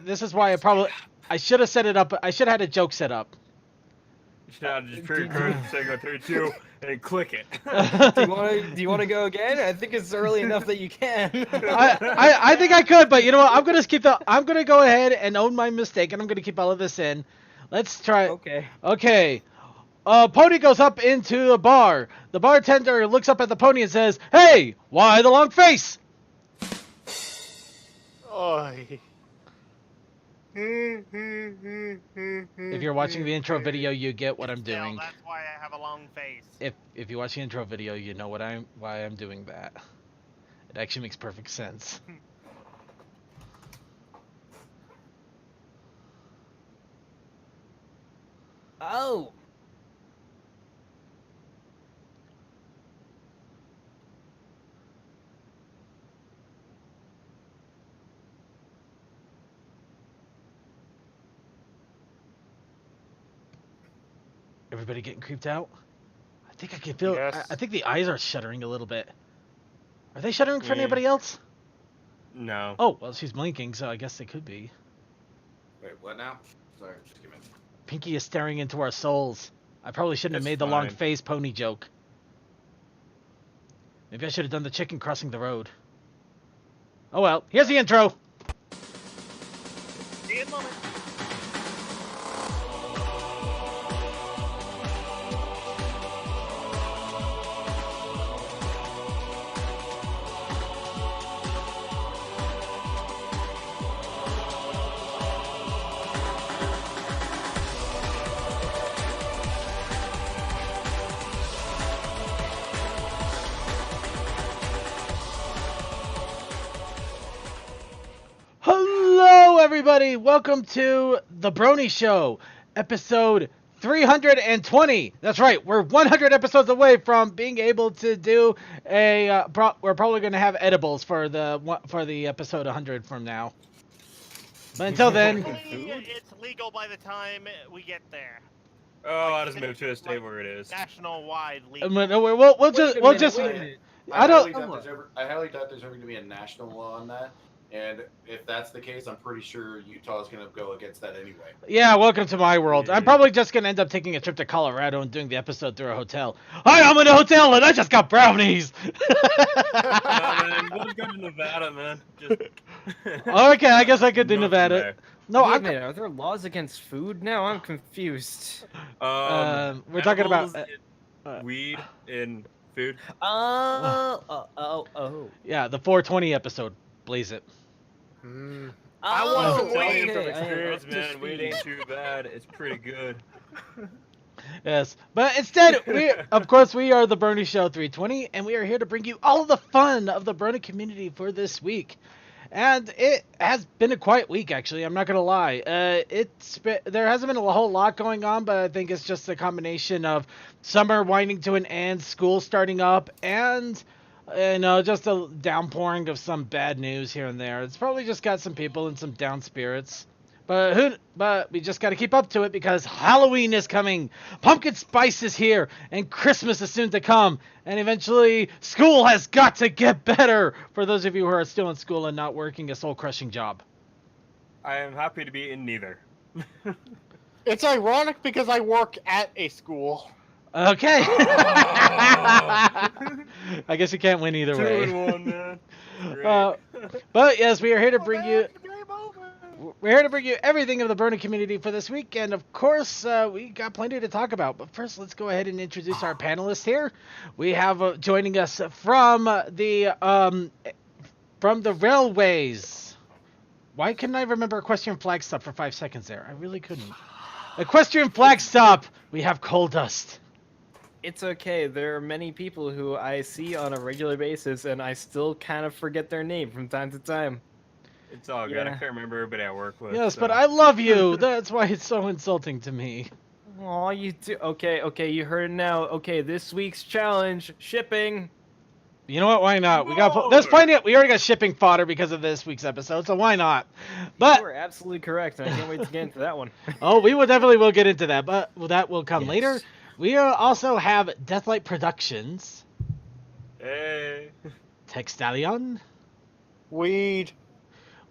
This is why I should have set it up. I should have had a joke set up. You should have just pre-recorded say go 3, 2, and click it. Do you want to go again? I think it's early enough that you can. I think I could, but you know what? I'm gonna go ahead and own my mistake, and I'm gonna keep all of this in. Let's try. Okay. Pony goes up into a bar. The bartender looks up at the pony and says, "Hey, why the long face?" Oy. If you're watching the intro video, you get what I'm doing. That's why I have a long face. If you watch the intro video, you know why I'm doing that. It actually makes perfect sense. Oh. Everybody getting creeped out? I think I can feel. Yes. I think the eyes are shuddering a little bit. Are they shuddering for anybody else? No. Oh, well, she's blinking, so I guess they could be. Wait, what now? Sorry, just give me. Pinky is staring into our souls. I probably shouldn't have made the long face pony joke. Maybe I should have done the chicken crossing the road. Oh well, here's the intro. See you in a moment. Hello, everybody. Welcome to the Brony Show, episode 320. That's right. We're 100 episodes away from being able to do a. We're probably going to have edibles for the episode 100 from now. But until then, It's legal by the time we get there. Oh, I'll just move to a state where it is. National-wide legal. we'll just. I don't. I highly doubt there's ever going to be a national law on that. And if that's the case, I'm pretty sure Utah is going to go against that anyway. Yeah, welcome to my world. I'm probably just going to end up taking a trip to Colorado and doing the episode through a hotel. Hi, I'm in a hotel and I just got brownies! Man, we'll just go to Nevada, man. Just... Okay, I guess I could do Nevada. No, Wait a minute, are there laws against food now? I'm confused. We're talking about... weed in food. Oh. Yeah, the 420 episode. Blaze it. I want to Tell you wait. from experience, man, weed ain't too bad. It's pretty good. Yes, but instead, we are the Brony Show 320, and we are here to bring you all of the fun of the Brony community for this week. And it has been a quiet week, actually. I'm not gonna lie. There hasn't been a whole lot going on, but I think it's just a combination of summer winding to an end, school starting up, and just a downpouring of some bad news here and there. It's probably just got some people in some down spirits. But we just got to keep up to it because Halloween is coming, pumpkin spice is here, and Christmas is soon to come. And eventually, school has got to get better for those of you who are still in school and not working a soul-crushing job. I am happy to be in neither. It's ironic because I work at a school. Okay. I guess you can't win either 2 way. in 1, man. Great. But yes, we are here to bring you. We're here to bring you everything of the Brony community for this week, and of course, we got plenty to talk about. But first, let's go ahead and introduce our panelists here. We have joining us from the railways. Why couldn't I remember Equestrian Flag Stop for 5 seconds there? I really couldn't. Equestrian Flag Stop. We have Coal Dust. It's okay. There are many people who I see on a regular basis, and I still kind of forget their name from time to time. It's all good. Yeah. I can't remember everybody I work with. Yes, so. but I love you. That's why it's so insulting to me. Aw, you do. Okay, you heard it now. Okay, this week's challenge, shipping. You know what? Why not? There's plenty of, we already got shipping fodder because of this week's episode, so why not? But You are absolutely correct, and I can't wait to get into that one. oh, we will definitely get into that, but that will come Yes. later. We also have Deathlight Productions. Hey. Textalion. Weed.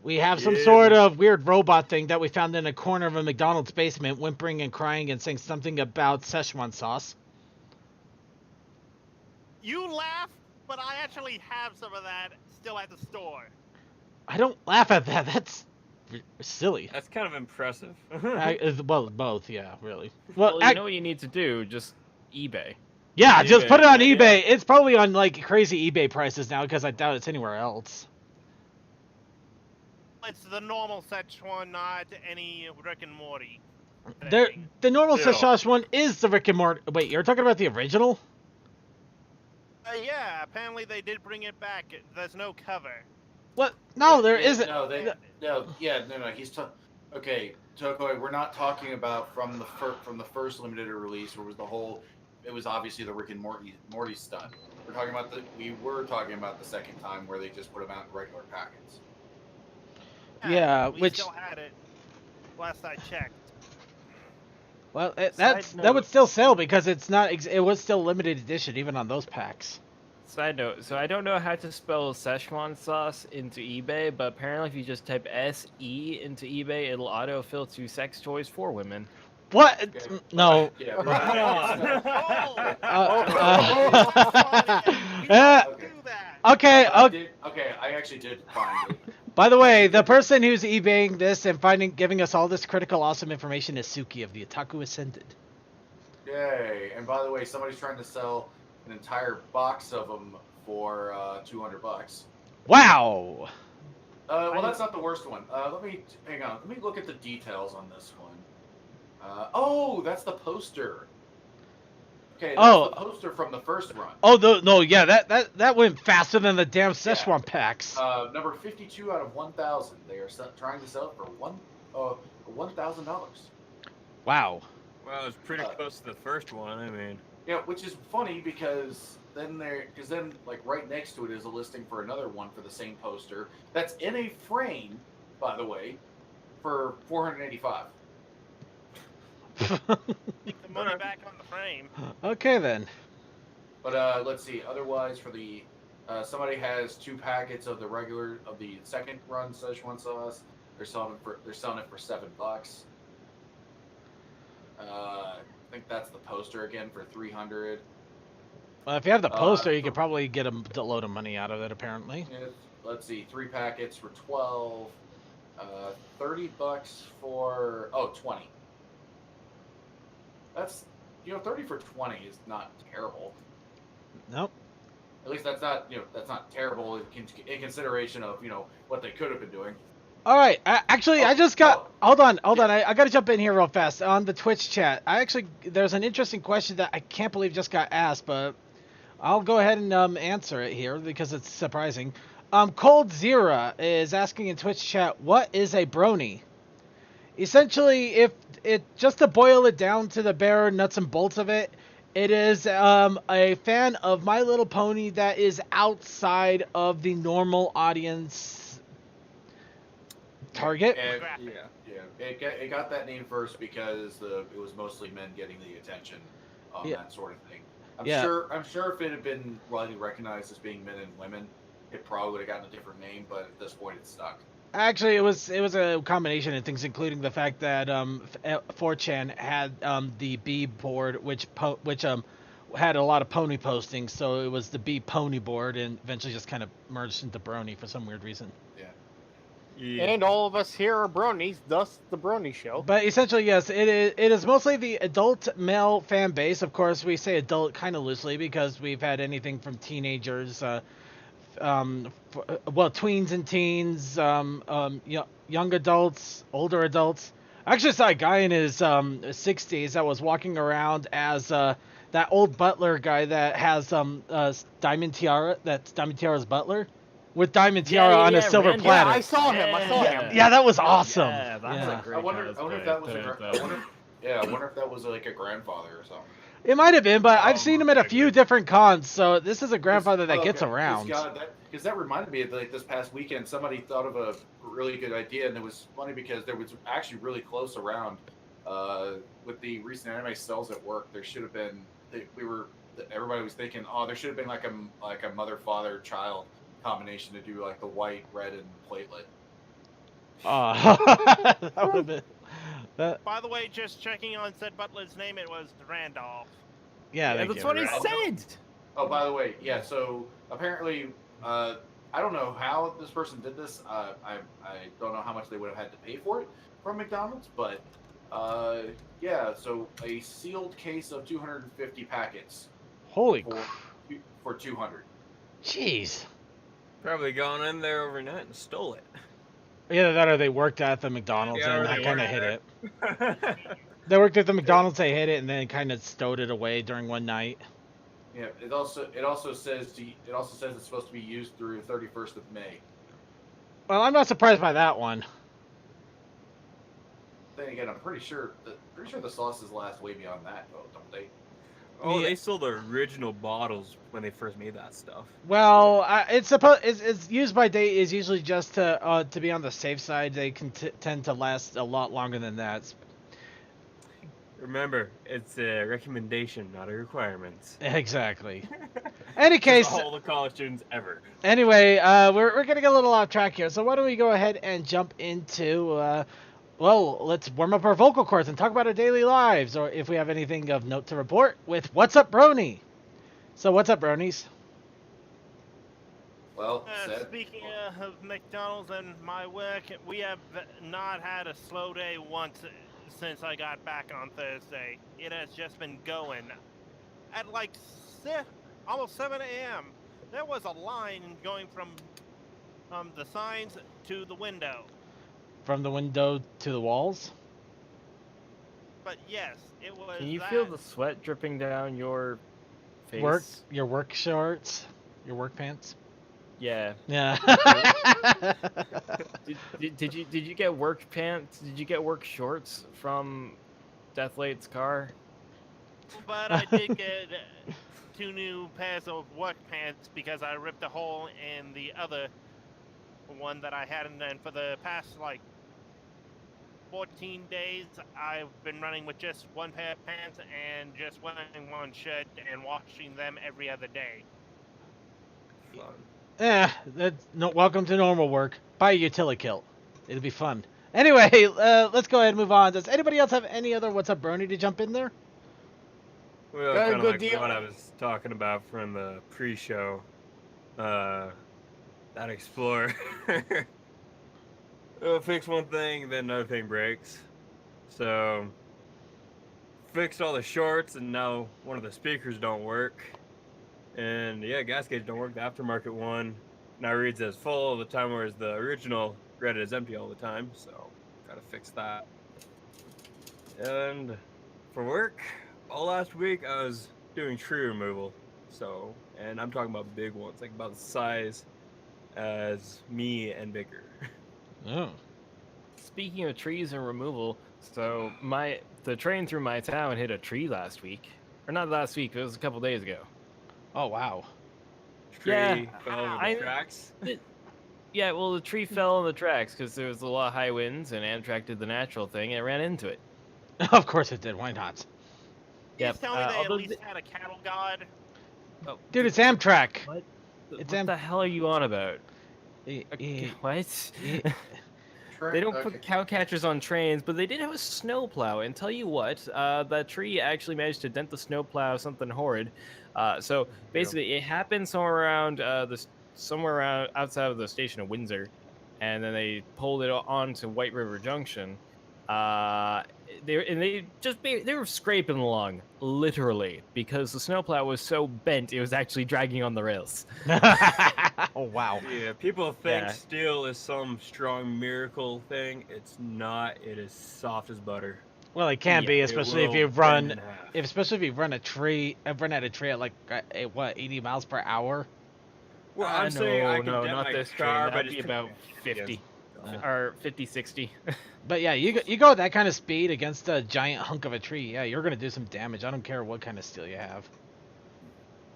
We have some Yeah. sort of weird robot thing that we found in a corner of a McDonald's basement, whimpering and crying and saying something about Szechuan sauce. You laugh, but I actually have some of that still at the store. I don't laugh at that. That's silly. That's kind of impressive. Well, both, yeah, really. Well, Well, you know what you need to do? Just eBay. yeah, just put it on yeah, eBay. It's probably on like crazy eBay prices now because I doubt it's anywhere else. It's the normal Szechuan, not any Rick and Morty. There, thing. the normal Yeah. Szechuan one is the Rick and Morty. Wait, you're talking about the original? Yeah, apparently they did bring it back. There's no cover. What? No, there Yeah, isn't. No. Okay, Tokoi, we're not talking about from the first limited release, where it was the whole. It was obviously the Rick and Morty stunt. We were talking about the second time where they just put them out in regular packets. Yeah, we which- still had it last I checked. Well, Side that would note. still sell because it's not. It was still limited edition even on those packs. Side note, so I don't know how to spell Szechuan sauce into eBay, but apparently if you just type SE into eBay, it'll autofill to sex toys for women. What? Okay. No. Yeah. Come but- on. Yeah. Do that. Okay. I actually did find it. By the way, the person who's eBaying this and giving us all this critical, awesome information is Suki of the Otaku Ascended. Yay! And by the way, somebody's trying to sell an entire box of them for $200. Wow. Well, that's not the worst one. Hang on. Let me look at the details on this one. Oh, that's the poster. Okay, that's Oh. the poster from the first run. Oh no, yeah, that went faster than the damn Szechuan packs. Number 52 out of 1,000. They are trying to sell it for $1,000. Wow. Well, it's pretty close to the first one. I mean, Yeah, which is funny because then like right next to it is a listing for another one for the same poster that's in a frame, by the way, for $485. Take the money back on the frame. Okay then. But let's see. Otherwise, for the somebody has 2 packets of the second run Szechuan sauce. They're selling it for $7. I think that's the poster again for $300. Well, if you have the poster, you for- could probably get a load of money out of it. Apparently. Let's see. 3 packets for $12. $30 for 20. That's 30 for 20 is not terrible. Nope. At least that's not terrible in consideration of what they could have been doing. All right. I just got. Oh. Hold on. I got to jump in here real fast on the Twitch chat. There's an interesting question that I can't believe just got asked, but I'll go ahead and answer it here because it's surprising. Cold Zera is asking in Twitch chat, what is a brony? Essentially, if it just to boil it down to the bare nuts and bolts of it, it is a fan of My Little Pony that is outside of the normal audience target. And, Graphic. it got that name first because it was mostly men getting the attention on Yeah. that sort of thing. Yeah. I'm sure if it had been widely recognized as being men and women, it probably would have gotten a different name. But at this point, it's stuck. Actually, it was a combination of things, including the fact that 4chan had the B board, which had a lot of pony postings, so it was the B pony board, and eventually just kind of merged into Brony for some weird reason. yeah. And all of us here are bronies, thus the Brony Show. But essentially, yes, it is mostly the adult male fan base. Of course, we say adult kind of loosely because we've had anything from teenagers. Tweens and teens, young adults, older adults. I actually saw a guy in his 60s that was walking around as that old butler guy that has Diamond Tiara. That's Diamond Tiara's butler, with Diamond Tiara on a silver Randy. platter. Yeah, I saw him. I saw him. Yeah, that was awesome. Yeah, that's Yeah. a great I wonder if that was cosplay. I wonder if that was like a grandfather or something. It might have been, but I've seen him at a few maybe. different cons, so this is a grandfather that gets around. Because that reminded me of like this past weekend, somebody thought of a really good idea, and it was funny because there was actually really close around with the recent anime sales at work. There should have been everybody was thinking, oh, there should have been like a mother, father, child combination to do like the white, red, and platelet. That would have been. That, By the way, just checking on said butler's name, it was Randolph. yeah, Yeah, thank that's you. what he Randall. said. Oh, by the way, yeah. So apparently, I don't know how this person did this. I don't know how much they would have had to pay for it from McDonald's, but yeah. So a sealed case of 250 packets Holy for 200. jeez. Probably gone in there overnight and stole it. Either that or they worked at the McDonald's Yeah, or and they they kind of worked hit it. there. They worked at the McDonald's, they hit it, and then kind of stowed it away during one night. Yeah. It also says it's supposed to be used through 31st of May. Well, I'm not surprised by that one. Then again, I'm pretty sure the sauces last way beyond that, though, don't they? Oh, Yeah. they sold the original bottles when they first made that stuff. Well, it's used by date is usually just to be on the safe side. They can tend to last a lot longer than that. Remember, it's a recommendation, not a requirement. Exactly. Any case, All the college students ever. anyway, we're gonna get a little off track here. So why don't we go ahead and jump into well, let's warm up our vocal cords and talk about our daily lives, or if we have anything of note to report with What's Up, Brony? So what's up, Bronies? Well, Speaking of McDonald's and my work, we have not had a slow day once since I got back on Thursday. It has just been going. At like almost 7 a.m., there was a line going from the signs to the window. From the window to the walls? But yes, it was. Can you that. feel the sweat dripping down your face? Your work shorts? Your work pants? Yeah. Yeah. Did you get work pants? Did you get work shorts from Deathlate's car? But I did get 2 new pairs of work pants because I ripped a hole in the other one that I had, and then for the past like 14 days, I've been running with just 1 pair of pants and just wearing 1 shirt and washing them every other day. Fun. Yeah, welcome to normal work. Buy a utility kilt. It'll be fun. Anyway, let's go ahead and move on. Does anybody else have any other What's Up, Brony to jump in there? Well, Very kind of good like deal. what I was talking about from the pre-show. That Explorer. It'll fix one thing, then another thing breaks. So, fixed all the shorts, and now one of the speakers don't work. And yeah, gas gauge don't work. The aftermarket one now reads as full all the time, whereas the original read it as empty all the time. So, gotta fix that. And for work, all last week I was doing tree removal. So, and I'm talking about big ones, like about the size as me and bigger. Oh. Speaking of trees and removal, so the train through my town hit a tree last week, or not last week. It was a couple days ago. Oh, wow. Tree Yeah, fell over I- the tracks. Yeah, well, the tree fell on the tracks because there was a lot of high winds, and Amtrak did the natural thing and it ran into it. Of course it did. Why not? Please Yep, tell me they at although least had a cattle guard. Oh, Dude, it's Amtrak. What? It's What the hell are you on about? Eh, What? eh. They don't put cow catchers on trains, but they did have a snowplow. And tell you what, that tree actually managed to dent the snowplow something horrid. So basically, it happened somewhere around outside of the station of Windsor, and then they pulled it on to White River Junction. They were scraping along literally because the snowplow was so bent it was actually dragging on the rails. Oh, wow. Yeah, people think Yeah. steel is some strong miracle thing. It's not. It is soft as butter. Well, it can Yeah, be, It especially if will you bend run, in half. especially if you run at a tree at like 80 miles per hour. Well, I'm saying I can no, dent not my this car, train. but That'd be it's about 50 or 50, 60. But yeah, you go at that kind of speed against a giant hunk of a tree. Yeah, you're gonna do some damage. I don't care what kind of steel you have.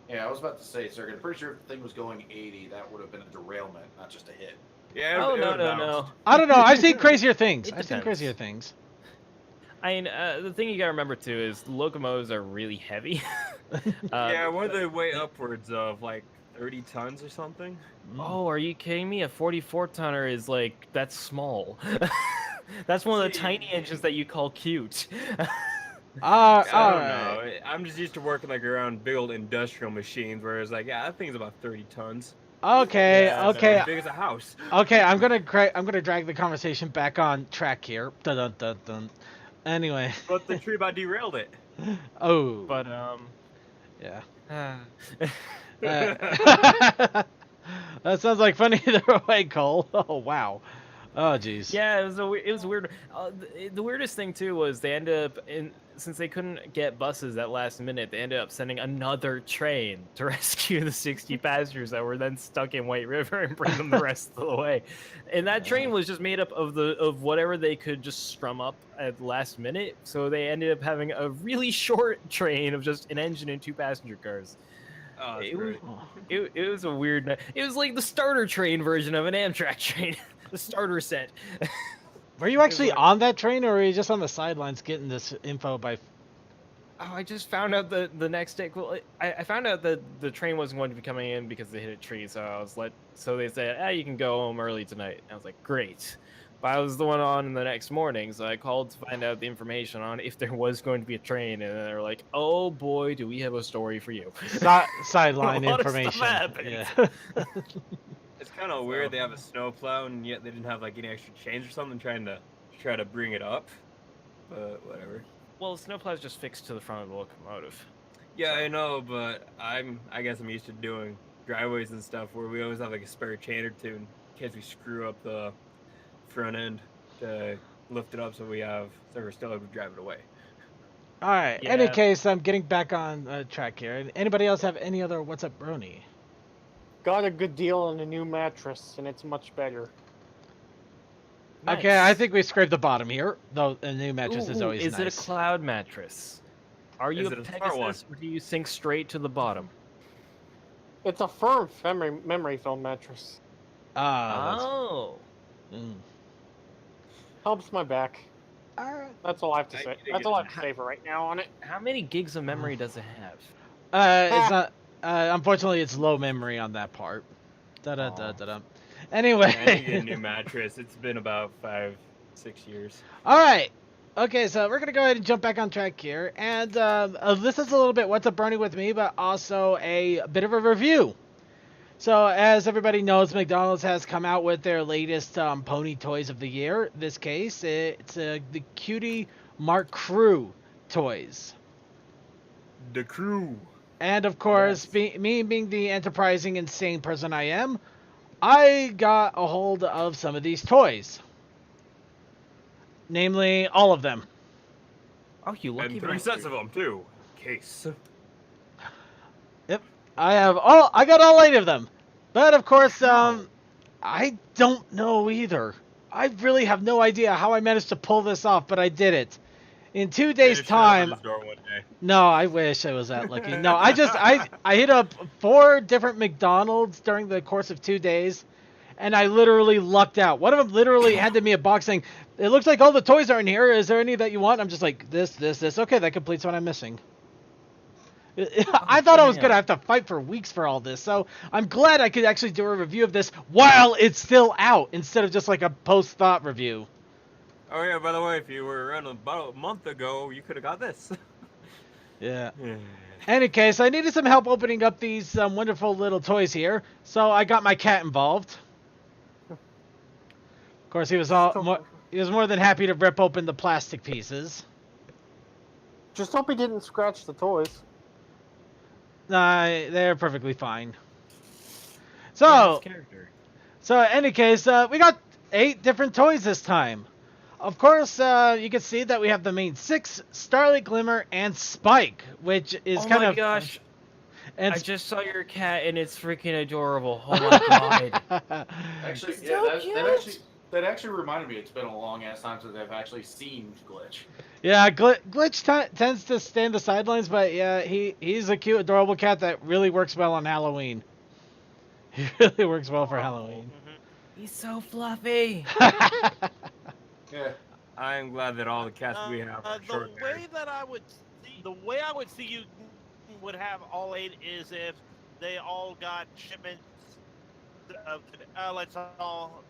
Yeah, I was about to say, sir. I'm pretty sure if the thing was going 80, that would have been a derailment, not just a hit. Yeah. Oh it no, would've no, bounced. no. I don't know. I've seen crazier things. It I've seen depends. crazier things. I mean, the thing you gotta remember too is locomotives are really heavy. Yeah, when they weigh upwards of like 30 tons or something. Oh, are you kidding me? A 44 tonner is like, that's small. That's one of the See, tiny engines that you call cute. I don't Alright. know. I'm just used to working like around big old industrial machines, where it's like, yeah, that thing's about 30 tons. Okay, Yeah, no. okay. As big as a house. Okay, I'm gonna drag the conversation back on track here. Dun dun dun dun. Anyway. But the tree about derailed it. Oh. But Yeah. uh, That sounds like fun either way, Cole. Oh wow. Oh jeez. yeah, it was weird. The weirdest thing too was they ended up since they couldn't get buses at last minute, they ended up sending another train to rescue the 60 passengers that were then stuck in White River and bring them the rest of the way. And that train was just made up of whatever they could just strum up at the last minute. So they ended up having a really short train of just an engine and 2 passenger cars. Oh, that's It was, great. it was a weird. It was like the starter train version of an Amtrak train, the starter set. Were you actually on that train, or were you just on the sidelines getting this info by? Oh, I just found out the next day. Well, I found out that the train wasn't going to be coming in because they hit a tree. So I was So they said, you can go home early tonight. And I was like, great. But I was the one on the next morning, so I called to find out the information on if there was going to be a train, and they were like, "Oh boy, do we have a story for you." Sideline A lot of stuff information. happened. Yeah. It's kind of weird they have a snowplow and yet they didn't have like any extra chains or something trying to bring it up. But whatever. Well, the snowplow's just fixed to the front of the locomotive. Yeah, I know, but I guess I'm used to doing driveways and stuff where we always have like a spare chain or two in case we screw up the front end to lift it up so we're still able to drive it away. All right. Yeah. Any case, I'm getting back on track here. Anybody else have any other what's up, Brony? Got a good deal on a new mattress, and it's much better. Okay, I Nice. think we scraped the bottom here. Though a new mattress is Ooh, always is nice. it a cloud mattress? Are you Is a it a smart one? Pegasus, or do you sink straight to the bottom? It's a firm memory foam mattress. Ah. Oh. Helps my back. All right. That's all I have to I say. need to That's get all I have to say for right now on it. How many gigs of memory does it have? It's not. Unfortunately, it's low memory on that part. Da da da Aw. da da. Yeah, I need to get a Anyway. new mattress. It's been about 5-6 years. All right. Okay, so we're gonna go ahead and jump back on track here, and this is a little bit what's up, Brony, with me, but also a bit of a review. So, as everybody knows, McDonald's has come out with their latest pony toys of the year. In this case, it's the Cutie Mark Crew toys. The crew. And of course, Yes. me being the enterprising, insane person I am, I got a hold of some of these toys. Namely, all of them. Oh, you lucky And 3 bastard. sets of them too. Case. I got all 8 of them. But of course, How? I don't know either. I really have no idea how I managed to pull this off, but I did it. In 2 days' They just showed up at time. his door one day. No, I wish I was that lucky. No, I hit up 4 different McDonald's during the course of 2 days, and I literally lucked out. One of them literally handed me a box saying, "It looks like all the toys are in here. Is there any that you want?" I'm just like, this. Okay, that completes what I'm missing. I thought I was damn. gonna have to fight for weeks for all this, so I'm glad I could actually do a review of this while it's still out instead of just like a post-thought review. Oh yeah, by the way, if you were around about a month ago, you could have got this. Yeah. Any case, I needed some help opening up these wonderful little toys here, so I got my cat involved. Of course, he was more than happy to rip open the plastic pieces. Just hope he didn't scratch the toys. Nah, they're perfectly fine. Yeah, So, his character. in any case, we got 8 different toys this time. Of course, you can see that we have the main 6, Starlight Glimmer, and Spike, which is Oh kind my of... gosh, And I just saw your cat and it's freaking adorable. Oh my god. Actually, So yeah, cute. that actually reminded me. It's been a long ass time since I've actually seen Glitch. Yeah, Glitch tends to stay in the sidelines, but yeah, he's a cute, adorable cat that really works well on Halloween. He really works well for Halloween. He's so fluffy. Yeah. I am glad that all the cats we have are The short way that I would see you would have all 8 is if they all got shipments of, let's all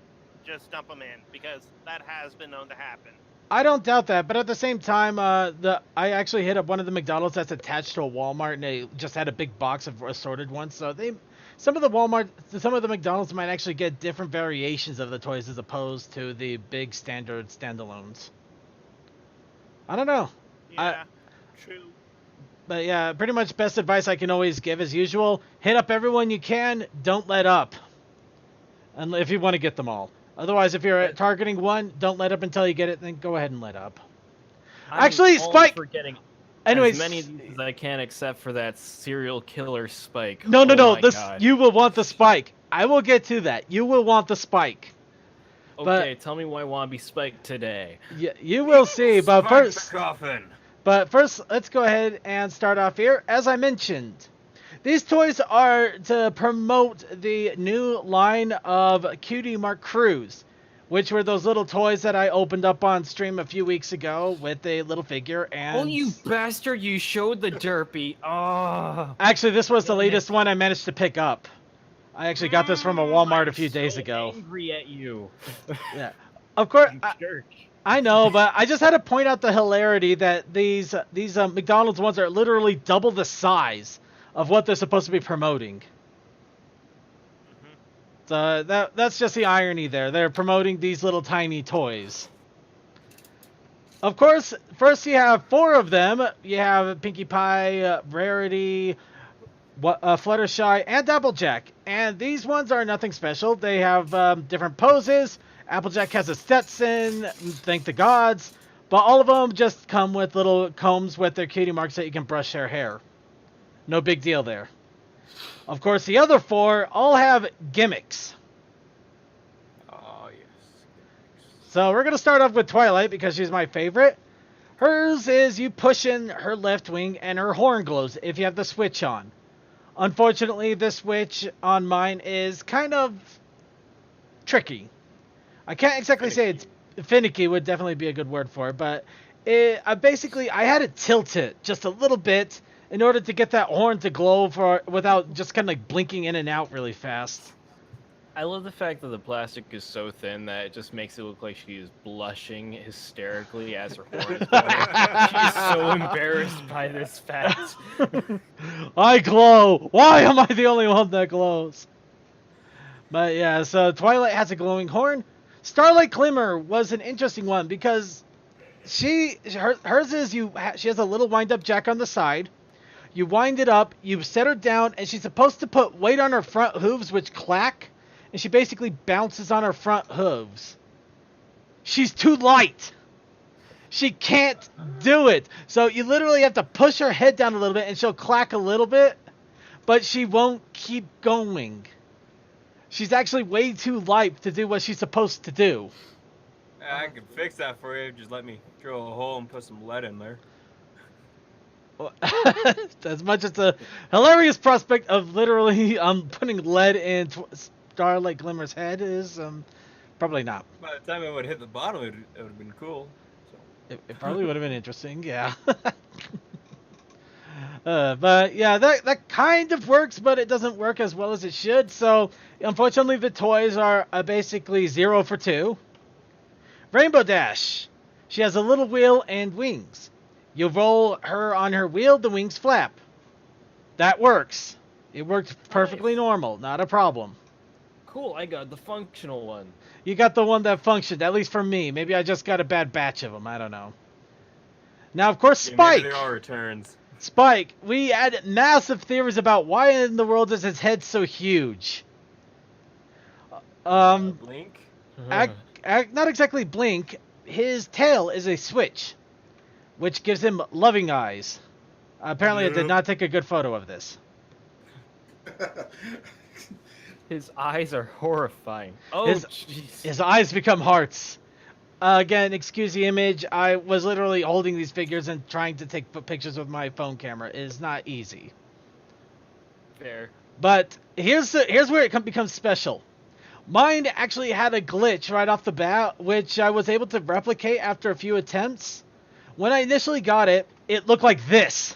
just dump them in, because that has been known to happen. I don't doubt that, but at the same time, I actually hit up one of the McDonald's that's attached to a Walmart, and they just had a big box of assorted ones. So some of the McDonald's might actually get different variations of the toys as opposed to the big standard standalones. I don't know. Yeah, true. But yeah, pretty much best advice I can always give as usual: hit up everyone you can. Don't let up, and if you want to get them all. Otherwise, if you're targeting one, don't let up until you get it. Then go ahead and let up. Actually, Spike. For getting anyways, as many of these as I can, except for that serial killer Spike. No. God. You will want the Spike. I will get to that. You will want the Spike. Okay, tell me why I want to be Spike today. Yeah, you will see. But first, coffin. let's go ahead and start off here. As I mentioned, these toys are to promote the new line of Cutie Mark Crews, which were those little toys that I opened up on stream a few weeks ago with a little figure. And oh, you bastard! You showed the Derpy. Oh. Actually, this was the latest one I managed to pick up. I actually got this from a Walmart a few days ago. Angry at you. Yeah, of course. Jerk. I know, but I just had to point out the hilarity that these McDonald's ones are literally double the size of what they're supposed to be promoting. So that's just the irony there. They're promoting these little tiny toys. Of course, first you have 4 of them. You have Pinkie Pie, Rarity, Fluttershy, and Applejack. And these ones are nothing special. They have different poses. Applejack has a Stetson, thank the gods. But all of them just come with little combs with their cutie marks that you can brush their hair. No big deal there. Of course, the other 4 all have gimmicks. Oh, yes. So we're going to start off with Twilight because she's my favorite. Hers is you push in her left wing and her horn glows if you have the switch on. Unfortunately, the switch on mine is kind of tricky. I can't exactly say it's finicky, would definitely be a good word for it, but I had to tilt it just a little bit in order to get that horn to glow without just kind of like blinking in and out really fast. I love the fact that the plastic is so thin that it just makes it look like she is blushing hysterically as her horn is going. She's so embarrassed by this fact. I glow! Why am I the only one that glows? But yeah, so Twilight has a glowing horn. Starlight Glimmer was an interesting one because hers is she has a little wind-up jack on the side. You wind it up, you set her down, and she's supposed to put weight on her front hooves, which clack, and she basically bounces on her front hooves. She's too light. She can't do it. So you literally have to push her head down a little bit, and she'll clack a little bit, but she won't keep going. She's actually way too light to do what she's supposed to do. I can fix that for you. Just let me drill a hole and put some lead in there. As much as the hilarious prospect of literally putting lead in Starlight Glimmer's head is, probably not. By the time it would hit the bottom, it would have been cool. So. It probably would have been interesting, yeah. But yeah, that kind of works, but it doesn't work as well as it should. So unfortunately, the toys are basically 0 for 2. Rainbow Dash. She has a little wheel and wings. You roll her on her wheel, the wings flap. That works. It worked perfectly normal, not a problem. Cool, I got the functional one. You got the one that functioned, at least for me. Maybe I just got a bad batch of them, I don't know. Now, of course, Spike. Maybe there are returns. Spike, we had massive theories about why in the world is his head so huge. Blink? Not exactly blink. His tail is a switch, which gives him loving eyes. Apparently, I did not take a good photo of this. His eyes are horrifying. Oh, jeez. His eyes become hearts. Again, excuse the image. I was literally holding these figures and trying to take pictures with my phone camera. It is not easy. Fair. But here's where it becomes special. Mine actually had a glitch right off the bat, which I was able to replicate after a few attempts. When I initially got it, it looked like this.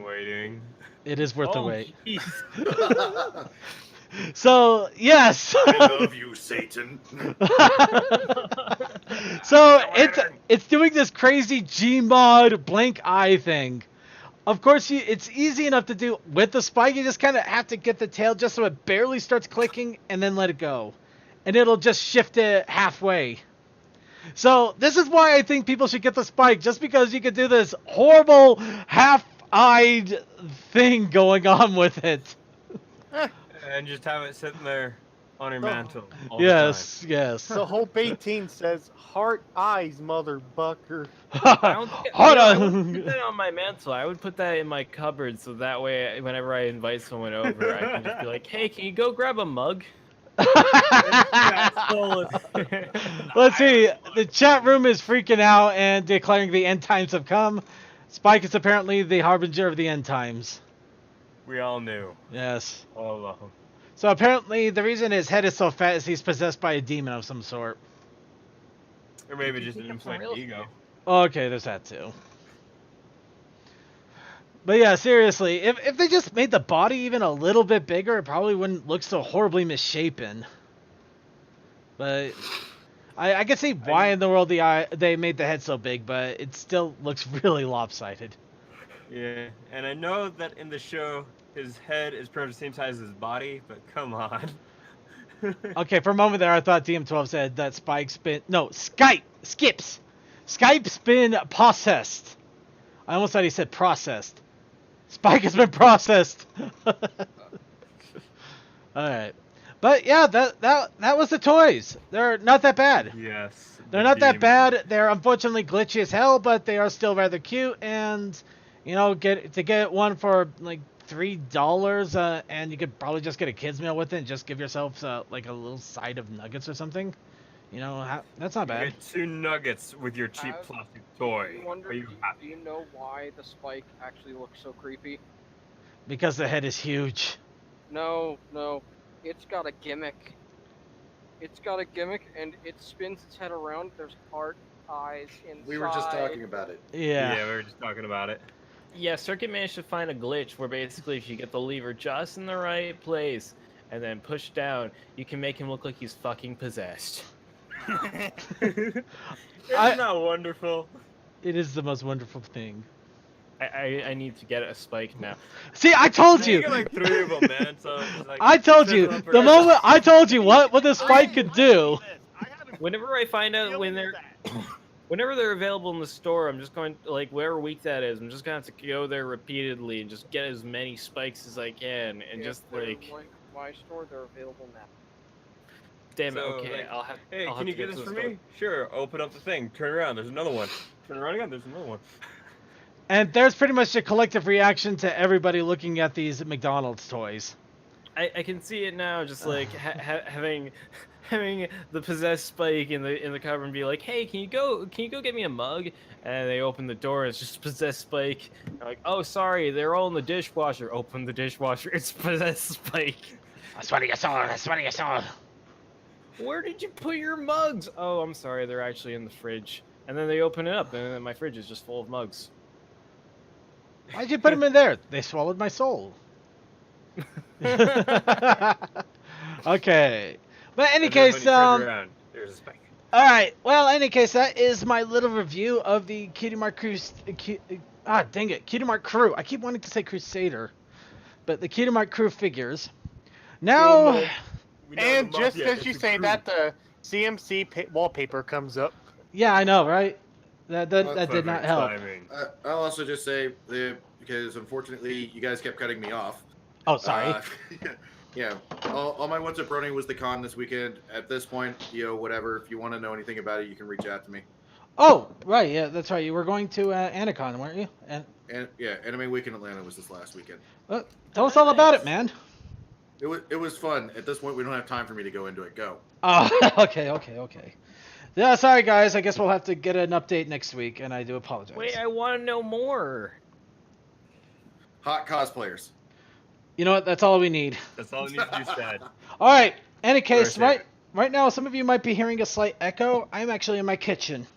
Waiting. It is worth the Oh, wait. jeez. So yes. I love you, Satan. So it's doing this crazy Gmod blank eye thing. Of course, it's easy enough to do with the spike. You just kind of have to get the tail just so it barely starts clicking and then let it go. And it'll just shift it halfway. So this is why I think people should get the spike, just because you could do this horrible half-eyed thing going on with it. And just have it sitting there on your mantle. All Yes, yes. The Hope 18 says, heart eyes, motherfucker. I don't think, Hold I on. wouldn't put that on my mantle. I would put that in my cupboard, so that way, whenever I invite someone over, I can just be like, "Hey, can you go grab a mug?" Let's see. The chat room is freaking out and declaring the end times have come. Spike is apparently the harbinger of the end times. We all knew. Yes. All along. So apparently the reason his head is so fat is he's possessed by a demon of some sort. Or maybe just an inflated ego. Okay, there's that too. But yeah, seriously, if they just made the body even a little bit bigger, it probably wouldn't look so horribly misshapen. But I can see why in the world they made the head so big, but it still looks really lopsided. Yeah, and I know that in the show, his head is pretty much the same size as his body, but come on. Okay, for a moment there, I thought DM12 said that Spike's been... No, Skips! Skype's been possessed. I almost thought he said processed. Spike has been processed. Alright. But yeah, that was the toys. They're not that bad. Yes. They're not that bad. They're unfortunately glitchy as hell, but they are still rather cute. And, you know, get one for like $3, and you could probably just get a kids meal with it and just give yourself like a little side of nuggets or something. You know, that's not bad. Get 2 nuggets with your cheap plastic toy. Are you happy? Do you know why the spike actually looks so creepy? Because the head is huge. No. It's got a gimmick. It's got a gimmick, and it spins its head around. There's heart eyes inside. We were just talking about it. Yeah. Yeah, we were just talking about it. Yeah, Circuit managed to find a glitch where basically if you get the lever just in the right place and then push down, you can make him look like he's fucking possessed. Isn't that wonderful? It is the most wonderful thing. I need to get a spike now. See, I told You you. get like 3 of them, man. So it's like, I told you. set them up The for- moment I told you what the spike could do. Whenever I find out when they're whenever they're available in the store, I'm just going like whatever week that is. I'm just gonna have to go there repeatedly and just get as many spikes as I can, and If just they're like, in my store, they're available now. damn it, So, okay, like, I'll have. Hey, I'll can have you to get to this the for store. me? Sure. Open up the thing. Turn around. There's another one. Turn around again. There's another one. And there's pretty much a collective reaction to everybody looking at these McDonald's toys. I can see it now, just like having the possessed Spike in the cover and be like, hey, can you go get me a mug? And they open the door, it's just possessed Spike. They're like, oh, sorry, they're all in the dishwasher. Open the dishwasher, it's possessed Spike. That's what you saw. That's what you saw. Where did you put your mugs? Oh, I'm sorry, they're actually in the fridge. And then they open it up, and then my fridge is just full of mugs. Why'd you put them in there? They swallowed my soul. Okay. But in any case, There's a spike. all right. Well, in any case, that is my little review of the Cutie Mark dang it, Cutie Mark Crew. I keep wanting to say Crusader, but the Cutie Mark Crew figures. Now, We know And the just mafia as is you a say crew. that, the CMC wallpaper comes up. yeah, I know, right? That did Perfect not help. timing. I'll also just say, because unfortunately you guys kept cutting me off. Oh, sorry. Yeah, all my What's Up Brony was the con this weekend. At this point, whatever. If you want to know anything about it, you can reach out to me. Oh, right. Yeah, that's right. You were going to Anacon, weren't you? And And yeah, Anime Week in Atlanta was this last weekend. tell us all about it, man. It was fun. At this point, we don't have time for me to go into it. Go. Oh, okay. Yeah, sorry guys. I guess we'll have to get an update next week, and I do apologize. Wait, I want to know more. Hot cosplayers. You know what? That's all we need. That's all it needs to be said. All right. Any case, Perfect. right now, some of you might be hearing a slight echo. I'm actually in my kitchen.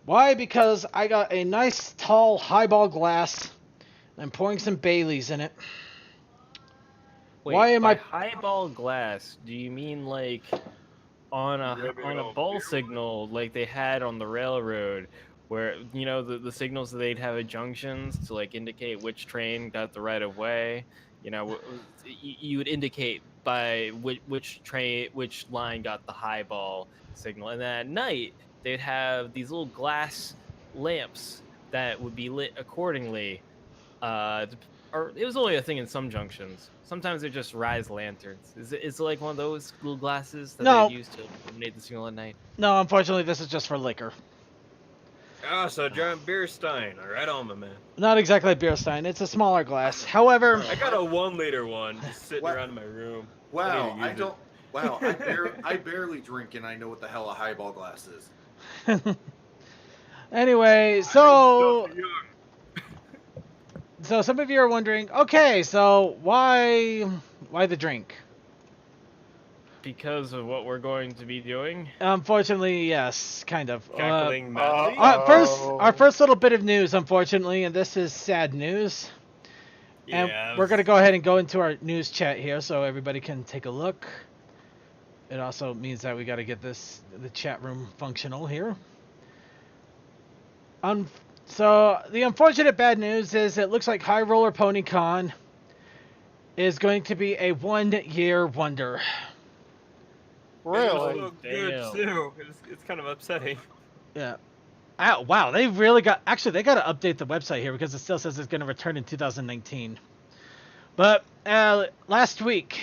Why? Because I got a nice tall highball glass I'm pouring some Baileys in it. Wait, Why am by I- highball glass? Do you mean like on a ball signal like they had on the railroad, where the signals that they'd have at junctions to like indicate which train got the right of way? You would indicate by which line got the highball signal, and then at night they'd have these little glass lamps that would be lit accordingly. Or it was only a thing in some junctions. Sometimes they're just rise lanterns. Is it like one of those little glasses that No. they use to illuminate the signal at night? No, unfortunately, this is just for liquor. Ah, so giant beer stein. All right, on my man. Not exactly a beer stein. It's a smaller glass. However, I got a 1 liter one just sitting What? around in my room. Wow, I need to use it. Wow, I barely drink and I know what the hell a highball glass is. anyway, so some of you are wondering, okay, so why the drink? Because of what we're going to be doing. Unfortunately, yes, kind of. Cackling madly. Our first little bit of news, unfortunately, and this is sad news. And Yeah, we're going to go ahead and go into our news chat here so everybody can take a look. It also means that we got to get the chat room functional here. So the unfortunate bad news is it looks like High Roller Pony Con is going to be a 1-year wonder. Really? It looks good Damn. too. It's kind of upsetting. Yeah. Oh, wow, they really got... Actually, they got to update the website here because it still says it's going to return in 2019. But last week,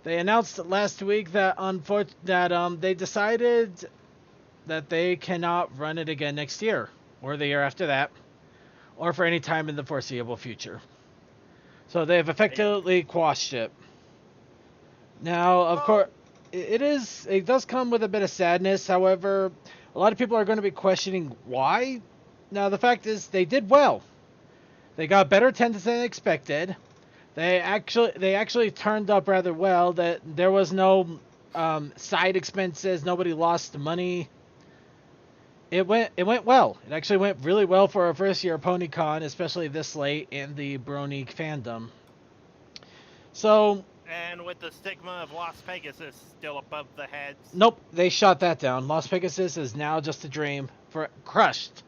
they announced that they decided that they cannot run it again next year or the year after that or for any time in the foreseeable future. So they have effectively quashed it. Now, of course, it does come with a bit of sadness. However, a lot of people are going to be questioning why. Now, the fact is they did well. They got better attendance than expected. They actually turned up rather well. That there was no side expenses. Nobody lost money. It went well. It actually went really well for our first year of PonyCon, especially this late in the Brony fandom. So. And with the stigma of Las Vegas still above the heads. Nope, they shot that down. Las Pegasus is now just a dream, crushed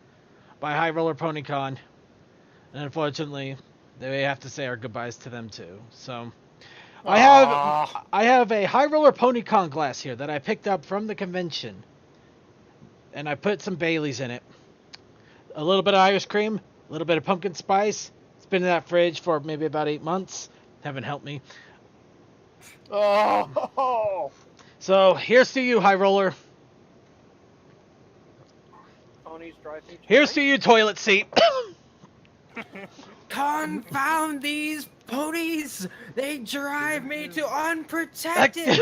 by High Roller PonyCon, and unfortunately, they have to say our goodbyes to them too. So, I have a High Roller PonyCon glass here that I picked up from the convention, and I put some Baileys in it, a little bit of Irish cream, a little bit of pumpkin spice. It's been in that fridge for maybe about 8 months. Haven't helped me. Oh. So here's to you, High Roller. Tony's driving. Here's to you, toilet seat. Confound these ponies! They drive me to unprotected.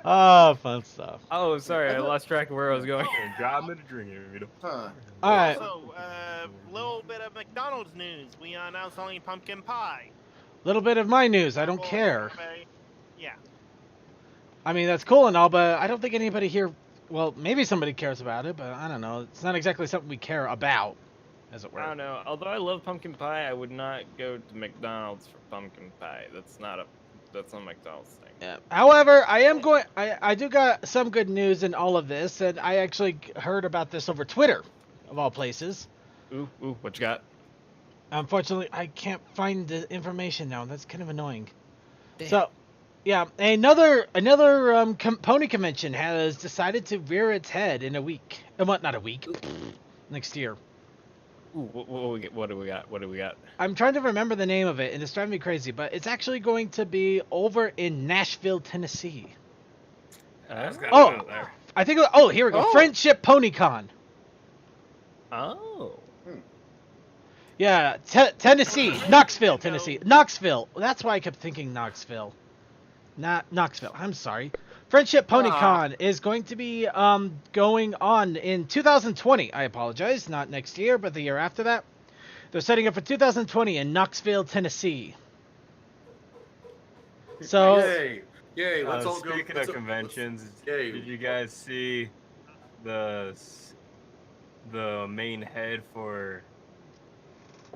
Oh, fun stuff. Oh, sorry, I lost track of where I was going. Got me to drink it. Huh. All right. Also, little bit of McDonald's news. We are now selling pumpkin pie. Little bit of my news. I don't care. Yeah. I mean, that's cool and all, but I don't think anybody here... Well, maybe somebody cares about it, but I don't know. It's not exactly something we care about, as it were. I don't know. Although I love pumpkin pie, I would not go to McDonald's for pumpkin pie. That's not a McDonald's thing. Yeah. However, I do got some good news in all of this, and I actually heard about this over Twitter, of all places. Ooh, what you got? Unfortunately, I can't find the information now. That's kind of annoying. Damn. So, yeah, another pony convention has decided to rear its head in a week. Not a week. Next year. Ooh, what do we got? I'm trying to remember the name of it, and it's driving me crazy, but it's actually going to be over in Nashville, Tennessee. I think. Oh, here we go. Oh. Friendship PonyCon. Oh. Yeah, Tennessee, Knoxville, Tennessee, Knoxville. That's why I kept thinking Knoxville. Not Knoxville. I'm sorry. Friendship PonyCon is going to be going on in 2020. I apologize, not next year, but the year after that. They're setting up for 2020 in Knoxville, Tennessee. So, Yay! Let's all go. Speaking of conventions, did you guys see the main head for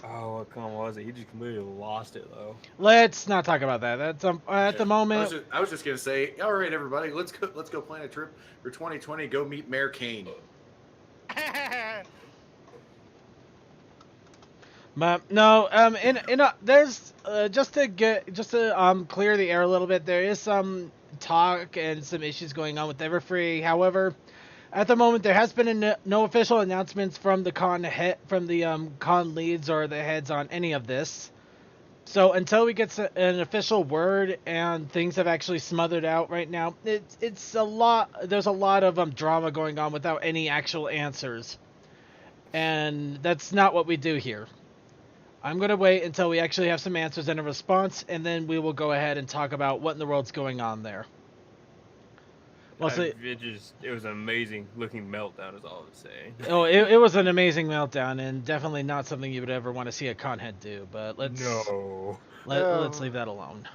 Oh, what con was it? He just completely lost it though. Let's not talk about that. That's at the Yeah. moment. I was just gonna say, all right, everybody, let's go plan a trip for 2020. Go meet Mayor Kane. But no, there's just to clear the air a little bit. There is some talk and some issues going on with Everfree. However, at the moment there has been no official announcements from the con leads or the heads on any of this. So until we get an official word and things have actually smothered out right now, it's a lot. There's a lot of drama going on without any actual answers, and that's not what we do here. I'm going to wait until we actually have some answers and a response, and then we will go ahead and talk about what in the world's going on there. Mostly, It was an amazing looking meltdown is all I would say. oh, it was an amazing meltdown, and definitely not something you would ever want to see a con head do, but let's leave that alone.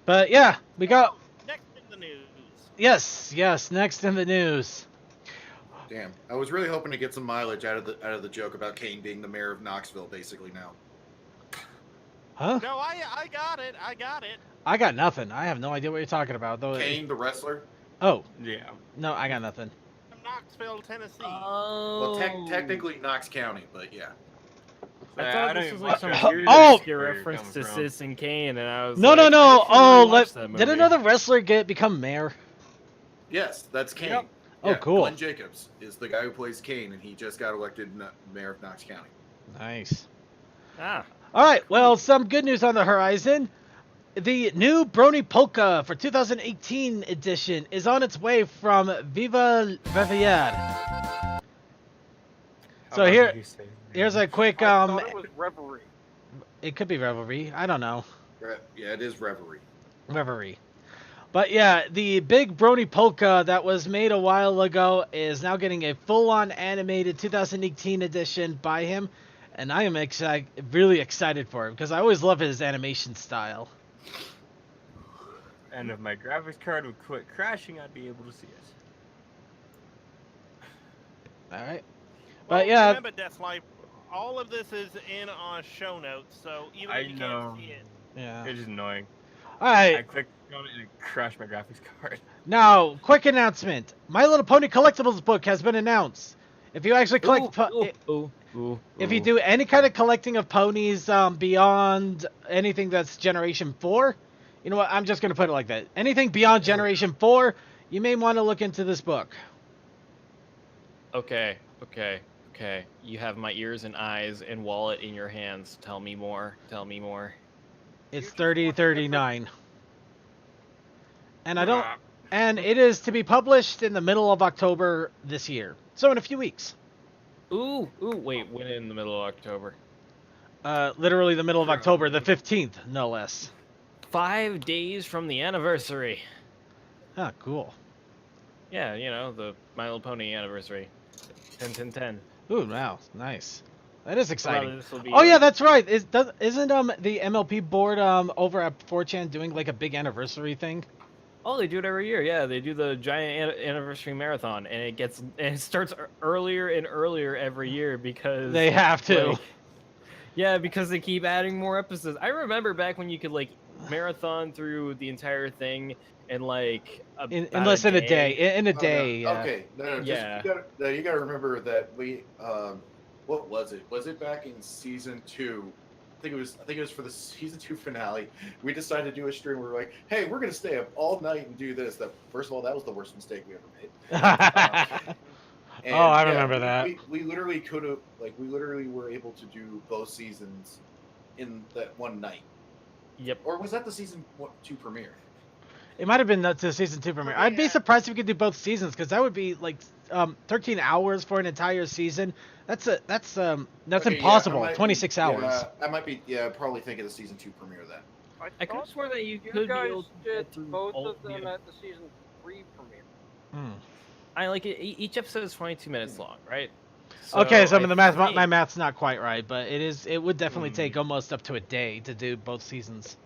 But yeah, we got... Next in the news. Yes, next in the news. Damn, I was really hoping to get some mileage out of the joke about Kane being the mayor of Knoxville, basically now. Huh? No, I got it. I got nothing. I have no idea what you're talking about, though. Kane, the wrestler. Oh, Yeah. no, I got nothing. From Knoxville, Tennessee. Oh. Well, technically Knox County, but yeah. I thought this was like some weird Oh! obscure reference to Citizen Kane, and I was No. like, I should rewatch that Did movie. another wrestler become mayor? Yes, that's Kane. Yep. Oh, Yeah, cool. Glenn Jacobs is the guy who plays Kane, and he just got elected mayor of Knox County. Nice. Ah. All right, well, some good news on the horizon. The new Brony Polka for 2018 edition is on its way from Viva Riviere. So here's a quick I thought it was Reverie. it could be Revelry. I don't know. Yeah, it is Reverie. Reverie. But yeah, the big Brony Polka that was made a while ago is now getting a full-on animated 2018 edition by him, and I am really excited for him because I always love his animation style. And if my graphics card would quit crashing, I'd be able to see it. All right. Well, But yeah, remember, Deathlife, all of this is in our show notes, so even if you can't see it. yeah. It's just annoying. All right. I clicked on it and it crashed my graphics card. Now, quick announcement: My Little Pony collectibles book has been announced. If you actually collect, if you do any kind of collecting of ponies beyond anything that's Generation 4, you know what? I'm just gonna put it like that. Anything beyond Generation 4, you may want to look into this book. Okay. You have my ears and eyes and wallet in your hands. Tell me more. It's 3039, and and it is to be published in the middle of October this year. So in a few weeks. Wait, when in the middle of October? Literally the middle of October, the 15th, no less. 5 days from the anniversary. Ah, cool. Yeah, you know, the My Little Pony anniversary. 10-10-10. Ooh, wow, nice. That is exciting. This will be Oh yeah, like- that's right. Isn't the MLP board over at 4chan doing like a big anniversary thing? Oh, they do it every year. Yeah, they do the giant anniversary marathon, and it starts earlier and earlier every year because They have to. like, yeah, because they keep adding more episodes. I remember back when you could like marathon through the entire thing in like In less than a day. In a day. No. Yeah. Okay, no, Yeah. you gotta remember that we, what was it? Was it back in season 2? I think it was for the season 2 finale. We decided to do a stream where we're like, hey, we're gonna stay up all night and do this. That first of all, that was the worst mistake we ever made. And, Oh, I remember that. We literally could have, we literally were able to do both seasons in that one night. Yep. Or was that the season 2 premiere? It might have been the season 2 premiere. I'd be surprised if we could do both seasons because that would be like 13 hours for an entire season. That's Okay, impossible. yeah, 26 hours. I might be, probably think of the season 2 premiere then. I could have sworn that you You could be guys able to did get through both all of them the- at the season 3 premiere. Hmm. I like it. Each episode is 22 minutes long, right? Okay, so I my think- math's not quite right, but it would definitely take almost up to a day to do both seasons.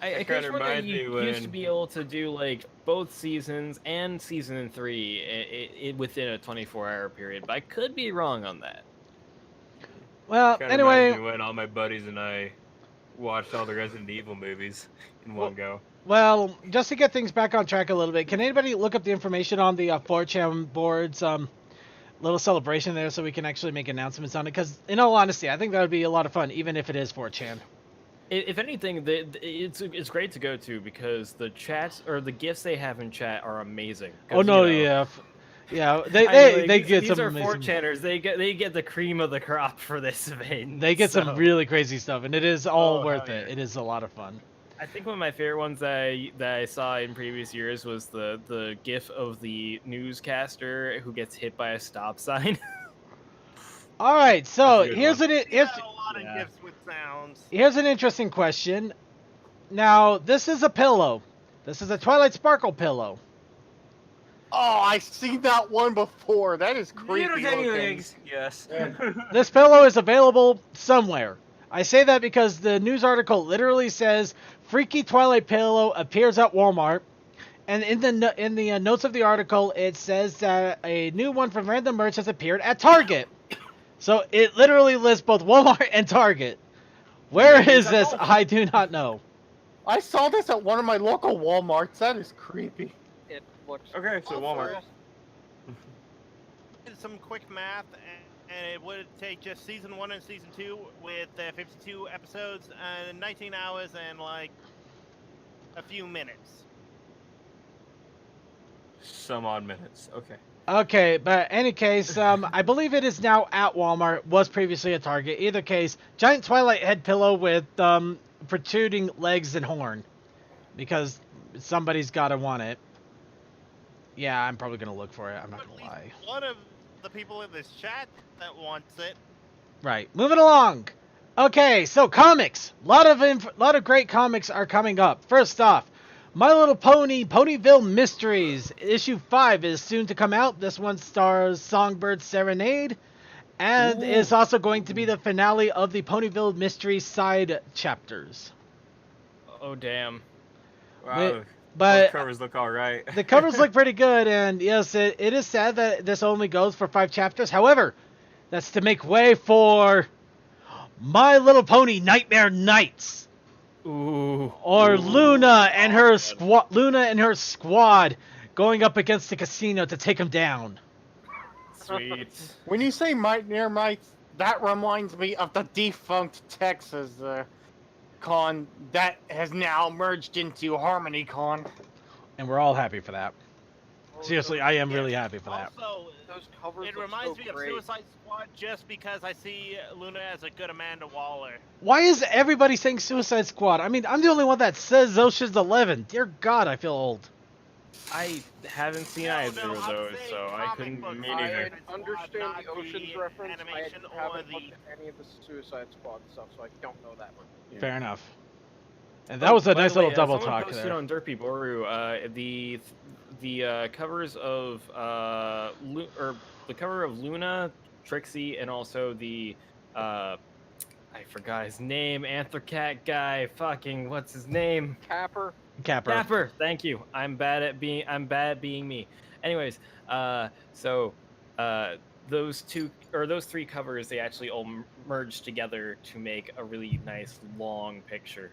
I That could kinda have sworn that reminds you me used to when- be able to do like both seasons and season 3 within a 24-hour period, but I could be wrong on that. Well, Kind of anyway, reminds me when all my buddies and I watched all the Resident Evil movies in one go. well, just to get things back on track a little bit, can anybody look up the information on the 4chan boards? Little celebration there so we can actually make announcements on it, because in all honesty I think that would be a lot of fun even if it is 4chan. If anything, it's great to go to because the chats or the gifts they have in chat are amazing. Oh no, you know, yeah, they get these some are amazing. 4chaners. They get the cream of the crop for this event. They get so. some really crazy stuff, and it is all Oh, worth hell it. yeah. It is a lot of fun. I think one of my favorite ones that I saw in previous years was the gif of the newscaster who gets hit by a stop sign. All right, so That's a good here's one. here's Got a lot Yeah. of gifts with sounds. here's an interesting question. Now this is a pillow. This is a Twilight Sparkle pillow. Oh, I seen that one before. That is creepy looking. Yes. This pillow is available somewhere. I say that because the news article literally says Freaky Twilight Pillow appears at Walmart, and in the notes of the article it says that a new one from Random Merch has appeared at Target. So it literally lists both Walmart and Target. Where Maybe is it's at this? both. I do not know. I saw this at one of my local Walmarts. That is creepy. It looks. Okay, so Walmart. Did some quick math, and it would take just season 1 and season 2 with 52 episodes and 19 hours and like a few minutes. Some odd minutes. Okay. Okay, but any case, I believe it is now at Walmart. Was previously at Target. Either case, giant Twilight head pillow with protruding legs and horn, because somebody's gotta want it. Yeah, I'm probably gonna look for it. I'm not At gonna least lie. one of the people in this chat that wants it. Right, moving along. Okay, so comics. Lot of great comics are coming up. First off, My Little Pony, Ponyville Mysteries, issue 5 is soon to come out. This one stars Songbird Serenade, and is also going to be the finale of the Ponyville Mystery side chapters. Oh damn! Wow. But Those covers look all right. the covers look pretty good, and yes, it is sad that this only goes for 5 chapters. However, that's to make way for My Little Pony Nightmare Nights. Ooh. Or Luna and her squad going up against the casino to take him down. Sweet. When you say Nightmare Nights, that reminds me of the defunct Texas con that has now merged into Harmony Con. And we're all happy for that. Seriously, I am really happy for that. Also, Those covers it look reminds so me of great. Suicide Squad just because I see Luna as a good Amanda Waller. Why is everybody saying Suicide Squad? I mean, I'm the only one that says Ocean's 11. Dear God, I feel old. I haven't seen No, either no, of I'm those, saying so I comic couldn't. book Me I neither. understand Not the Ocean's the reference. I animation or haven't the- looked at any of the Suicide Squad stuff, so I don't know that one. Yeah. Fair enough. And that was a By nice the way, little double someone talk posted there. on Derpibooru, the covers of the cover of Luna, Trixie, and also the I forgot his name, Anthracat guy. Fucking what's his name? Capper. Capper. Capper. Thank you. I'm bad at being me. Anyways, those three covers, they actually all merged together to make a really nice long picture.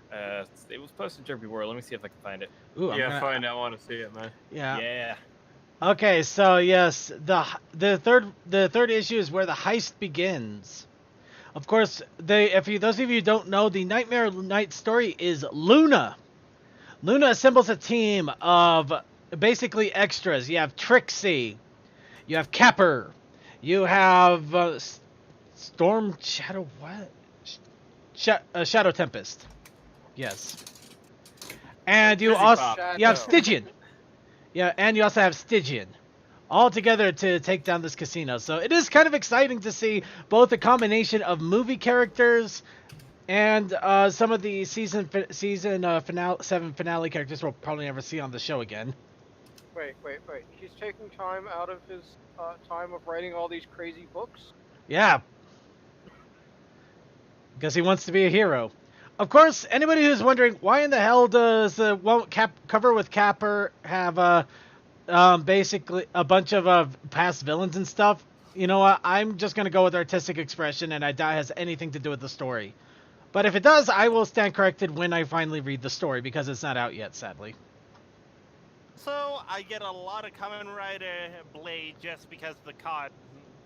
It was posted to Derpibooru. Let me see if I can find it. Ooh, I'm Yeah, gonna- fine. I want to see it, man. Yeah. Yeah. Okay, so yes, the third issue is where the heist begins. Of course, those of you who don't know, the Nightmare Night story is Luna. Luna assembles a team of basically extras. You have Trixie, you have Capper, you have Storm Shadow what? Shadow Tempest. Yes. And you Busy also Pop. you have Shadow. Stygian. Yeah, and you also have Stygian. All together to take down this casino. So it is kind of exciting to see both a combination of movie characters and some of the season 7 finale characters we'll probably never see on the show again. Wait. He's taking time out of his time of writing all these crazy books? Yeah. Because he wants to be a hero. Of course, anybody who's wondering why in the hell does the cover with Capper have basically a bunch of past villains and stuff? you know what? I'm just gonna go with artistic expression, and I doubt it has anything to do with the story. But if it does, I will stand corrected when I finally read the story because it's not out yet, sadly. So I get a lot of Kamen Rider Blade just because of the COD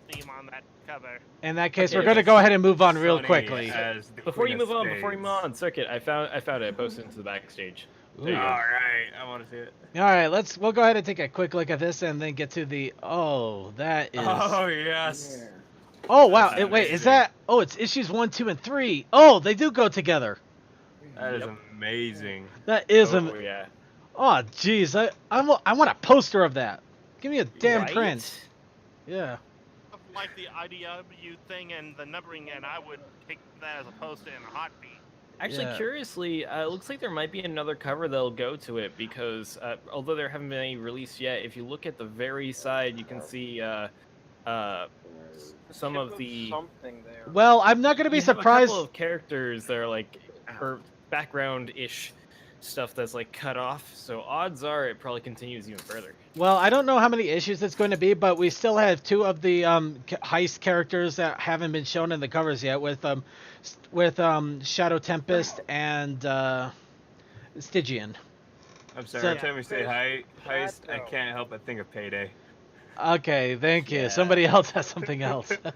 theme on that cover. In that case, Okay, we're gonna yes. go ahead and move on real Sunny quickly. as the Before Queen you of move on, Circuit, I found it. I posted into the backstage. There you All go. right, I want to see it. All right, we'll go ahead and take a quick look at this and then get to the. Oh, that is. Oh yes. Oh wow! That's Wait, is amazing. that? Oh, it's issues 1, 2, and 3. Oh, they do go together. That is Yep. amazing. That is Oh yeah. Oh, jeez, I want a poster of that. Give me a damn Right? print. Yeah. Like the IDW thing and the numbering, and I would pick that as a poster in a heartbeat. Actually, Yeah. curiously, it looks like there might be another cover that'll go to it because although there haven't been any released yet, if you look at the very side, you can see some Tip of the. something there. Well, I'm not gonna be You have surprised. a couple of characters that are like, or background-ish stuff that's like cut off. So odds are it probably continues even further. Well, I don't know how many issues it's going to be, but we still have 2 of the heist characters that haven't been shown in the covers yet, with Shadow Tempest and Stygian. I'm sorry. So- Every time we say heist, I though. can't help but think of Payday. Okay, thank you. Yeah. Somebody else has something else. All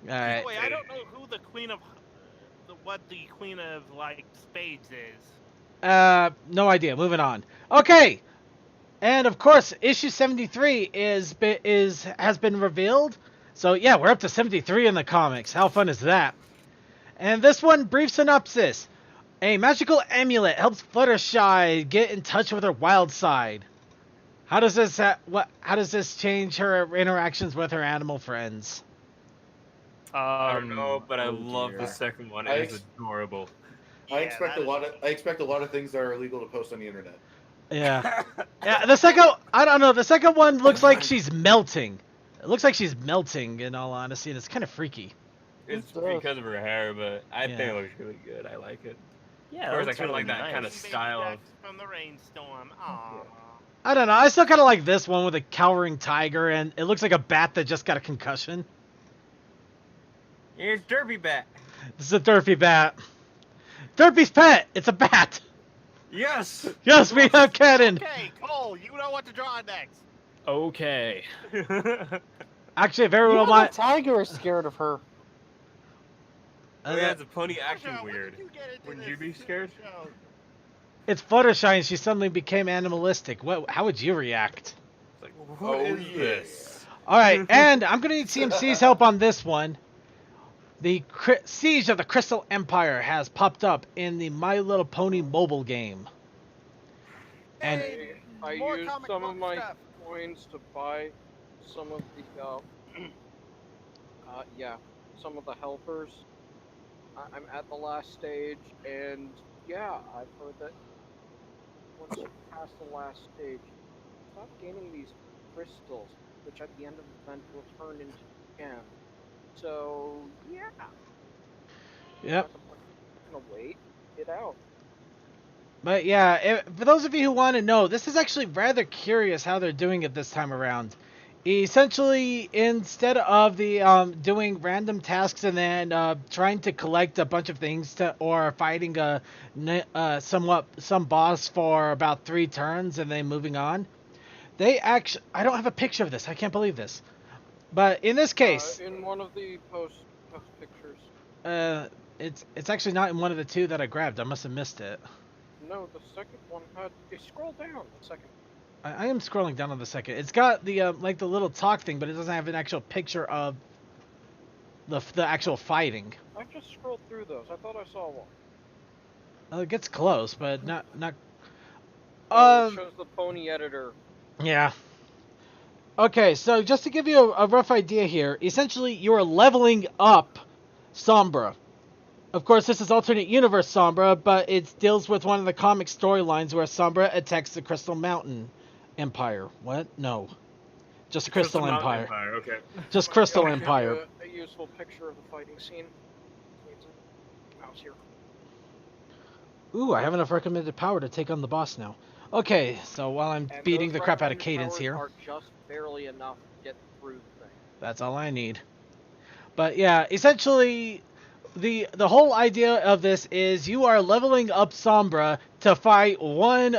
right. Wait, I don't know who the queen of what the queen of like spades is. No idea. Moving on. Okay. And of course, issue 73 has been revealed. So yeah, we're up to 73 in the comics. How fun is that? And this one, brief synopsis. A magical amulet helps Fluttershy get in touch with her wild side. How does this change her interactions with her animal friends? I don't know, but I oh love dear. the second one. I It is ex- adorable. I Yeah, expect that a is- lot of things that are illegal to post on the internet. Yeah. Yeah, the second, I don't know, the second one looks like she's melting. It looks like she's melting, in all honesty, and it's kind of freaky. It's It does. because of her hair, but I think Yeah. it looks really good. I like it. Yeah, Of course, I that's kinda really like that nice. kinda Baby style of- Jack from the rainstorm. Aww. I don't know, I still kind of like this one with a cowering tiger, and it looks like a bat that just got a concussion. Here's Derpy Bat. This is a Derpy bat. Derpy's pet! It's a bat! Yes. Yes, we have cannon! Okay, Cole, you know what to draw next. Okay. Actually, very well Even my... the tiger is scared of her. Oh, yeah, the pony acting Joshua, when weird. did you get into Wouldn't this you be scared? show? It's Fluttershy, and she suddenly became animalistic. How would you react? It's like, what Oh, is yeah. this? Alright, and I'm gonna need CMC's help on this one. The Siege of the Crystal Empire has popped up in the My Little Pony mobile game. And I More used comic some book of my stuff. coins to buy some of the some of the helpers. I'm at the last stage, and yeah, I've heard that once you pass the last stage, you stop gaining these crystals, which at the end of the event will turn into gem. So yeah, yep. I'm gonna wait it out. But yeah, for those of you who want to know, this is actually rather curious how they're doing it this time around. Essentially, instead of the doing random tasks and then trying to collect a bunch of things or fighting some boss for about 3 turns and then moving on, they actually, I don't have a picture of this. I can't believe this. But in this case, In one of the post pictures. it's actually not in one of the 2 that I grabbed. I must have missed it. No, the second one had. Scroll down the second. I am scrolling down on the second. It's got the like the little talk thing, but it doesn't have an actual picture of the actual fighting. I just scrolled through those. I thought I saw one. It gets close, but not. Oh, it shows the pony editor. Yeah. Okay, so just to give you a rough idea here, essentially you are leveling up Sombra. Of course, this is alternate universe Sombra, but it deals with one of the comic storylines where Sombra attacks the Crystal Mountain Empire. What? No. Just Crystal Mountain Empire. Okay. Just Crystal Okay. Empire. A useful picture of the fighting scene. Mouse here. Ooh, I have enough recommended power to take on the boss now. Okay, so while I'm And beating those the crap out of recommended Cadence powers here. Are just barely enough to get through the thing. That's all I need. But yeah, essentially, the whole idea of this is you are leveling up Sombra to fight one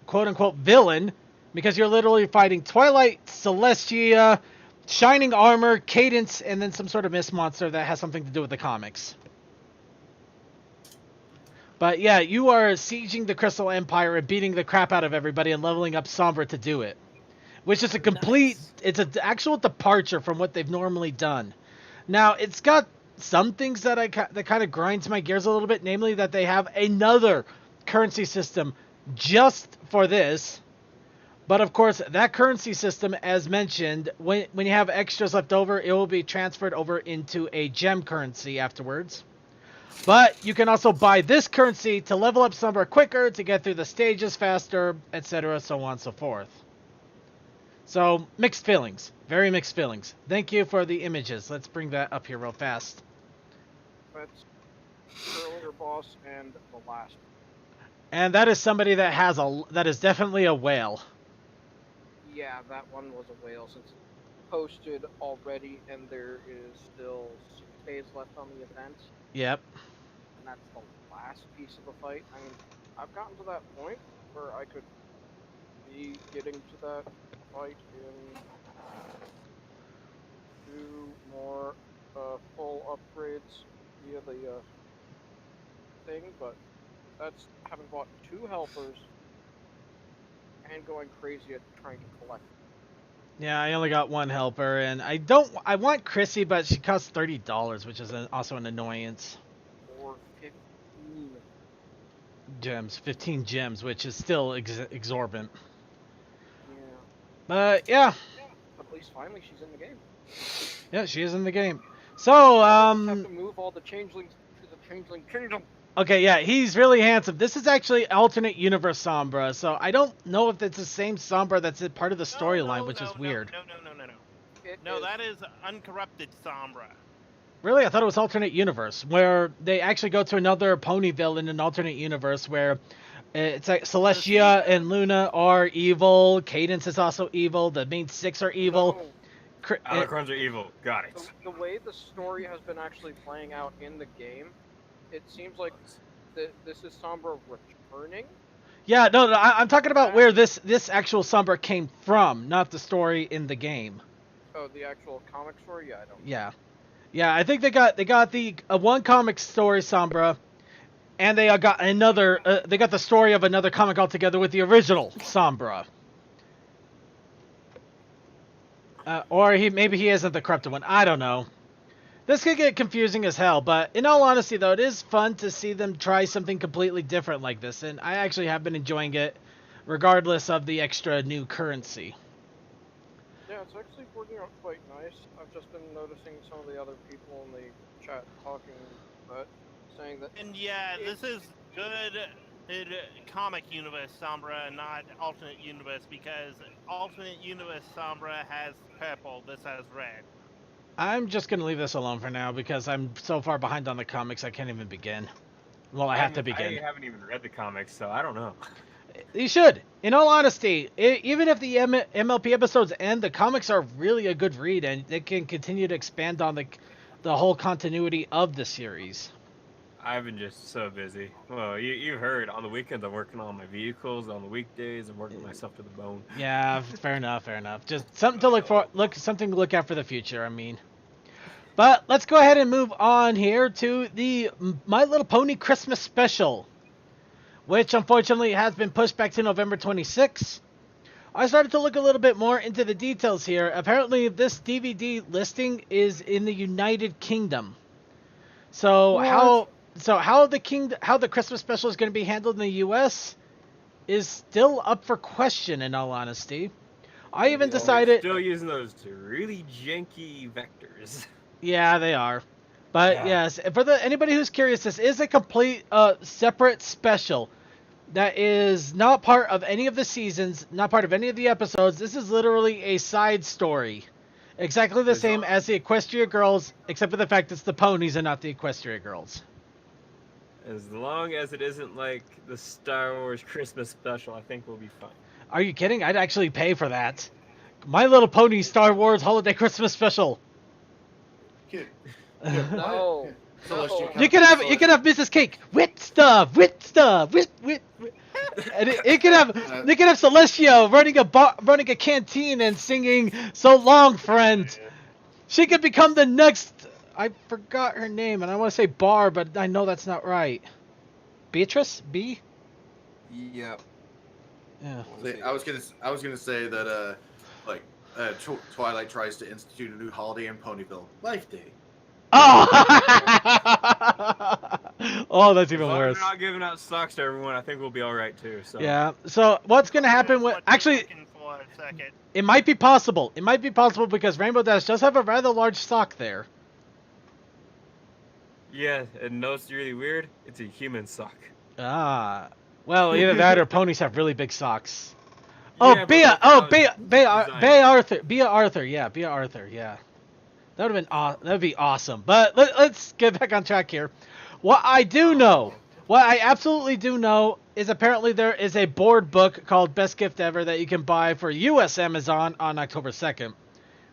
quote unquote villain, because you're literally fighting Twilight, Celestia, Shining Armor, Cadence, and then some sort of mist monster that has something to do with the comics. But yeah, you are sieging the Crystal Empire and beating the crap out of everybody and leveling up Sombra to do it. Which is a complete, it's an actual departure from what they've normally done. Now, it's got some things that kind of grinds my gears a little bit, namely that they have another currency system just for this. But of course, that currency system, as mentioned, when you have extras left over, it will be transferred over into a gem currency afterwards. But you can also buy this currency to level up Sombra quicker, to get through the stages faster, etc., so on and so forth. So, mixed feelings. Very mixed feelings. Thank you for the images. Let's bring that up here real fast. That's earlier boss and the last. And that is somebody that has that is definitely a whale. Yeah, that one was a whale since it's posted already, and there is still 6 days left on the event. Yep. And that's the last piece of the fight. I mean, I've gotten to that point where I could be getting to that fight in 2 more full upgrades via the thing, but that's having bought 2 helpers and going crazy at trying to collect. Yeah, I only got 1 helper, and I want Chrissy, but she costs $30, which is also an annoyance. Or 15 gems, 15 gems, which is still exorbitant. Yeah. But yeah. At least finally she's in the game. Yeah, she is in the game. So, have to move all the changelings to the changeling kingdom. Okay, yeah, he's really handsome. This is actually alternate universe Sombra, so I don't know if it's the same Sombra that's part of the storyline, which is weird. No, that is uncorrupted Sombra. Really? I thought it was alternate universe, where they actually go to another Ponyville in an alternate universe where it's like Celestia and Luna are evil, Cadence is also evil, the main 6 are evil. No. Alucards are evil. Got it. The way the story has been actually playing out in the game, it seems like this is Sombra returning. Yeah, no, I'm talking about where this actual Sombra came from, not the story in the game. Oh, the actual comic story? Yeah, I don't. Yeah, I think they got the one comic story Sombra, and they got another. They got the story of another comic altogether with the original Sombra. Or maybe he isn't the corrupted one. I don't know. This could get confusing as hell, but in all honesty, though, it is fun to see them try something completely different like this, and I actually have been enjoying it, regardless of the extra new currency. Yeah, it's actually working out quite nice. I've just been noticing some of the other people in the chat talking about saying that. And yeah, this is good comic universe Sombra, not alternate universe, because alternate universe Sombra has purple, this has red. I'm just going to leave this alone for now because I'm so far behind on the comics I can't even begin. Well, I have to begin. I haven't even read the comics, so I don't know. You should. In all honesty, even if the MLP episodes end, the comics are really a good read, and they can continue to expand on the whole continuity of the series. I've been just so busy. Well, you heard, on the weekends I'm working on my vehicles, on the weekdays I'm working myself to the bone. Yeah, fair enough. Just something to something to look at for the future, I mean. But let's go ahead and move on here to the My Little Pony Christmas special, which unfortunately has been pushed back to November 26th. I started to look a little bit more into the details here. Apparently, this DVD listing is in the United Kingdom. So how the Christmas special is going to be handled in the US is still up for question, in all honesty. I even decided still using those really janky vectors. Yeah, they are. But yes, for anybody who's curious, this is a complete separate special that is not part of any of the seasons, not part of any of the episodes. This is literally a side story. Exactly the same as the Equestria Girls, except for the fact it's the ponies and not the Equestria Girls. As long as it isn't like the Star Wars Christmas special, I think we'll be fine. Are you kidding? I'd actually pay for that. My Little Pony Star Wars Holiday Christmas Special. Kid. No. Celestial No. You can have Mrs. Cake with stuff, with. And it can have Celestio running a canteen and singing "So Long, Friend." She could become the next. I forgot her name, and I want to say Bar, but I know that's not right. Beatrice B. Yep. Yeah. I was gonna say that Twilight tries to institute a new holiday in Ponyville, Life Day. Oh. Oh, that's even As long as worse. we're not giving out socks to everyone, I think we'll be all right too. So. Yeah. So what's gonna happen with What you're actually? looking for a second. It might be possible. It might be possible because Rainbow Dash does have a rather large sock there. Yeah, and no, it's really weird. It's a human sock. Ah. Well, either that or ponies have really big socks. Oh, Yeah, but Bea. look Oh, how Bea. it's Bea designed. Arthur. Bea Arthur. Yeah, Bea Arthur. Yeah. That would have been that'd be awesome. But let's get back on track here. What I do know, what I absolutely do know, is apparently there is a board book called Best Gift Ever that you can buy for U.S. Amazon on October 2nd,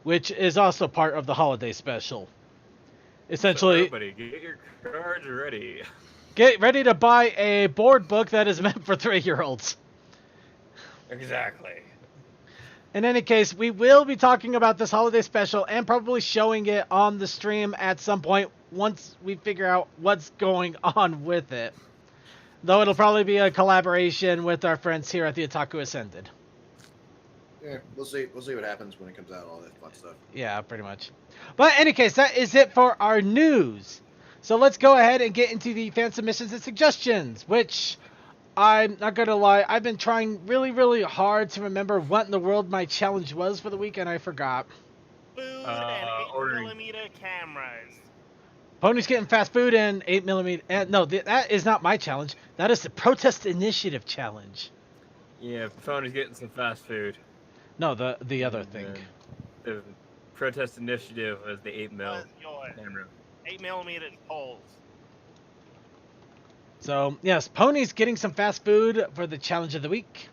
which is also part of the holiday special. So Essentially, everybody, get your cards ready. get ready to buy a board book that is meant for 3-year-olds. Exactly. In any case, we will be talking about this holiday special and probably showing it on the stream at some point once we figure out what's going on with it. Though it'll probably be a collaboration with our friends here at the Otaku Ascended. Yeah, we'll see. We'll see what happens when it comes out. All that fun stuff. Yeah, pretty much. But in any case, that is it for our news. So let's go ahead and get into the fan submissions and suggestions, which I'm not going to lie, I've been trying really, really hard to remember what in the world my challenge was for the week, and I forgot. Food and Ordering. 8mm cameras. Pony's getting fast food and 8mm. No, that is not my challenge. That is the Protest Initiative challenge. Yeah, Pony's getting some fast food. No, the other thing. And the protest initiative was the 8mm What's yours? camera. 8mm poles. So, yes, Pony's getting some fast food for the challenge of the week.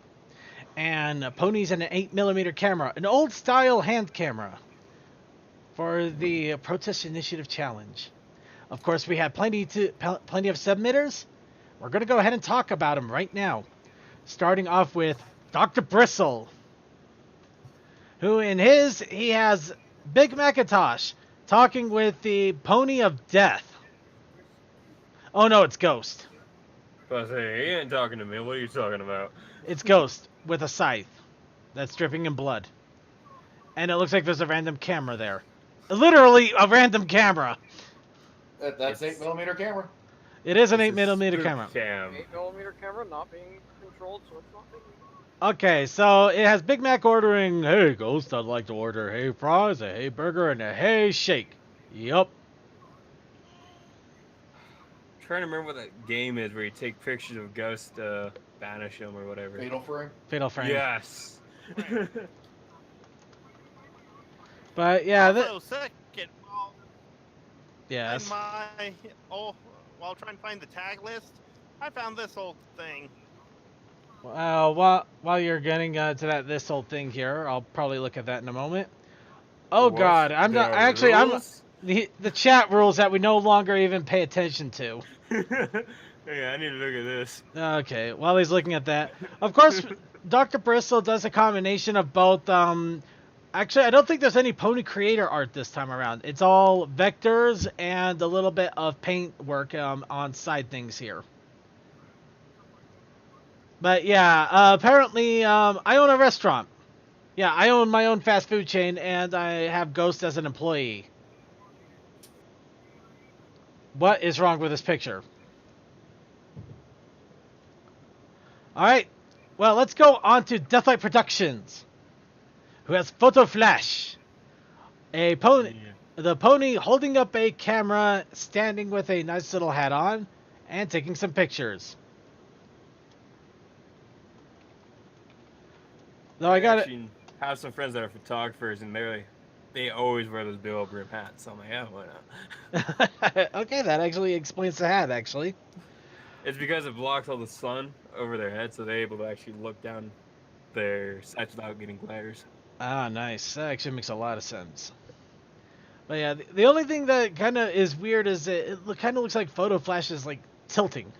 And Pony's in an 8mm camera, an old style hand camera for the Protest Initiative challenge. Of course, we had plenty of submitters. We're going to go ahead and talk about them right now. Starting off with Dr. Bristle, who he has Big Macintosh talking with the Pony of Death. Oh no, it's Ghost. But I say, he ain't talking to me. What are you talking about? It's Ghost with a scythe that's dripping in blood. And it looks like there's a random camera there. Literally a random camera. That's 8mm camera. It is an It's a 8mm spook camera. Cam. 8mm camera not being controlled, so it's not being. Okay, so it has Big Mac ordering, hey Ghost, I'd like to order hey fries, a hey burger, and a hey shake. Yup. I'm trying to remember what that game is where you take pictures of ghosts to banish them or whatever. Fatal Frame. Fatal Frame. Yes. But yeah, Also, second, yes. while trying to find the tag list, I found this old thing. While you're getting to this whole thing here, I'll probably look at that in a moment. Oh What's God, I'm not the actually. rules? The chat rules that we no longer even pay attention to. Yeah, I need to look at this. Okay, while he's looking at that, of course, Dr. Bristol does a combination of both. Actually, I don't think there's any Pony creator art this time around. It's all vectors and a little bit of paint work on side things here. But yeah, apparently I own a restaurant. Yeah, I own my own fast food chain, and I have Ghost as an employee. What is wrong with this picture? Alright, well, let's go on to Deathlight Productions, who has Photo Flash. A pony, the pony holding up a camera, standing with a nice little hat on, and taking some pictures. Though I got it. Actually have some friends that are photographers, and they always wear those Bill brim hats. So I'm like, yeah, why not? Okay, that actually explains the hat, actually. It's because it blocks all the sun over their head, so they're able to actually look down their sights without getting glares. Ah, nice. That actually makes a lot of sense. But yeah, the only thing that kind of is weird is it kind of looks like Photo Flash is like tilting.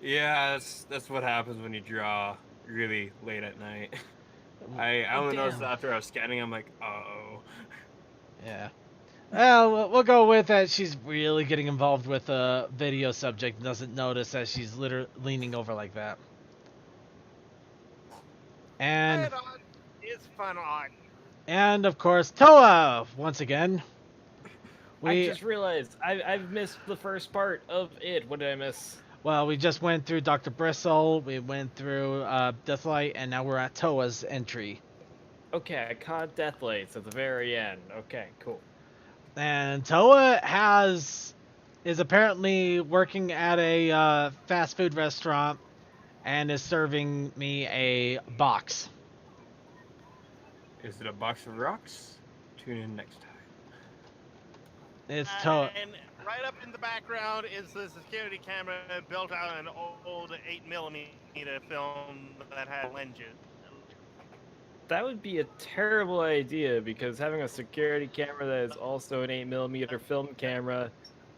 Yeah, that's what happens when you draw really late at night. I Oh, only noticed damn. after I was scanning. I'm like, uh-oh. Yeah. Well, we'll go with that. She's really getting involved with a video subject and doesn't notice that she's literally leaning over like that. And Right on. It's fun art. of course Toa once again. I just realized I've missed the first part of it. What did I miss? Well, we just went through Dr. Bristle, we went through Deathlight, and now we're at Toa's entry. Okay, I caught Deathlights at the very end. Okay, cool. And Toa is apparently working at a fast food restaurant and is serving me a box. Is it a box of rocks? Tune in next time. It's Toa. And right up in the background is the security camera built out of an old 8mm film that had lenses. That would be a terrible idea because having a security camera that is also an 8mm film camera,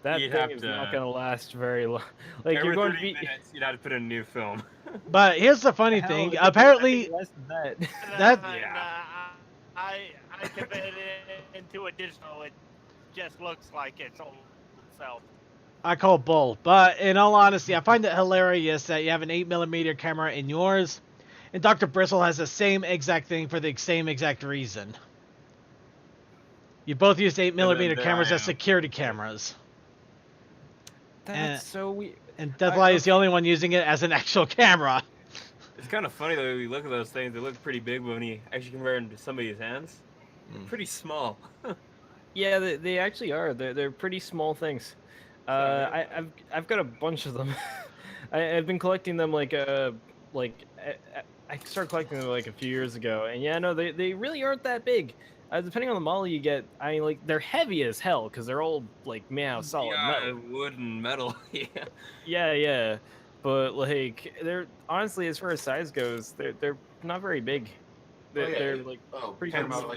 that You'd thing have is to- not going to last very long. Like Every you're going 30 to be minutes, you'd have to put in a new film. But here's the funny Hell, thing. I think Apparently, less than that. That- I converted it into a digital. It just looks like its old self. I call bull. But in all honesty, I find it hilarious that you have an 8mm camera in yours, and Dr. Bristle has the same exact thing for the same exact reason. You both use 8mm there cameras I as am. security cameras. That's so weird. And Deathlight is the only one using it as an actual camera. It's kind of funny though. When you look at those things, they look pretty big, but when you actually compare them to somebody's hands, they're pretty small. Yeah, they actually are. They're pretty small things. I've got a bunch of them. I've been collecting them I started collecting them like a few years ago, and yeah, no, they really aren't that big. Depending on the model you get, I mean, like they're heavy as hell because they're all like solid metal. Wood and metal. Yeah. Yeah. But like they're honestly, as far as size goes, they're not very big. They're like pretty talking small. about,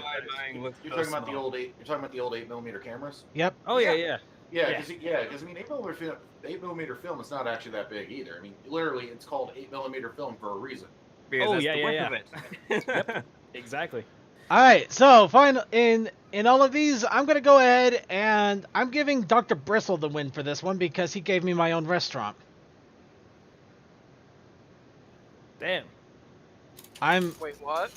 you're Looks talking about the small. old eight. You're talking about the old 8mm cameras. Yep. Oh yeah. Yeah, Yeah. because I mean, 8mm film is not actually that big either. I mean, literally, it's called 8mm film for a reason. Because Oh, that's yeah, the yeah, width of it. Exactly. All right, so final in all of these, I'm gonna go ahead and I'm giving Dr. Bristle the win for this one because he gave me my own restaurant. Damn. I'm. Wait, what?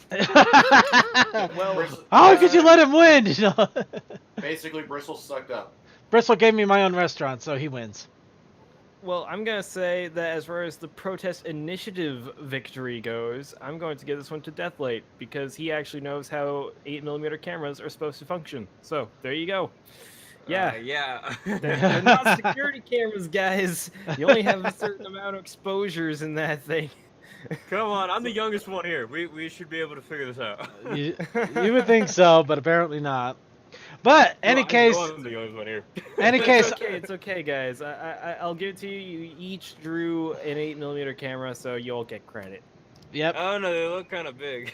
Well, How could you let him win? Basically, Bristle sucked up. Bristle gave me my own restaurant, so he wins. Well, I'm gonna say that as far as the protest initiative victory goes, I'm going to give this one to Deathlight because he actually knows how 8mm cameras are supposed to function. So there you go. Yeah, Yeah. they're not security cameras, guys. You only have a certain amount of exposures in that thing. Come on, I'm the youngest one here. We should be able to figure this out. You would think so, but apparently not. But any case, I'm the youngest one here. any case, It's okay, guys. I'll give it to you. You each drew an 8mm camera, so you all get credit. yep. Oh no, they look kind of big.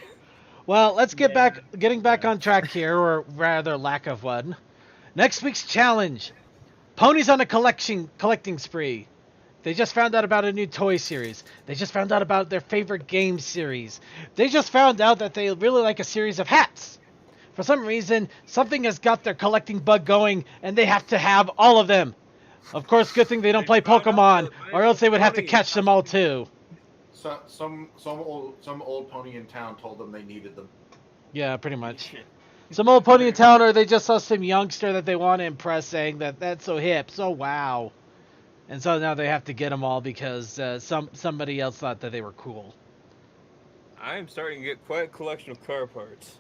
Well, let's getting back on track here, or rather lack of one. Next week's challenge: ponies on a collecting spree. They just found out about a new toy series. They just found out about their favorite game series. They just found out that they really like a series of hats. For some reason, something has got their collecting bug going, and they have to have all of them. Of course, good thing they don't play found out Pokemon, that or else they would have to pony catch them all too. So, some old pony in town told them they needed them. Yeah, pretty much. Some old pony in town, or they just saw some youngster that they want to impress, saying that that's so hip, so wow. And so now they have to get them all because somebody else thought that they were cool. I'm starting to get quite a collection of car parts.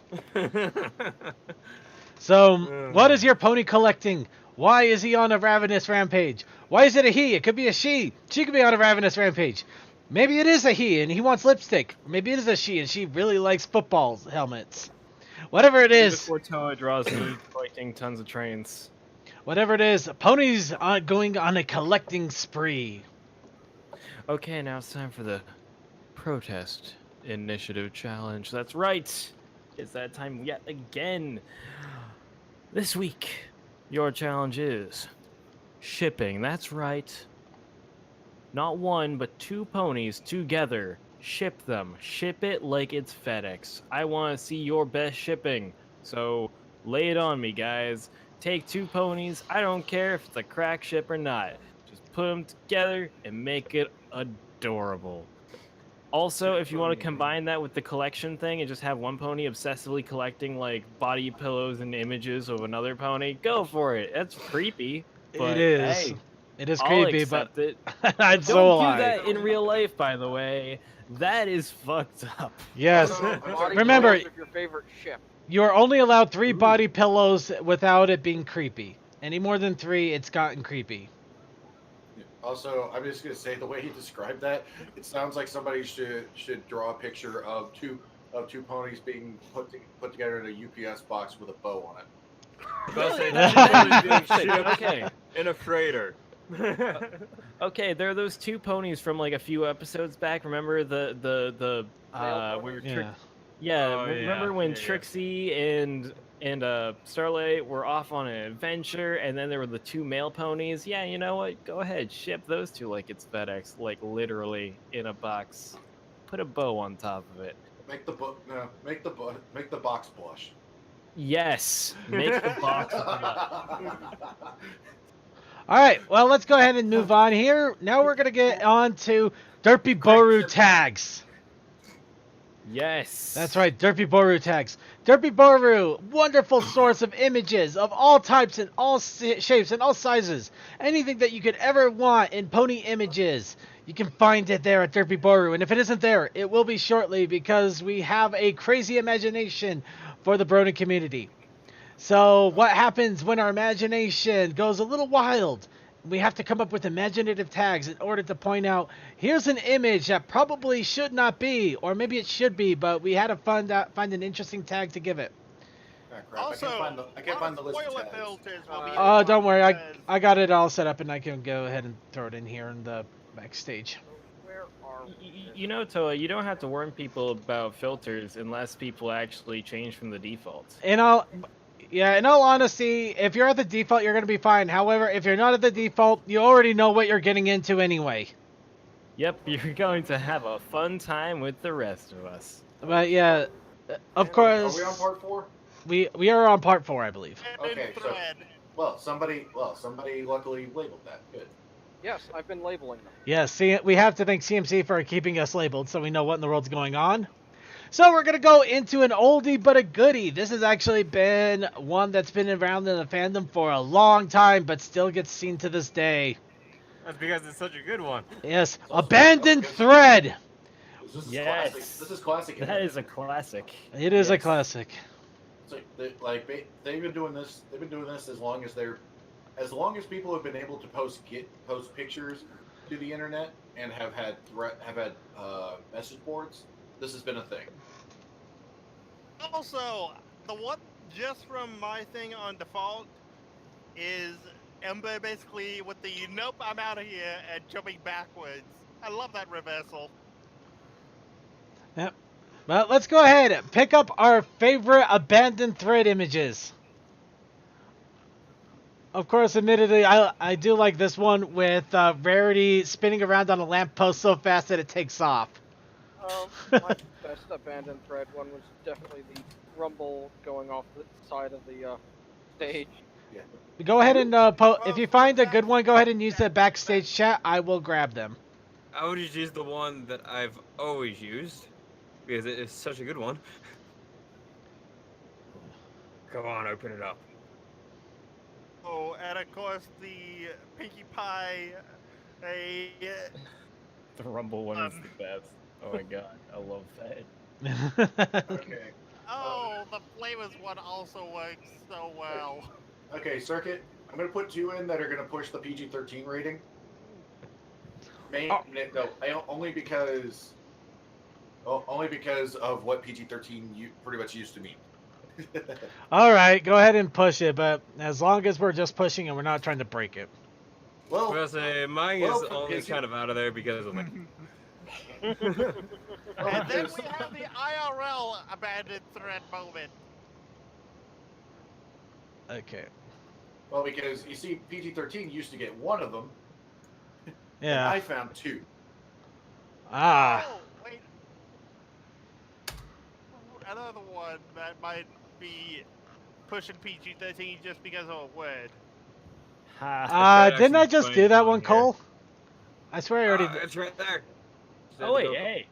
So, what is your pony collecting? Why is he on a ravenous rampage? Why is it a he? It could be a she. She could be on a ravenous rampage. Maybe it is a he and he wants lipstick. Or maybe it is a she and she really likes football helmets. Whatever it is. Before Toa draws me collecting tons of trains. Whatever it is, ponies are going on a collecting spree. Okay, now it's time for the protest initiative challenge. That's right. It's that time yet again. This week, your challenge is shipping. That's right. Not one, but 2 ponies together. Ship them. Ship it like it's FedEx. I want to see your best shipping. So lay it on me, guys. Take 2 ponies. I don't care if it's a crack ship or not. Just put them together and make it adorable. Also, if you want to combine that with the collection thing and just have one pony obsessively collecting like body pillows and images of another pony, go for it. That's creepy. But, It is. hey, It is I'll creepy, accept but it. I'd so Don't do lie. that in real life, by the way. That is fucked up. Yes. Body Remember, pillows of your favorite ship. you are only allowed 3 body pillows without it being creepy. Any more than 3, it's gotten creepy. Also, I'm just gonna say the way he described that, it sounds like somebody should draw a picture of two ponies being put together in a UPS box with a bow on it. I'll say That's that being shipped okay. in a freighter. Okay, there are those 2 ponies from like a few episodes back. Remember the we were Yeah. Oh, remember yeah, when yeah, yeah. Trixie and Starlight were off on an adventure, and then there were the 2 male ponies. Yeah, you know what? Go ahead, ship those 2 like it's FedEx, like literally in a box. Put a bow on top of it. Make the box blush. Yes, make the box. All right, well, let's go ahead and move on here. Now we're going to get on to Derpibooru tags. Yes. That's right, Derpibooru tags. Derpibooru, wonderful source of images of all types and all shapes and all sizes. Anything that you could ever want in pony images, you can find it there at Derpibooru. And if it isn't there, it will be shortly because we have a crazy imagination for the Brony community. So what happens when our imagination goes a little wild? We have to come up with imaginative tags in order to point out, here's an image that probably should not be, or maybe it should be, but we had to find an interesting tag to give it. Ah, crap. Also, I can't find the list of spoiler tags. filters will be Oh, don't worry, because- I got it all set up and I can go ahead and throw it in here in the backstage. Where are You know, Toa, you don't have to warn people about filters unless people actually change from the default. In all honesty, if you're at the default, you're going to be fine. However, if you're not at the default, you already know what you're getting into anyway. Yep, you're going to have a fun time with the rest of us. But yeah, of Are course, we on part 4? we are on part 4, I believe. Okay, so- thread. Well, somebody luckily labeled that. Good. Yes, I've been labeling them. Yes, see, we have to thank CMC for keeping us labeled so we know what in the world's going on. So we're going to go into an oldie but a goodie. This has actually been one that's been around in the fandom for a long time but still gets seen to this day. That's because it's such a good one. Yes, also- Abandoned Thread. This is Yes. classic. This is classic. That is a classic. It is a Yes. classic. It's like they've been doing this. They've been doing this as long as people have been able to post pictures to the internet and have had message boards. This has been a thing. Also, the one just from my thing on default is Ember basically with the nope, I'm out of here and jumping backwards. I love that reversal. Yep. Well, let's go ahead and pick up our favorite Abandoned Thread images. Of course, admittedly, I do like this one with Rarity spinning around on a lamppost so fast that it takes off. My best abandoned thread one was definitely the rumble going off the side of the stage. Yeah. Go ahead and if you find a good one, go ahead and use the backstage chat. I will grab them. I would just use the one that I've always used because it is such a good one. Come on, open it up. Oh, and of course the Pinkie Pie, The Rumble one is the best. Oh my god, I love that. Okay. oh, the Flavors one also works so well. Okay, Circuit. I'm gonna put 2 in that are gonna push the PG-13 rating. Only because of what PG-13 pretty much used to mean. All right, go ahead and push it, but as long as we're just pushing and we're not trying to break it. Well, Well, say mine well, is only is it- kind of out of there because of like. And then we have the IRL abandoned thread moment. Okay. Well, because you see, PG-13 used to get one of them, and Yeah. I found two. Ah. Oh, wait. Another one that might be pushing PG-13 just because of a word. Ha. Didn't I actually just do playing that on one, here. Cole? I swear I already did. It's right there. Just Oh have to wait, go- hey.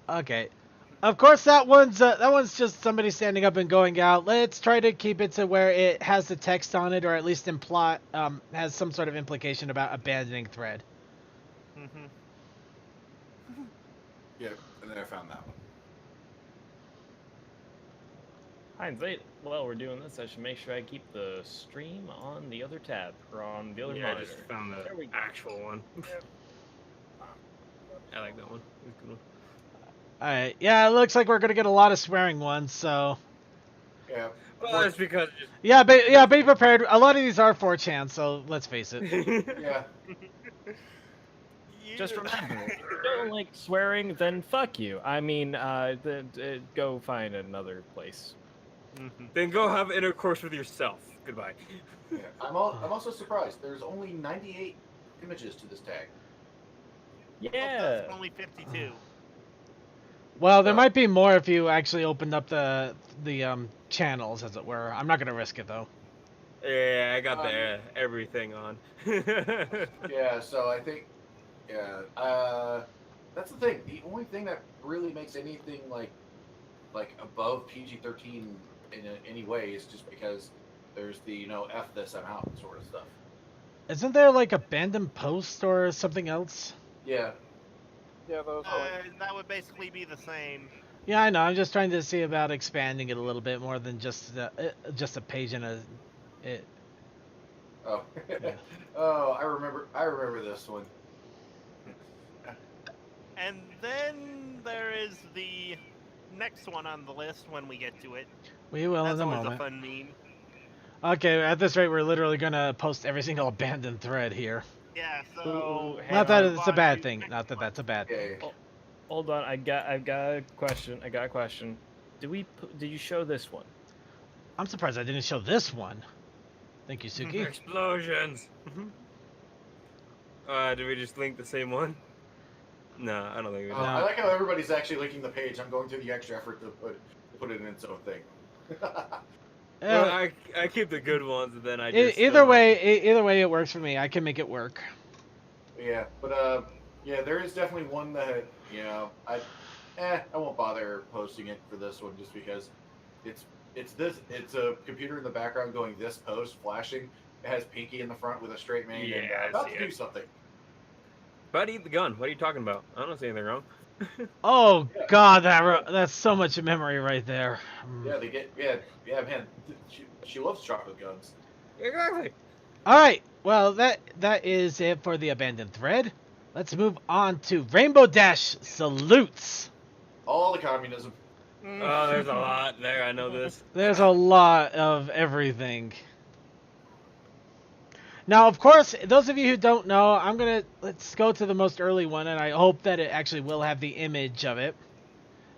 Okay. Of course, that one's just somebody standing up and going out. Let's try to keep it to where it has the text on it, or at least has some sort of implication about abandoning thread. Mm-hmm. Yeah, and then I found that one. Hindsight, while we're doing this, I should make sure I keep the stream on the other tab, or on the other Yeah, I monitor. just found the There we go. actual one. I like that one. It's a good one. All right. Yeah, it looks like we're gonna get a lot of swearing ones. So Yeah. Well, that's because just yeah, be prepared. A lot of these are 4chan, so let's face it. Yeah. Just remember, if you don't like swearing, then fuck you. I mean, go find another place. Then go have intercourse with yourself. Goodbye. Yeah. I'm also surprised. There's only 98 images to this tag. Yeah. That's only 52. Well, there might be more if you actually opened up the channels, as it were. I'm not gonna risk it though. Yeah, I got the everything on. Yeah, so I think, that's the thing. The only thing that really makes anything like above PG-13 in any way is just because there's the F this I'm out sort of stuff. Isn't there like abandoned post or something else? Yeah. Yeah, those That would basically be the same. Yeah, I know. I'm just trying to see about expanding it a little bit more than just a page and a. Oh. Yeah. Oh, I remember this one. And then there is the next one on the list when we get to it. We will That's in a always moment. a fun meme. Okay, at this rate, we're literally gonna post every single abandoned thread here. Yeah, so... Ooh, hang Not that on. it's a bad thing. Not that that's a bad thing. Yeah. Hold on, I've got a question. Did you show this one? I'm surprised I didn't show this one. Thank you, Suki. Explosions. Did we just link the same one? No, I don't think we did. I like how everybody's actually linking the page. I'm going through the extra effort to put it in its own thing. Well, I keep the good ones, and then I just... either way, it works for me. I can make it work. Yeah, but yeah, there is definitely one that I won't bother posting it for this one just because it's a computer in the background going this post flashing. It has Pinky in the front with a straight mane and Yeah, I about see to do it. something. But eat the gun. What are you talking about? I don't see anything wrong. Oh God, that's so much memory right there. Yeah, they get man. She loves chocolate guns. Exactly. All right. Well, that is it for the abandoned thread. Let's move on to Rainbow Dash salutes. All the communism. Oh, there's a lot there. I know this. There's a lot of everything. Now, of course, those of you who don't know, let's go to the most early one, and I hope that it actually will have the image of it.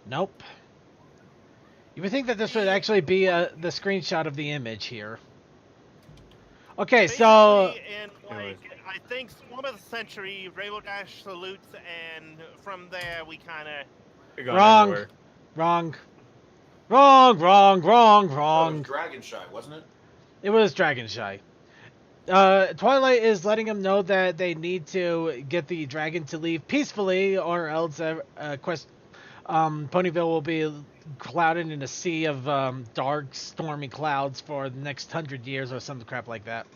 Nope. You would think that this would actually be the screenshot of the image here. Okay, so... Basically, in, I think Storm of the Century, Rainbow Dash salutes, and from there we kind of... Wrong. Wrong. Oh, it was Dragon Shy, wasn't it? It was Dragon Shy. Twilight is letting him know that they need to get the dragon to leave peacefully, or else Ponyville will be clouded in a sea of dark, stormy clouds for the next 100 years or some crap like that.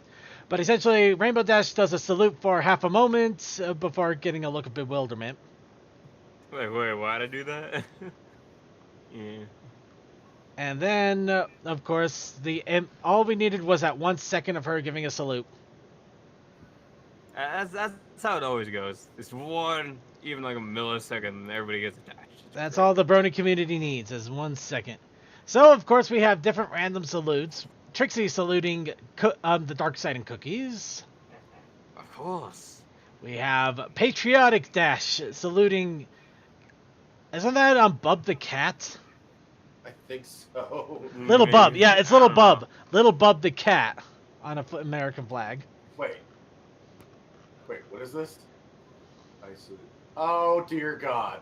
But essentially, Rainbow Dash does a salute for half a moment before getting a look of bewilderment. Wait, why'd I do that? Yeah. And then, of course, all we needed was that 1 second of her giving a salute. That's how it always goes. It's one, even like a millisecond, and everybody gets attached. That's all the Brony community needs, is 1 second. So, of course, we have different random salutes. Trixie saluting the Dark Side and Cookies. Of course. We have Patriotic Dash saluting. Isn't that Bub the cat? I think so. Little Bub, Maybe. yeah, it's I Little don't know. Bub. Little Bub the cat on a American flag. Wait, what is this? I see. Oh dear God.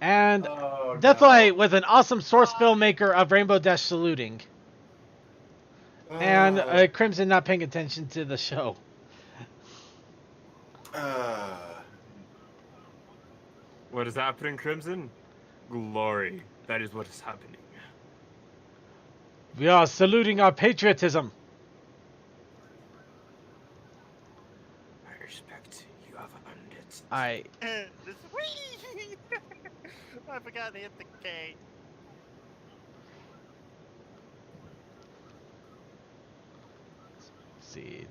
And Oh Defy no. with an awesome source filmmaker of Rainbow Dash saluting. And Uh, Crimson not paying attention to the show. uh, What is happening, Crimson? Glory. That is what is happening. We are saluting our patriotism. I respect you have earned it. I This whee! I forgot to hit the K. see.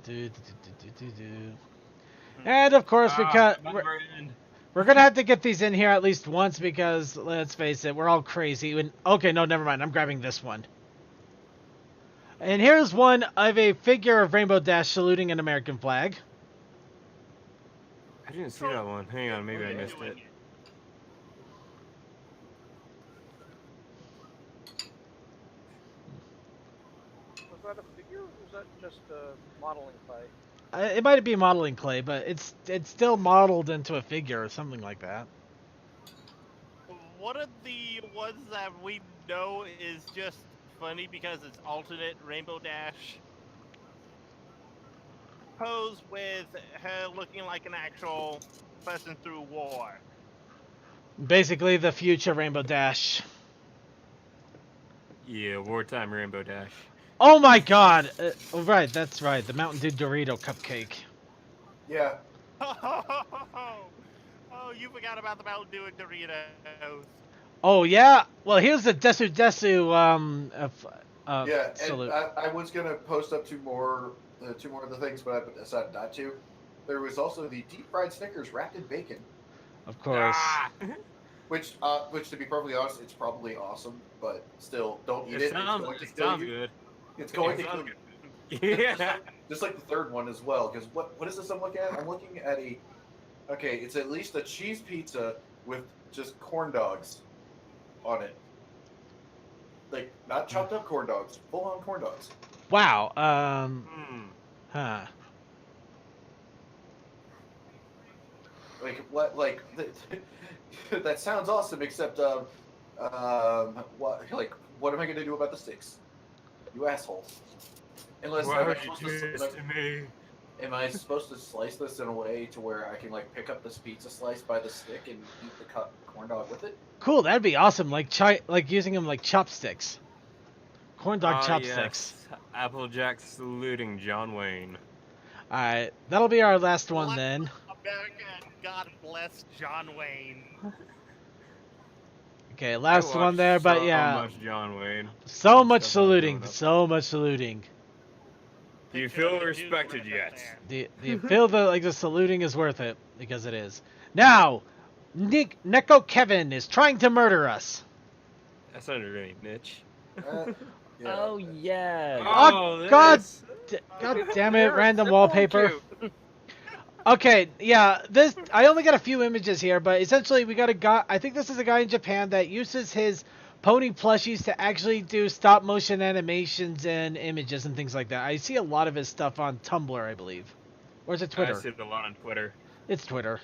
And of course we're gonna have to get these in here at least once because let's face it, we're all crazy. Okay, no, never mind. I'm grabbing this one. And here's one of a figure of Rainbow Dash saluting an American flag. I didn't see that one. Hang on, maybe I missed it. Was that a figure or was that just modeling clay? It might be modeling clay, but it's still modeled into a figure or something like that. One of the ones that we know is just funny because it's alternate Rainbow Dash pose with her looking like an actual person through war. Basically, the future Rainbow Dash. Yeah, wartime Rainbow Dash. Oh my God! Oh, right, that's right. The Mountain Dew Dorito cupcake. yeah. Oh, you forgot about the Mountain Dew and Doritos. Oh yeah. Well, here's the Desu Desu Yeah, and salute. I was gonna post up two more of the things, but I decided not to. There was also the deep fried Snickers wrapped in bacon, Of course. Ah! which to be perfectly honest, it's probably awesome, but still, don't eat it. It sounds It's going to kill you. good. It's going to It kill sounds you. good. Yeah. Just like the third one as well. Because what is this I'm looking at? I'm looking at it's at least a cheese pizza with just corn dogs on it. Like, not chopped up corn dogs, full on corn dogs. Wow. Huh. Like, what, like, that sounds awesome, except, what am I going to do about the sticks? You asshole. Unless, Why would you do this to me? am I supposed to slice this in a way to where I can, like, pick up this pizza slice by the stick and eat the corn dog with it? Cool. That'd be awesome. Like using them like chopsticks. Corn dog chopsticks. Yes. Applejack saluting John Wayne. All right. That'll be our last one then. America, God bless John Wayne. Okay, last I one there, watched but so yeah. much John Wayne. So much Stuff saluting. growing up. So much saluting. Do you feel respected yet? Do you feel that the saluting is worth it? Because it is. Now, Neko Kevin is trying to murder us. That sounded really niche. Yeah. Oh yeah. Oh, God. this. God damn it! Random wallpaper. Okay, yeah. I only got a few images here, but essentially we got a guy. I think this is a guy in Japan that uses his pony plushies to actually do stop motion animations and images and things like that. I see a lot of his stuff on Tumblr, I believe, or is it Twitter? I see it a lot on Twitter. It's Twitter.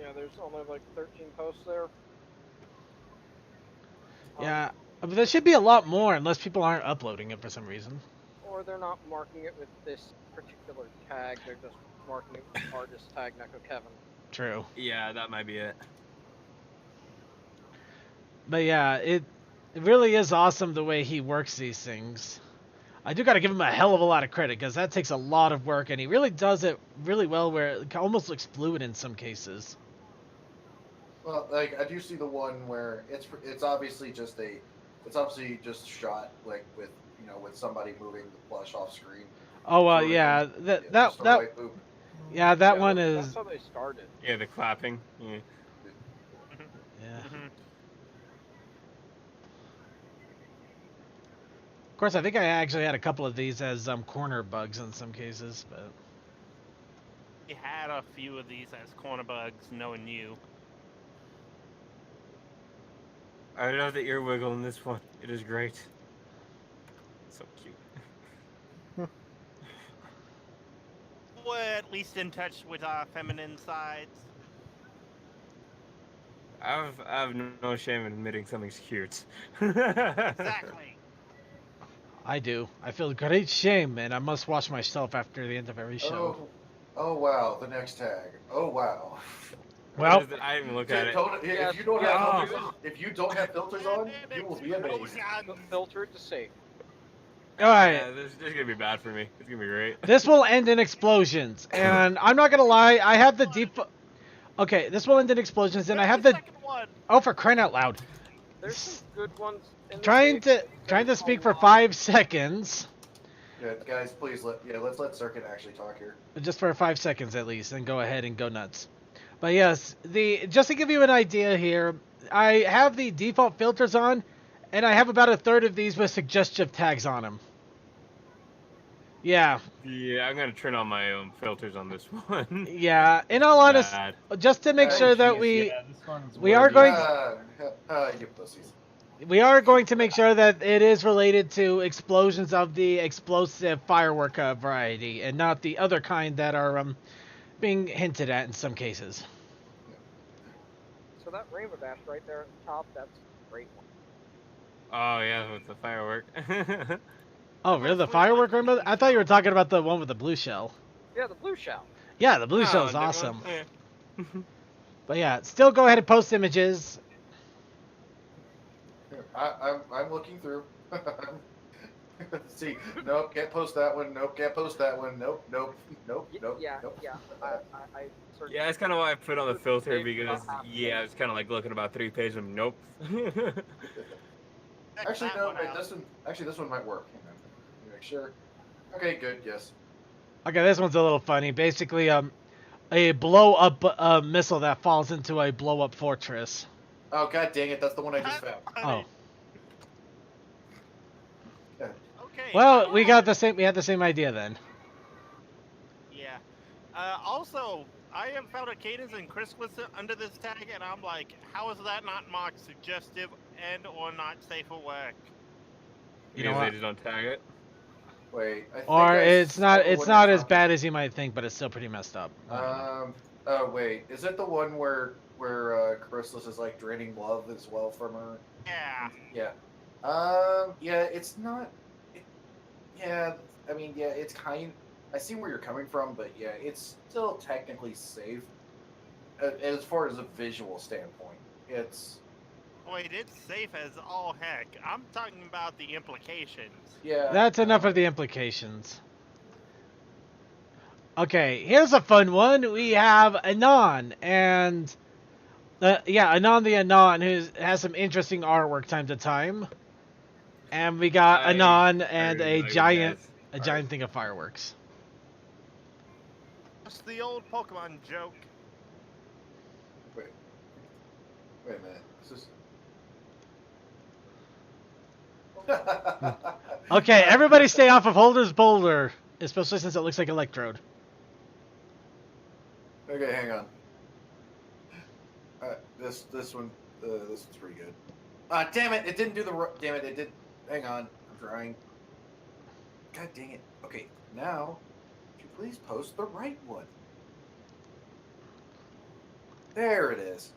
Yeah, there's only like 13 posts there. Yeah, but there should be a lot more unless people aren't uploading it for some reason. Or they're not marking it with this particular tag, they're just marking it with artist tag Neko Kevin. True. Yeah, that might be it. But yeah, it really is awesome the way he works these things. I do got to give him a hell of a lot of credit because that takes a lot of work, and he really does it really well where it almost looks fluid in some cases. Well, like, I do see the one where it's obviously just shot like with somebody moving the plush off screen. Oh well, Sort of yeah, thing. that Right, boop. yeah, that Yeah, one That's is how they started. Yeah, the clapping. Yeah. yeah. Mhm. Of course, I think I actually had a couple of these as corner bugs in some cases, but had a few of these as corner bugs, knowing you. I love the ear wiggle in this one. It is great. So cute. We're at least in touch with our feminine sides. I've no shame in admitting something's cute. Exactly. I do. I feel great shame, and I must wash myself after the end of every show. Oh wow, the next tag. Oh wow. Well, What is it? I didn't even look at it. If you don't have filters, if you don't have filters on, you will be amazed. Filter to safe. all right. Yeah, this is gonna be bad for me. It's gonna be great. This will end in explosions, and I'm not gonna lie. I have the deep. Okay, this will end in explosions, and I have the. Second one. Oh, for crying out loud! There's some good ones. In the Trying safe. to speak for 5 seconds, Yeah, guys, please let's let Circuit actually talk here. just for 5 seconds at least, and go ahead and go nuts. But yes, just to give you an idea here, I have the default filters on, and I have about a third of these with suggestive tags on them. Yeah, Yeah, I'm gonna turn on my own filters on this one. yeah. In all honesty, Bad. just to make Oh, sure that geez, we are going. You pussies. We are going to make sure that it is related to explosions of the explosive firework variety, and not the other kind that are being hinted at in some cases. So that Rainbow Dash right there at the top, that's a great one. Oh yeah, with the firework. Oh, really? The firework rainbow? I thought you were talking about the one with the blue shell. Yeah, the blue shell. Yeah, the blue shell is different awesome. one? Yeah. But yeah, still go ahead and post images. I'm looking through. See, nope, can't post that one. Nope, can't post that one. Nope, nope, nope, nope. Yeah, nope. yeah. I searched. Yeah, that's kind of why I put on the filter Maybe because not half yeah, it's kind of like looking about 3 pages of nope. Actually, Check no. that one out. This one might work. Hang on. Let me make sure. Okay, good. Yes. Okay, this one's a little funny. Basically, a blow-up missile that falls into a blow-up fortress. Oh god dang it! That's the one I just found. Oh. Okay. Well, we had the same idea then. Yeah. Also, I have found a Cadence and Chris was under this tag, and I'm like, how is that not marked suggestive and or not safe for work? You know Because what? they just don't tag it. Wait. I think Or I it's saw not the one as you're talking- bad as you might think, but it's still pretty messed up. Oh wait, is it the one where Chrysalis is like draining love as well from her? Yeah. Yeah. Yeah, it's not. Yeah, I mean, yeah, it's kind. I see where you're coming from, but yeah, it's still technically safe. As far as a visual standpoint, it's. Wait, it's safe as all heck. I'm talking about the implications. Yeah. That's enough of the implications. Okay, here's a fun one. We have Anon, and Anon the Anon, who has some interesting artwork time to time. And we got Anon and a giant thing of fireworks. It's the old Pokemon joke. Wait a minute. This is. Okay, everybody stay off of Holder's Boulder, especially since it looks like Electrode. Okay, hang on. This one's pretty good. Damn it! It didn't do the. Damn it! It did. Hang on. I'm trying. God dang it. Okay, now, could you please post the right one? There it is.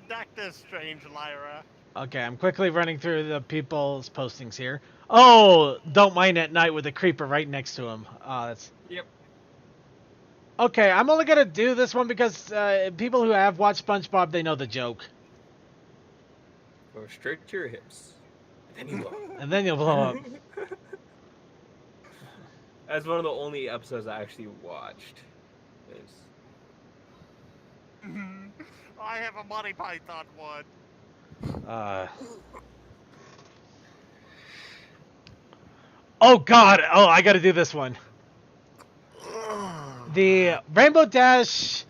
Doctor Strange Lyra. Okay, I'm quickly running through the people's postings here. Oh, don't mind at night with a creeper right next to him. That's. Yep. Okay, I'm only gonna do this one because people who have watched SpongeBob, they know the joke. Go straight to your hips. And then you blow. And then you'll blow up. That's one of the only episodes I actually watched. It's... I have a Monty Python one. Oh God! Oh, I gotta do this one. The Rainbow Dash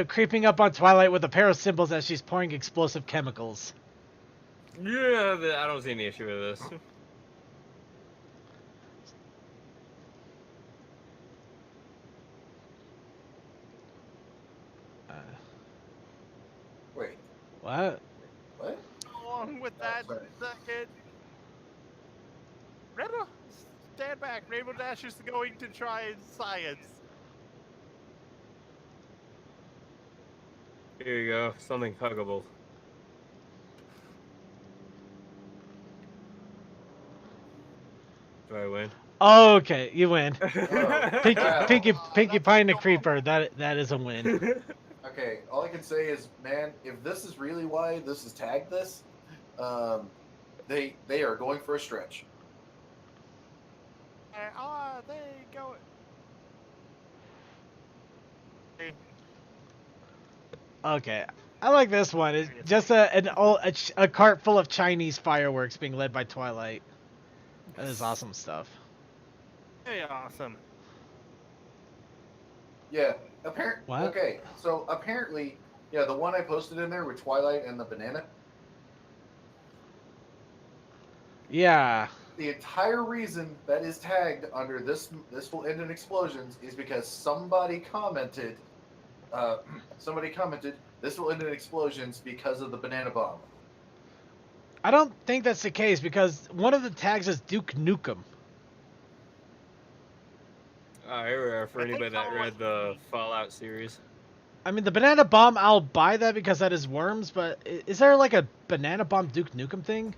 creeping up on Twilight with a pair of cymbals as she's pouring explosive chemicals. Yeah, I don't see any issue with this. What? What? Along with Oh, that, sorry. second. Rainbow, stand back. Rainbow Dash is going to try science. Here you go. Something huggable. Do I win? Okay, you win. Oh, Pinkie, wow. Pinkie Pie and the Creeper. That is a win. Okay, all I can say is, man, if this is really why this is tagged this, they are going for a stretch. They go. Okay, I like this one. It's just a cart full of Chinese fireworks being led by Twilight. That is awesome stuff. Very awesome. Yeah, What? Okay, so apparently, yeah, the one I posted in there with Twilight and the banana. Yeah. The entire reason that is tagged under this will end in explosions is because somebody commented. This will end in explosions because of the banana bomb. I don't think that's the case because one of the tags is Duke Nukem. For anybody that read the Fallout series. I mean, the banana bomb, I'll buy that because that is worms, but is there like a banana bomb Duke Nukem thing?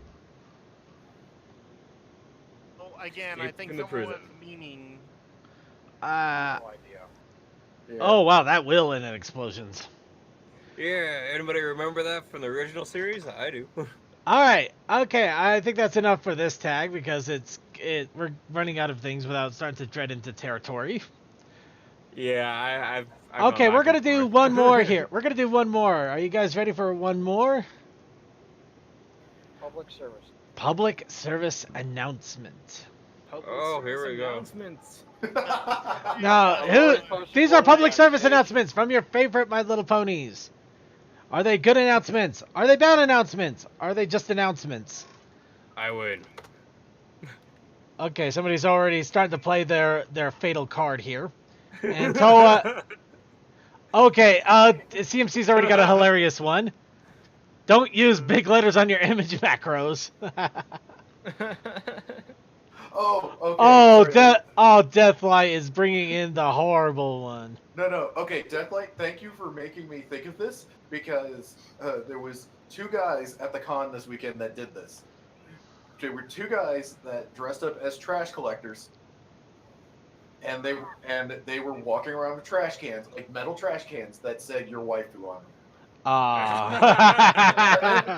Well, again, Escape I think from the someone was prison. meaning. No idea. Yeah. Oh, wow, that will end in explosions. Yeah, anybody remember that from the original series? I do. All right, okay, I think that's enough for this tag because we're running out of things without starting to tread into territory. Yeah, I've Okay, gone we're back gonna and do forth. one more here. We're gonna do one more. Are you guys ready for one more? Public service. Public service announcement. Public Oh, here service we go. announcements. Now, these are public service announcements from your favorite My Little Ponies. Are they good announcements? Are they bad announcements? Are they just announcements? I win. Okay, somebody's already starting to play their fatal card here. And Toa... Okay, CMC's already got a hilarious one. Don't use big letters on your image macros. Oh, okay. Deathlight is bringing in the horrible one. No. Okay, Deathlight, thank you for making me think of this because there was two guys at the con this weekend that did this. There were two guys that dressed up as trash collectors, and they were walking around with trash cans, like metal trash cans that said "Your waifu" on them.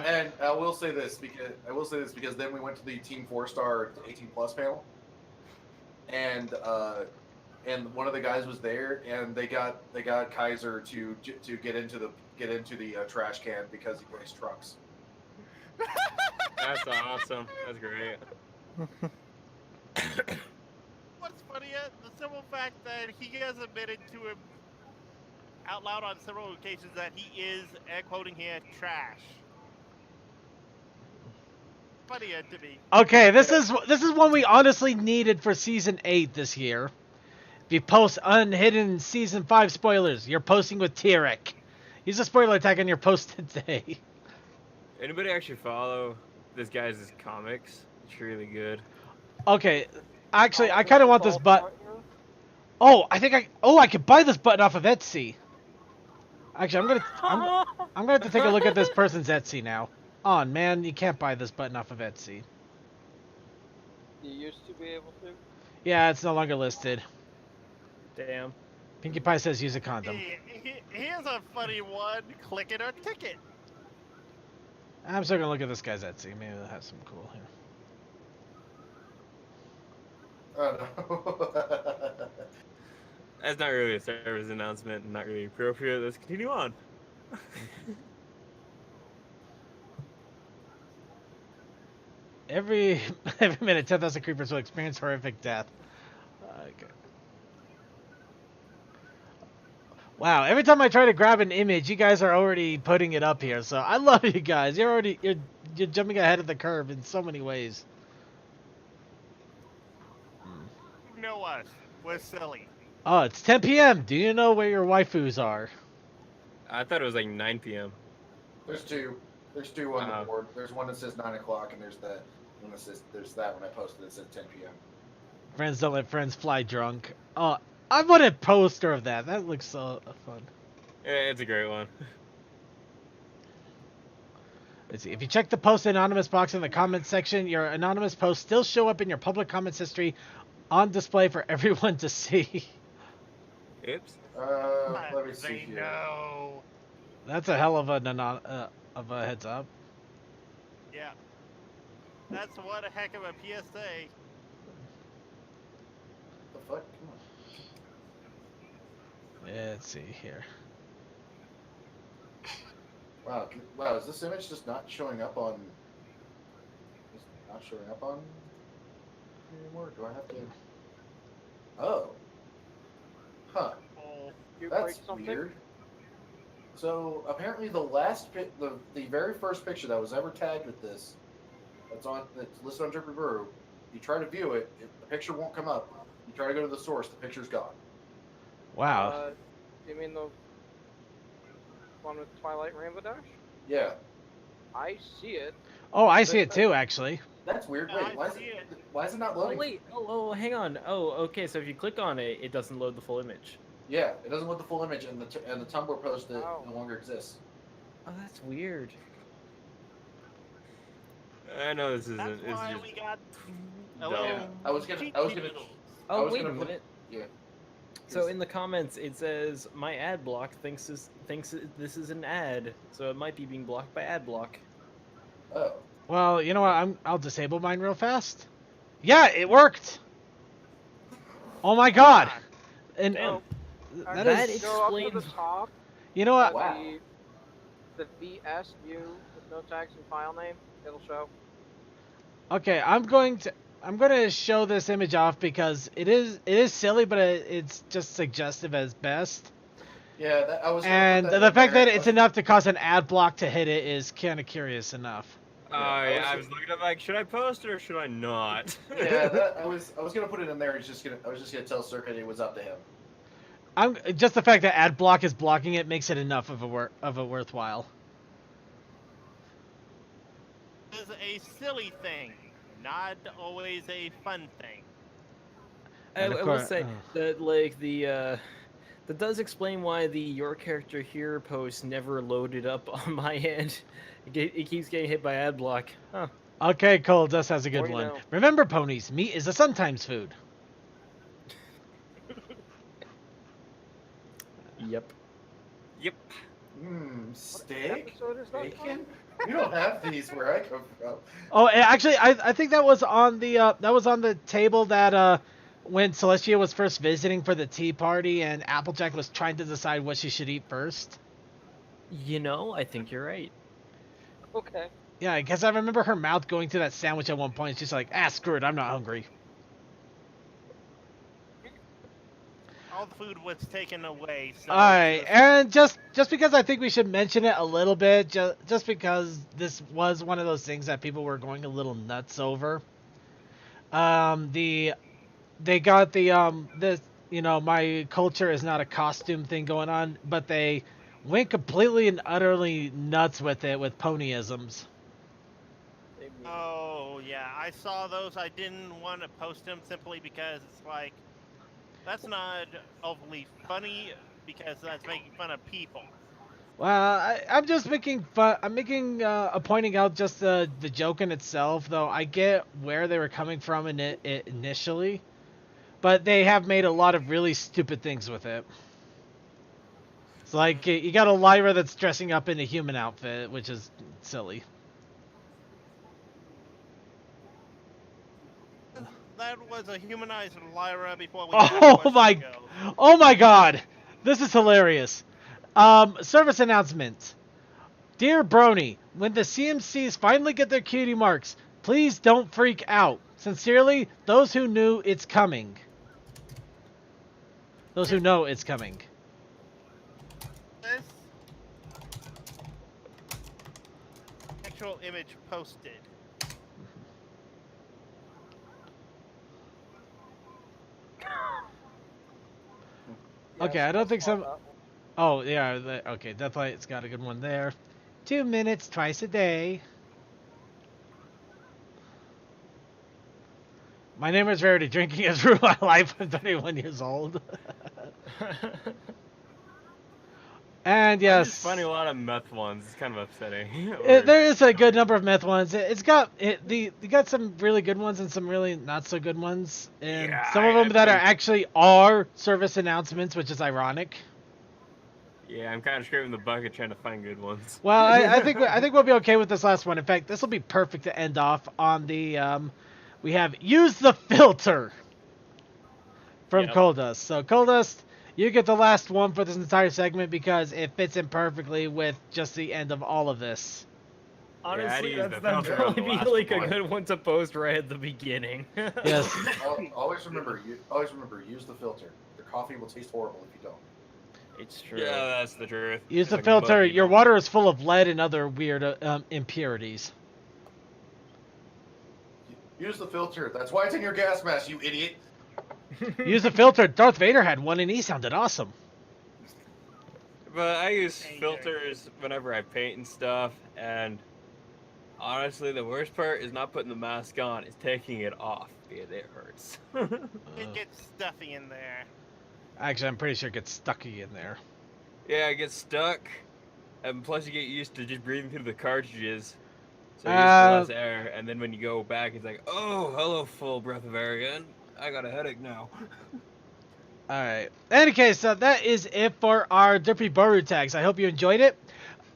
And I will say this because then we went to the Team 4-Star 18+ panel, and one of the guys was there, and they got Kaiser to get into the trash can because he plays trucks. That's awesome. That's great. What's funny is the simple fact that he has admitted to him out loud on several occasions that he is, quoting here, trash. Funny to me. Okay, this is one we honestly needed for season 8 this year. If you post unhidden season 5 spoilers, you're posting with Tyrek. Use a spoiler tag on your post today. Anybody actually follow this guy's comics? It's really good. Okay, actually, I kind of want this button. Oh, I could buy this button off of Etsy. Actually, I'm gonna have to take a look at this person's Etsy now. Oh man, you can't buy this button off of Etsy. You used to be able to. Yeah, it's no longer listed. Damn. Pinkie Pie says use a condom. Here's a funny one. Click it or ticket. I'm still gonna look at this guy's Etsy. Maybe they'll have some cool here. Oh no. That's not really a service announcement. Not really appropriate. Let's continue on. Every minute, 10,000 creepers will experience horrific death. Okay. Wow, every time I try to grab an image, you guys are already putting it up here. So I love you guys. You're jumping ahead of the curve in so many ways. You know us. We're silly. Oh, it's 10 p.m. Do you know where your waifus are? I thought it was like 9 p.m. There's two. There's two on the Uh-huh. board. There's one that says 9 o'clock, and there's that one that says that one I posted that says 10 p.m. Friends don't let friends fly drunk. Oh, I want a poster of that. That looks so fun. Yeah, it's a great one. Let's see. If you check the post anonymous box in the comments section, your anonymous posts still show up in your public comments history on display for everyone to see. Oops. Let me see They here. know. That's a hell of a heads up. Yeah. That's what a heck of a PSA. The fuck? Come on. Let's see here. Wow, wow, is this image just not showing up on... Is it not showing up on... anymore? Do I have to... Oh. Huh. Oh, You break That's something? weird. So, apparently the the very first picture that was ever tagged with this, that's listed on Derpibooru, you try to view it, the picture won't come up. You try to go to the source, the picture's gone. Wow. You mean the one with Twilight Rainbow Dash? Yeah. I see it. Oh, I see it too, actually. That's weird. I Wait, see it. why is it not Oh loading? wait, oh hang on. Oh, okay. So if you click on it, it doesn't load the full image. Yeah, it doesn't load the full image, and the Tumblr post Oh. no longer exists. Oh, that's weird. I know this isn't. that's It's why just we got a dumb. little Yeah, I was gonna. cheat I sheet. Oh, was wait a gonna put- minute. Yeah. So in the comments, it says my ad block thinks this is an ad, so it might be being blocked by ad block. Oh. Well, you know what? I'll disable mine real fast. Yeah, it worked. Oh my god. And Damn. that That is, Go up to the explains- top. you know what? Wow. The VS view with no tags and file name. It'll show. Okay, I'm going to show this image off because it is silly, but it's just suggestive as best. Yeah, I was. gonna And put that the in fact there. that it's enough to cause an ad block to hit it is kind of curious enough. Oh, yeah, I was looking at like, should I post it or should I not? Yeah, I was gonna put it in there. I was just gonna tell Circuit it was up to him. I'm just the fact that ad block is blocking it makes it enough of a worthwhile. Is a silly thing, not always a fun thing. And of I will course- say that like that does explain why the your character here post never loaded up on my end. It keeps getting hit by ad block. Huh. Okay, Cole just has a good More you one. know. Remember, ponies, meat is a sometimes food. Yep. Yep. Steak? Episode is that Bacon? We don't have these where I come from. Oh, actually, I think that was on the table that when Celestia was first visiting for the tea party and Applejack was trying to decide what she should eat first. You know, I think you're right. Okay. Yeah, because I remember her mouth going to that sandwich at one point. She's like, screw it, I'm not hungry. All the food was taken away. So Alright, and just because I think we should mention it a little bit, just because this was one of those things that people were going a little nuts over. They got this, my culture is not a costume thing going on, but they went completely and utterly nuts with it with ponyisms. Oh yeah, I saw those. I didn't want to post them simply because it's like that's not overly funny because that's making fun of people. Well, I'm just making fun. I'm making pointing out just the joke in itself, though. I get where they were coming from in it initially, but they have made a lot of really stupid things with it. It's like you got a Lyra that's dressing up in a human outfit, which is silly. That was a humanized Lyra before we. Oh my God, this is hilarious. Service announcement. Dear Brony, when the CMCs finally get their cutie marks, please don't freak out. Sincerely, those who knew it's coming. Those who know it's coming. This actual image posted. Okay, I don't think some. Oh yeah, okay, that's why it's got a good one there. 2 minutes twice a day. My neighbor's rarity drinking has ruined my life. I'm 21 years old. And I'm yes, just finding a lot of meth ones. It's kind of upsetting. there is a good number of meth ones. It's got you got some really good ones and some really not so good ones, and Yeah, some of them I've that are been- actually are service announcements, which is ironic. Yeah, I'm kind of scraping the bucket trying to find good ones. Well, I think we'll be okay with this last one. In fact, this will be perfect to end off on the we have use the filter from Yep. Coldust. So Coldust, you get the last one for this entire segment because it fits in perfectly with just the end of all of this. Honestly, use the that'd filter on probably the be last like a one. good one to post right at the beginning. Yes. Always remember, use the filter. Your coffee will taste horrible if you don't. It's true. Yeah, that's the truth. Use It's the like filter. butter, you Your don't- water is full of lead and other weird impurities. Use the filter. That's why it's in your gas mask, you idiot. Use the filter. Darth Vader had one and he sounded awesome. But I use Hey, filters whenever I paint and stuff, and honestly, the worst part is not putting the mask on; it's taking it off because it hurts. It gets stuffy in there. Actually, I'm pretty sure it gets stucky in there. Yeah, it gets stuck, and plus you get used to just breathing through the cartridges, so you're used to less air. And then when you go back, it's like, oh, hello, full breath of air again. I got a headache now. Alright. In any case, that is it for our Derpibooru tags. I hope you enjoyed it.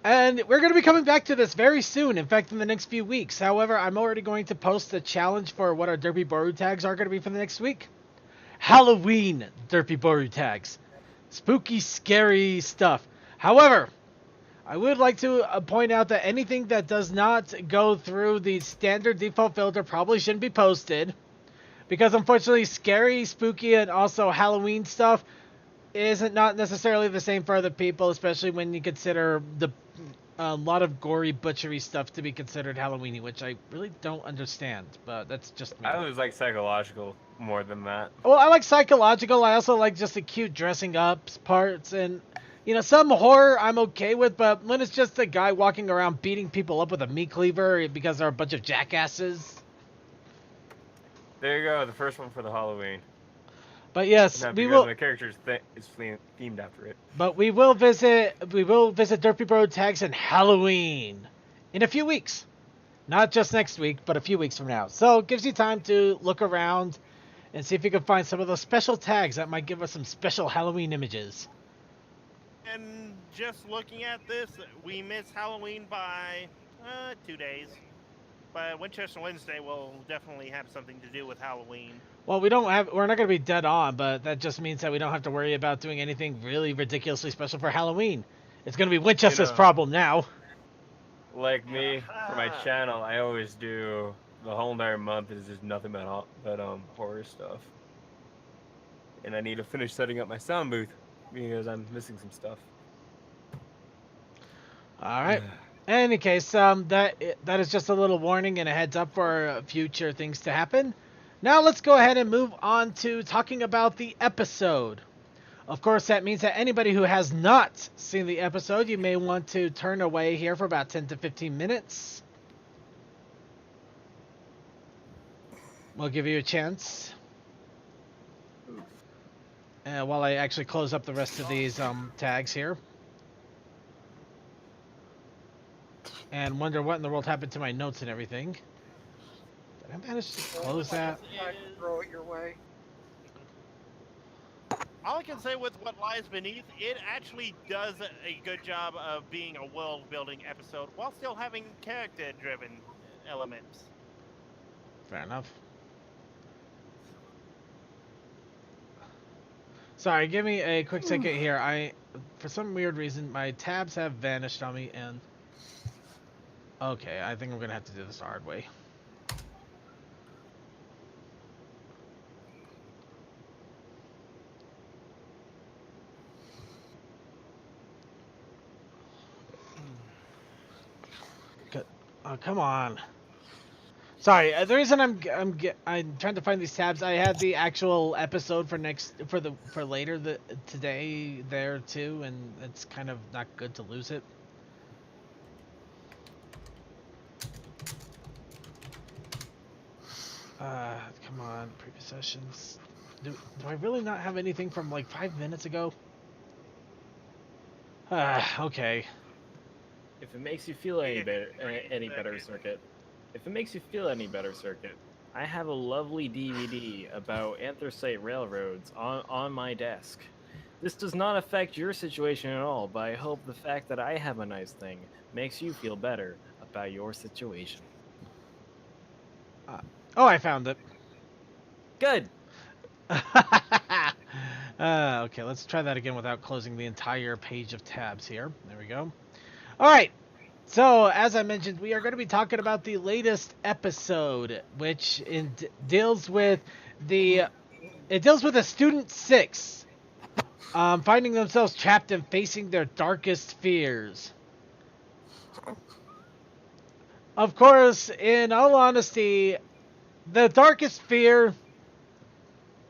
And we're going to be coming back to this very soon. In fact, in the next few weeks. However, I'm already going to post a challenge for what our Derpibooru tags are going to be for the next week. Halloween Derpibooru tags. Spooky, scary stuff. However, I would like to point out that anything that does not go through the standard default filter probably shouldn't be posted. Because unfortunately, scary, spooky, and also Halloween stuff isn't not necessarily the same for other people, especially when you consider a lot of gory, butchery stuff to be considered Halloweeny, which I really don't understand, but that's just me. I was like psychological more than that. Well, I like psychological. I also like just the cute dressing up parts, and some horror I'm okay with, but when it's just a guy walking around beating people up with a meat cleaver because they're a bunch of jackasses. There you go, the first one for the Halloween. But yes, Not we because will. the character is themed after it. But we will visit Derpibooru tags and Halloween in a few weeks. Not just next week, but a few weeks from now. So it gives you time to look around and see if you can find some of those special tags that might give us some special Halloween images. And just looking at this, we missed Halloween by 2 days. But Winchester Wednesday will definitely have something to do with Halloween. Well, we're not going to be dead on, but that just means that we don't have to worry about doing anything really ridiculously special for Halloween. It's going to be Winchester's problem now. Like me, for my channel, I always do the whole entire month is just nothing but horror stuff. And I need to finish setting up my sound booth because I'm missing some stuff. All right. In any case, that is just a little warning and a heads up for future things to happen. Now let's go ahead and move on to talking about the episode. Of course, that means that anybody who has not seen the episode, you may want to turn away here for about 10 to 15 minutes. We'll give you a chance. While I actually close up the rest of these tags here. And wonder what in the world happened to my notes and everything. Did I manage to close that? I can throw it your way. All I can say with what lies beneath, it actually does a good job of being a world-building episode while still having character-driven elements. Fair enough. Sorry, give me a quick second here. For some weird reason, my tabs have vanished on me, and... Okay, I think I'm gonna have to do this the hard way. Oh, come on. Sorry, the reason I'm trying to find these tabs. I had the actual episode for later today there too, and it's kind of not good to lose it. Come on, previous sessions. Do I really not have anything from like 5 minutes ago? Okay. If it makes you feel any better, Circuit. If it makes you feel any better, Circuit, I have a lovely DVD about anthracite railroads on my desk. This does not affect your situation at all, but I hope the fact that I have a nice thing makes you feel better about your situation. Oh, I found it. Good. Okay, let's try that again without closing the entire page of tabs here. There we go. All right. So, as I mentioned, we are going to be talking about the latest episode, which deals with a student 6 finding themselves trapped and facing their darkest fears. Of course, in all honesty, the darkest fear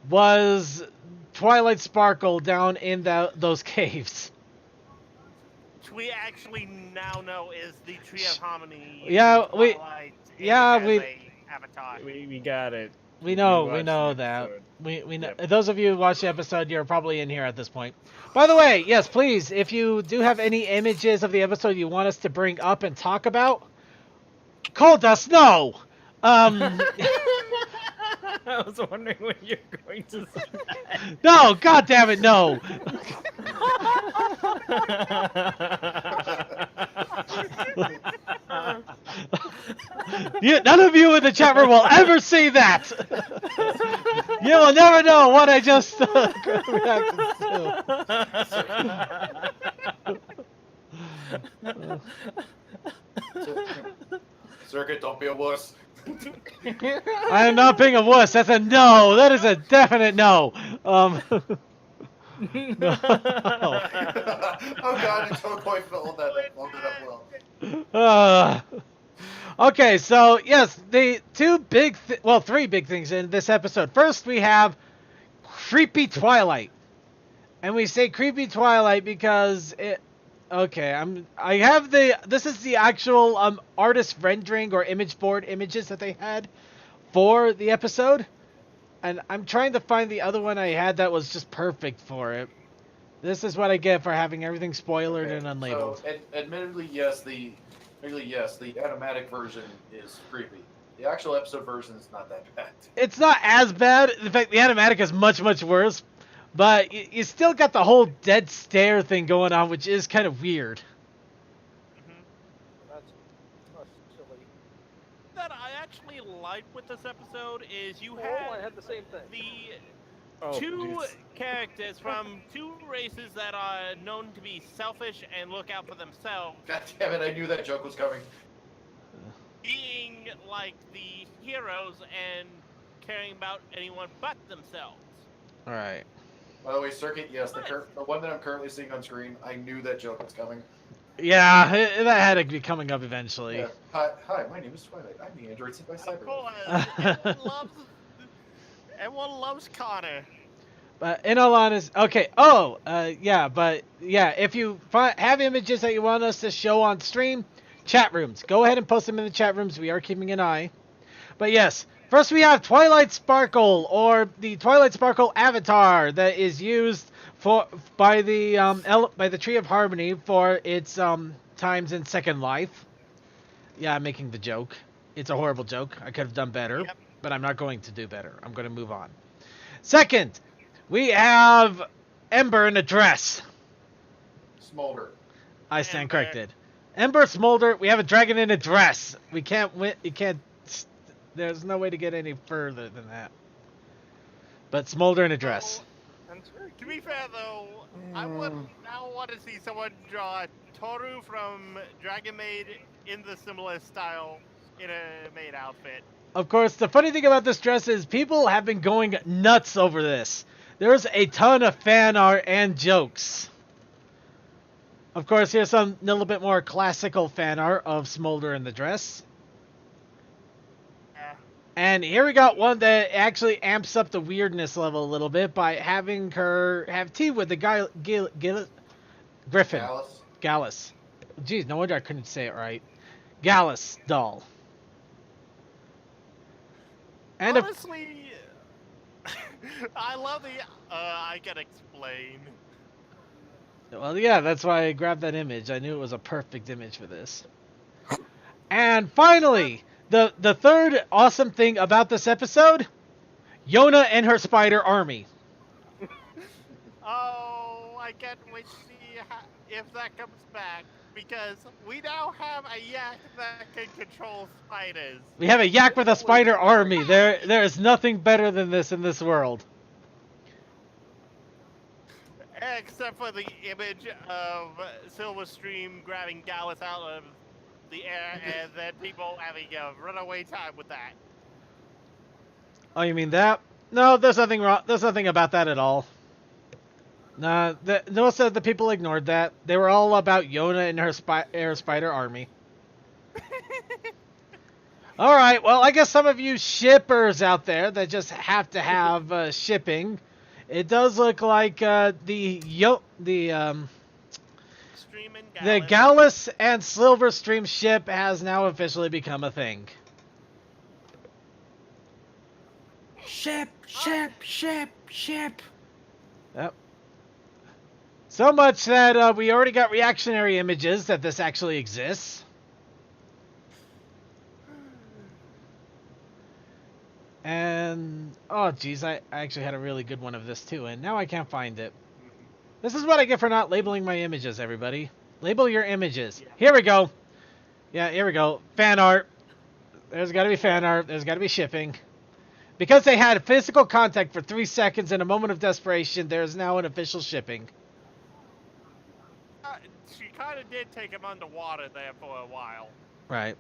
was Twilight Sparkle down in those caves. Which we actually now know is the Tree of Harmony. Yeah, Avatar. We got it. We know watched the that. episode. We know. Yep. Those of you who watched the episode, you're probably in here at this point. By the way, yes, please, if you do have any images of the episode you want us to bring up and talk about, call us know. I was wondering when you're going to say that. No, God damn it, no. None of you in the chat room will ever see that. You will never know what I just reacted to. Circuit, don't be a wuss. I am not being a wuss. That's a no. That is a definite no. No. Oh god, Tokoi followed it up well. Okay, so yes, the three big things in this episode. First, we have creepy Twilight, and we say creepy Twilight because it. Okay, this is the actual artist rendering or image board images that they had for the episode, and I'm trying to find the other one I had that was just perfect for it. This is what I get for having everything spoilered and unlabeled. So, admittedly, yes, the animatic version is creepy. The actual episode version is not that bad. It's not as bad. In fact, the animatic is much, much worse. But you still got the whole dead stare thing going on, which is kind of weird. That's silly. That I actually like with this episode is you I have had the same thing. the Oh, two jeez. characters from two races that are known to be selfish and look out for themselves, God damn it, I knew that joke was coming. being like the heroes and caring about anyone but themselves. All right. By the way, Circuit, yes, the one that I'm currently seeing on screen, I knew that joke was coming. Yeah, that had to be coming up eventually. Yeah. Hi, my name is Twilight. I'm the android sent by Of Cyber. course, everyone loves Connor. But in all honesty, okay. If you have images that you want us to show on stream, chat rooms, go ahead and post them in the chat rooms. We are keeping an eye. But yes. First, we have Twilight Sparkle, or the Twilight Sparkle avatar that is used by the Tree of Harmony for its times in Second Life. Yeah, I'm making the joke. It's a horrible joke. I could have done better, but I'm not going to do better. I'm going to move on. Second, we have Ember in a dress. Smolder. I stand corrected. Ember, Smolder. We have a dragon in a dress. We can't win. You can't. There's no way to get any further than that. But Smolder in a dress. To be fair, though, I would now want to see someone draw Toru from Dragon Maid in the similar style in a maid outfit. Of course, the funny thing about this dress is people have been going nuts over this. There's a ton of fan art and jokes. Of course, here's some little bit more classical fan art of Smolder in the dress. And here we got one that actually amps up the weirdness level a little bit by having her have tea with the guy, Griffin. Gallus. Jeez, no wonder I couldn't say it right. Gallus doll. And honestly, I love the. I can explain. well, yeah, that's why I grabbed that image. I knew it was a perfect image for this. And finally, the third awesome thing about this episode, Yona and her spider army. Oh, I can't wait to see if that comes back because we now have a yak that can control spiders. We have a yak with a spider army. There is nothing better than this in this world. Except for the image of Silverstream grabbing Gallus out of the air and then people having a runaway time with that. Oh, you mean that? No, there's nothing wrong. There's nothing about that at all. Nah, Noah said the people ignored that. They were all about Yona and her spider army. All right, well, I guess some of you shippers out there that just have to have shipping, it does look like the Gallus and Silverstream ship has now officially become a thing. Ship. Yep. So much that we already got reactionary images that this actually exists. And, oh geez, I actually had a really good one of this too, and now I can't find it. This is what I get for not labeling my images, everybody. Label your images. Here we go. Yeah, here we go. Fan art. There's got to be fan art. There's got to be shipping. Because they had physical contact for 3 seconds in a moment of desperation, there is now an official shipping. She kind of did take him underwater there for a while. Right.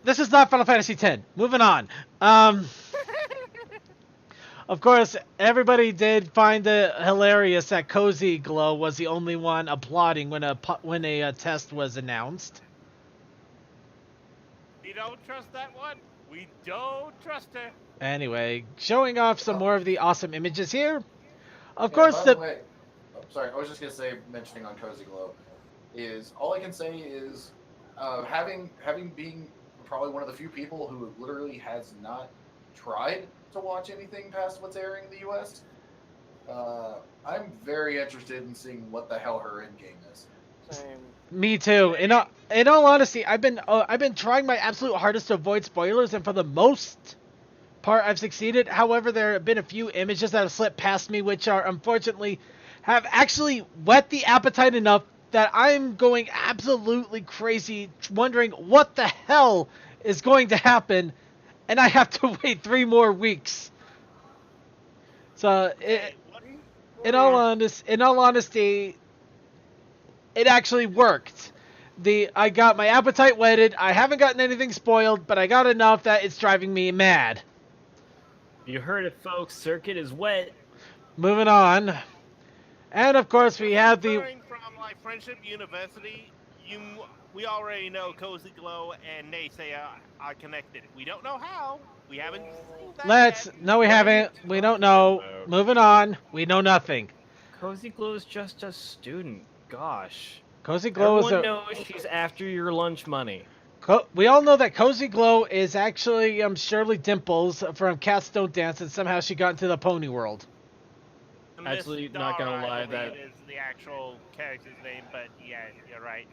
This is not Final Fantasy X. Moving on. Of course, everybody did find it hilarious that Cozy Glow was the only one applauding when a test was announced. We don't trust that one. We don't trust her. Anyway, showing off some more of the awesome images here. Of Yeah, course, by the way, sorry, I was just gonna say, mentioning on Cozy Glow, is all I can say is, having being probably one of the few people who literally has not tried to watch anything past what's airing in the U.S. I'm very interested in seeing what the hell her end game is. Same. Me too. In all honesty, I've been trying my absolute hardest to avoid spoilers, and for the most part, I've succeeded. However, there have been a few images that have slipped past me, which are unfortunately have actually whet the appetite enough that I'm going absolutely crazy, wondering what the hell is going to happen, and I have to wait 3 more weeks. So, in all honesty, it actually worked. I got my appetite whetted. I haven't gotten anything spoiled, but I got enough that it's driving me mad. You heard it, folks. Circuit is wet. Moving on. And of course we have the... From like Friendship University, we already know Cozy Glow and Naysay are connected. We don't know how. We haven't seen that yet. No, we haven't. We don't know. Moving on. We know nothing. Cozy Glow is just a student. Gosh. Cozy Glow Everyone knows she's after your lunch money. We all know that Cozy Glow is actually Shirley Dimples from Cats Don't Dance, and somehow she got into the pony world. Actually, not gonna lie, that is the actual character's name, but yeah, you're right.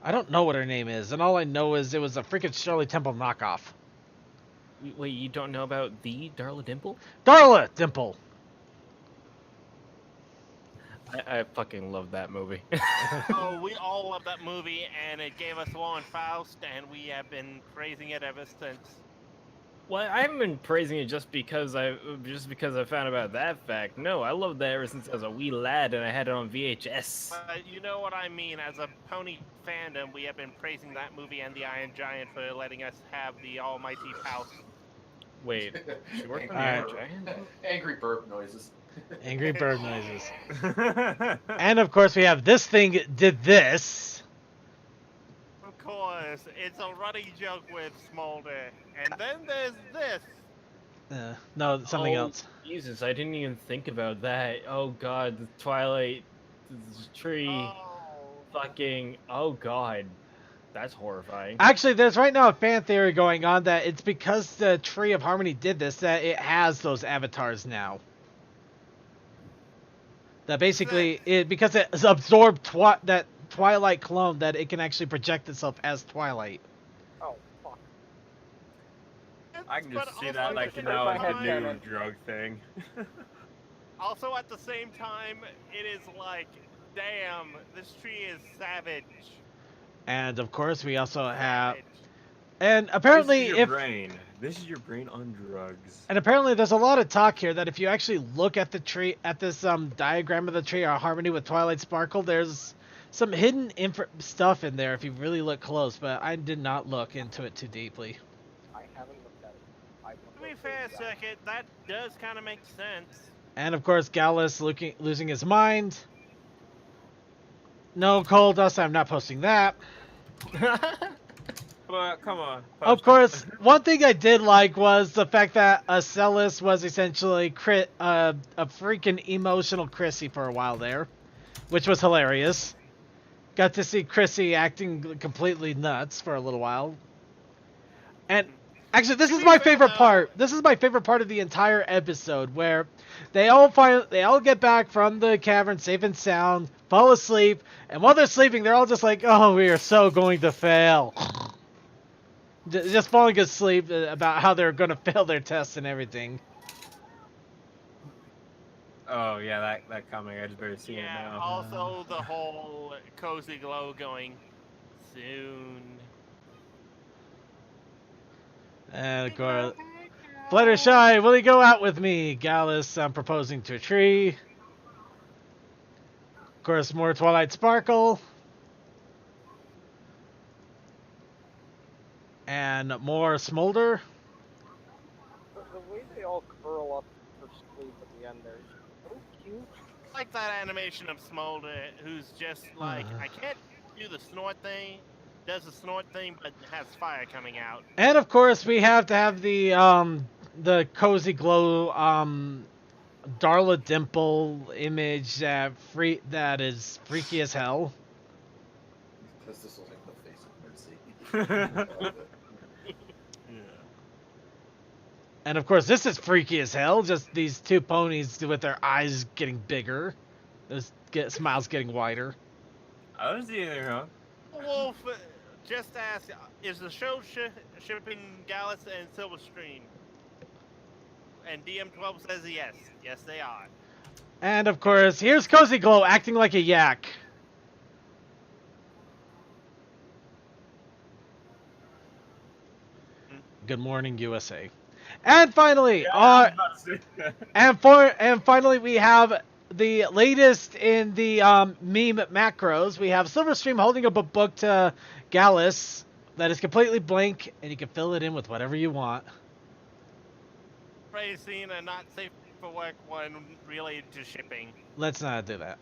I don't know what her name is, and all I know is it was a freaking Shirley Temple knockoff. Wait, you don't know about the Darla Dimple? Darla Dimple! I fucking love that movie. Oh, we all love that movie, and it gave us Lauren Faust, and we have been praising it ever since. Well, I haven't been praising it just because I found about that fact. No, I loved that ever since I was a wee lad and I had it on VHS. You know what I mean. As a pony fandom, we have been praising that movie and the Iron Giant for letting us have the almighty Faust. Wait, she worked on the Alright. Iron Giant? Angry burp noises. Angry bird noises. And of course we have this thing did this. Of course, it's a running joke with Smolder. And then there's this. No, something Oh, else. Jesus, I didn't even think about that. Oh god, the Twilight tree. Oh. Fucking, oh god. That's horrifying. Actually, there's right now a fan theory going on that it's because the Tree of Harmony did this that it has those avatars now. That basically, because it's absorbed that Twilight clone, that it can actually project itself as Twilight. Oh, fuck. I can But just see also that at like the now same as the time- new drug thing. Also, at the same time, it is like, damn, this tree is savage. And of course, we also have, Savage. and apparently, this is your brain. This is your brain on drugs. And apparently, there's a lot of talk here that if you actually look at the tree, at this diagram of the tree, or Harmony with Twilight Sparkle, there's some hidden stuff in there if you really look close. But I did not look into it too deeply. I haven't looked at it. To be fair, Circuit, that does kind of make sense. And of course, Gallus losing his mind. No, Coal Dust, I'm not posting that. But come on. Of course, one thing I did like was the fact that Celis was essentially a freaking emotional Chrissy for a while there, which was hilarious. Got to see Chrissy acting completely nuts for a little while. And actually, this is my favorite part. This is my favorite part of the entire episode, where they all get back from the cavern safe and sound, fall asleep, and while they're sleeping, they're all just like, "Oh, we are so going to fail." Just falling asleep about how they're going to fail their tests and everything. Oh yeah, that comic. I just barely see it now. Also the whole cozy glow going soon. And of course, Fluttershy, will you go out with me? Gallus, I'm proposing to a tree. Of course, more Twilight Sparkle. And more Smolder. The way they all curl up for sleep at the end there is so cute. Like that animation of Smolder, who's just like, I can't do the snort thing, does the snort thing, but has fire coming out. And of course, we have to have the cozy glow Darla Dimple image that is freaky as hell. Because this will make the face of Mercy. And of course, this is freaky as hell. Just these two ponies with their eyes getting bigger, those smiles getting wider. I don't see anything wrong. Wolf, just ask, is the show shipping Gallus and Silverstream? And DM12 says yes. Yes, they are. And of course, here's Cozy Glow acting like a yak. Good morning, USA. And finally, finally, we have the latest in the meme macros. We have Silverstream holding up a book to Gallus that is completely blank, and you can fill it in with whatever you want. Praising a not safe for work one related to shipping. Let's not do that.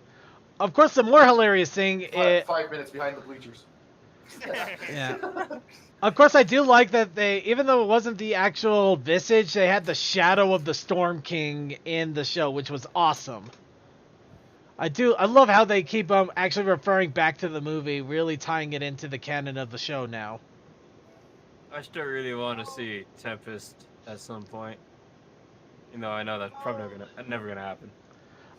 Of course, the more hilarious thing is 5 minutes behind the bleachers. yeah. Of course, I do like that they, even though it wasn't the actual visage, they had the shadow of the Storm King in the show, which was awesome. I love how they keep actually referring back to the movie, really tying it into the canon of the show now. I still really want to see Tempest at some point. You know, I know that's probably never gonna happen.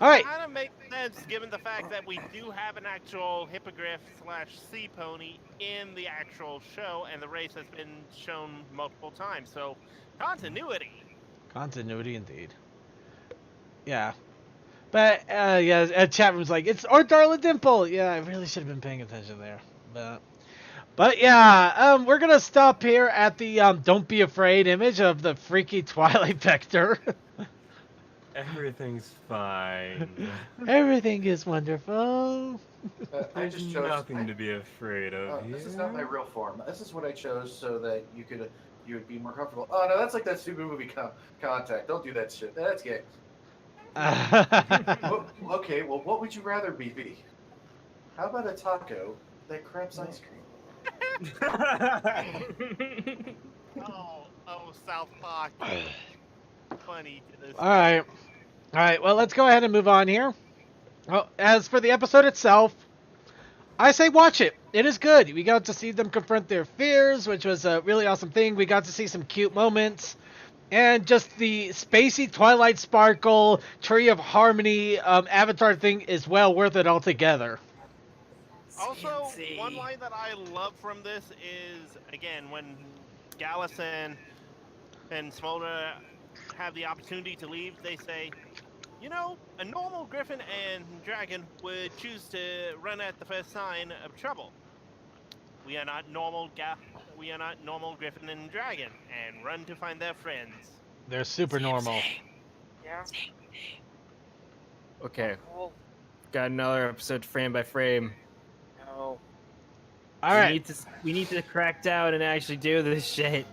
All right. Kind of makes sense given the fact that we do have an actual hippogriff / sea pony in the actual show, and the race has been shown multiple times. So, continuity. Continuity indeed. Yeah. But, yeah, chat room's like, it's or Darla Dimple. Yeah, I really should have been paying attention there. But yeah, we're going to stop here at the Don't Be Afraid image of the freaky Twilight Vector. Everything's fine. Everything is wonderful. I There's just chose nothing to be afraid of. This is not my real form. This is what I chose so that you would be more comfortable. Oh no, that's like that stupid movie Contact. Don't do that shit. That's gay. Okay, well, what would you rather be? How about a taco that crabs ice cream? Oh, South Park. Funny to this. All right. Well, let's go ahead and move on here. Well, as for the episode itself, I say watch it. It is good. We got to see them confront their fears, which was a really awesome thing. We got to see some cute moments. And just the spacey Twilight Sparkle, Tree of Harmony Avatar thing is well worth it altogether. Also, one line that I love from this is, again, when Gallus and Smolder have the opportunity to leave, they say, you know, a normal griffin and dragon would choose to run at the first sign of trouble. We are not normal griffin and dragon, and run to find their friends. They're super normal. Yeah. Okay. Got another episode frame by frame. No. All right. We need to crack down and actually do this shit.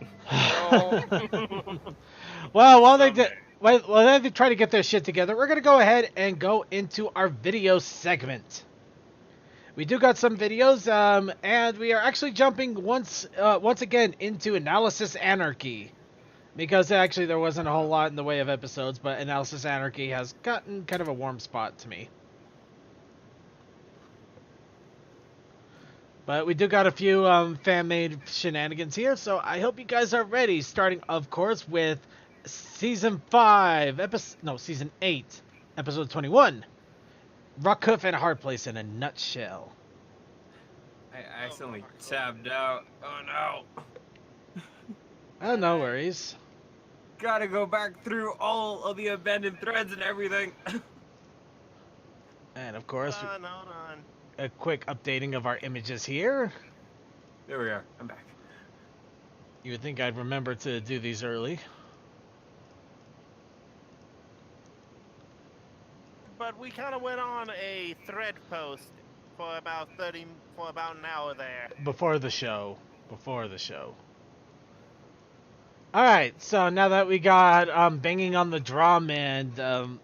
Well, while they try to get their shit together, we're gonna go ahead and go into our video segment. We do got some videos, and we are actually jumping once again into Analysis Anarchy, because actually there wasn't a whole lot in the way of episodes, but Analysis Anarchy has gotten kind of a warm spot to me. But we do got a few fan-made shenanigans here, so I hope you guys are ready. Starting, of course, with Season 8, Episode 21. Rockhoof and Hard Place in a nutshell. I accidentally tabbed out. Oh no. Oh, no worries. Gotta go back through all of the abandoned threads and everything. And of course, Hold on. a quick updating of our images here. There we are. I'm back. You would think I'd remember to do these early. But we kind of went on a thread post for about an hour there. Before the show. Alright, so now that we got banging on the drum and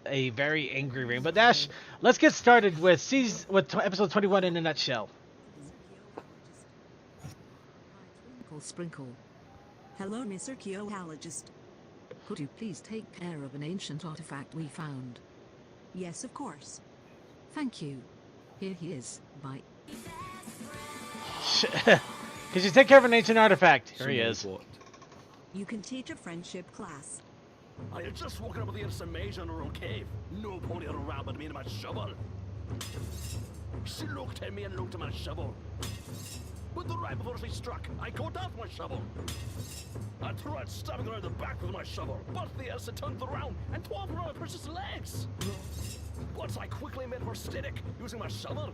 a very angry Rainbow Dash, let's get started with episode 21 in a nutshell. Sprinkle. Hello, Mr. Archaeologist. Could you please take care of an ancient artifact we found? Yes, of course. Thank you. Here he is. Bye. Could you take care of an ancient artifact? Here he is. You can teach a friendship class. I had just woken up with the innocent mage in her own cave. No pony had a rabbit me in my shovel. She looked at me and looked at my shovel. But the right before she struck, I cut off my shovel. I tried stabbing her in the back with my shovel, but the Elsa turned around and tore off my precious legs. But I quickly made her static using my shovel.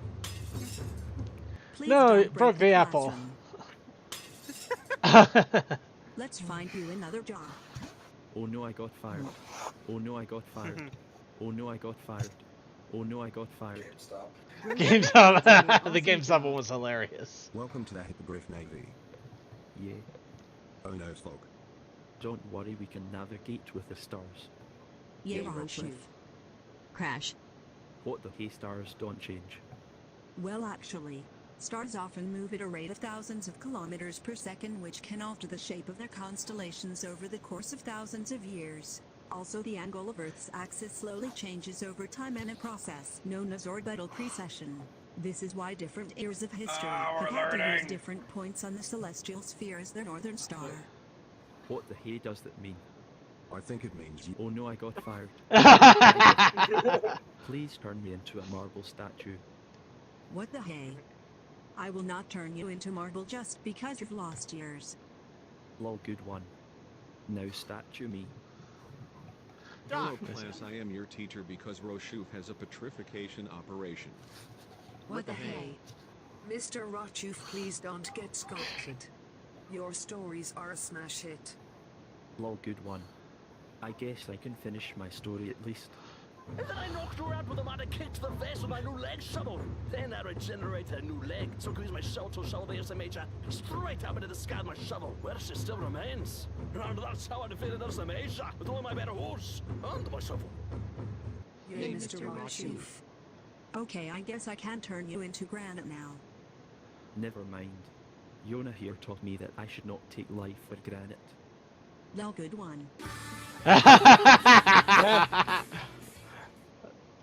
Please No, don't it broke break the apple. classroom. Let's find you another job. Oh no, I got fired. Oh no, I got fired. Oh no, I got fired. Oh no, I got fired. GameStop. The GameStop one was hilarious. Welcome to the Hippogriff Navy. Yeah. Oh no, Slog. Don't worry, we can navigate with the stars. Yeah, Yeah, Roach. Crash. What the hey stars don't change. Well, actually, stars often move at a rate of thousands of kilometers per second, which can alter the shape of their constellations over the course of thousands of years. Also, the angle of Earth's axis slowly changes over time in a process known as orbital precession. This is why different eras of history have had to use different points on the celestial sphere as their northern star. What the hey does that mean? I think it means you. Oh no, I got fired. Please turn me into a marble statue. What the hey? I will not turn you into marble just because you've lost yours. Lol, good one. Now statue me. Hello, class. I am your teacher because Roshuf has a petrification operation. What the hey? Mr. Rochuf, please don't get sculpted. Your stories are a smash hit. Lol, good one. I guess I can finish my story at least. And then I knocked her out with a mad kick to the face with my new leg shovel. Then I regenerated a new leg, so I could use my shovel to shovel the Ursa Major straight up into the sky with my shovel, where she still remains. And that's how I defeated Ursa Major, with all my better horse and my shovel. Yay, Mr. Rochuf. Okay, I guess I can turn you into granite now. Never mind. Yona here taught me that I should not take life for granted. No, good one.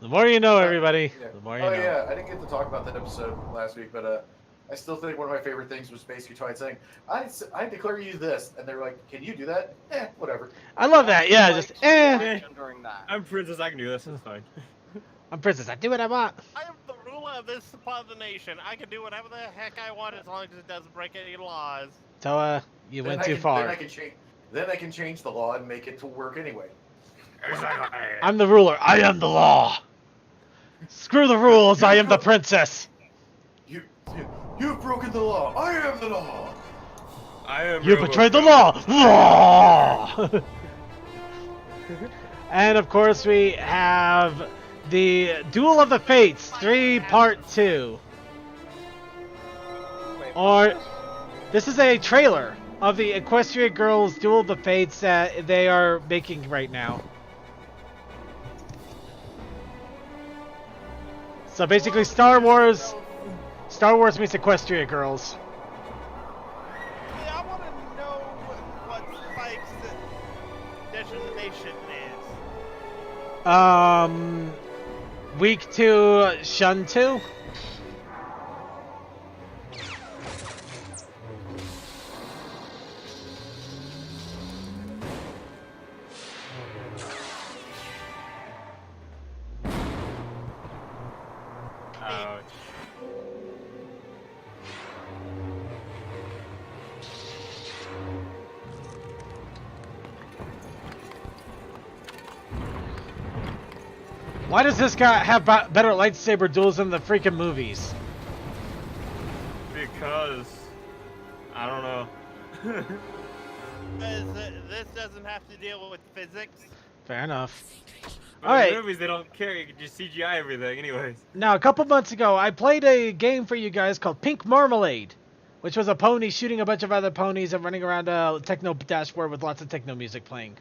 The more you know, everybody. Yeah. The more you Oh know. yeah, I didn't get to talk about that episode last week, but I still think one of my favorite things was basically Twilight saying, I declare you this," and they're like, "Can you do that?" Whatever. I love that. Yeah, Likes just action during that. I'm princess. I can do this. It's fine. I'm princess. I do what I want. I am the ruler of this part of the nation. I can do whatever the heck I want as long as it doesn't break any laws. So, you Then went I too can- far. Then I can change the law and make it to work anyway. I'm the ruler. I am the law. Screw the rules. I am the princess. You've broken the law. I am the law. I am. You betrayed the law. Law. And of course, we have the Duel of the Fates 3 Part 2. Or this is a trailer of the Equestria Girls Duel of the Fates that they are making right now. So basically, Star Wars meets Equestria Girls. Yeah, I want to know what Spike's destination is. Week 2, Shun 2. Ouch. Why does this guy have better lightsaber duels than the freaking movies? Because I don't know. This doesn't have to deal with physics. Fair enough. But All in right. movies they don't care. You can just CGI everything, anyways. Now, a couple months ago, I played a game for you guys called Pink Marmalade, which was a pony shooting a bunch of other ponies and running around a techno dashboard with lots of techno music playing.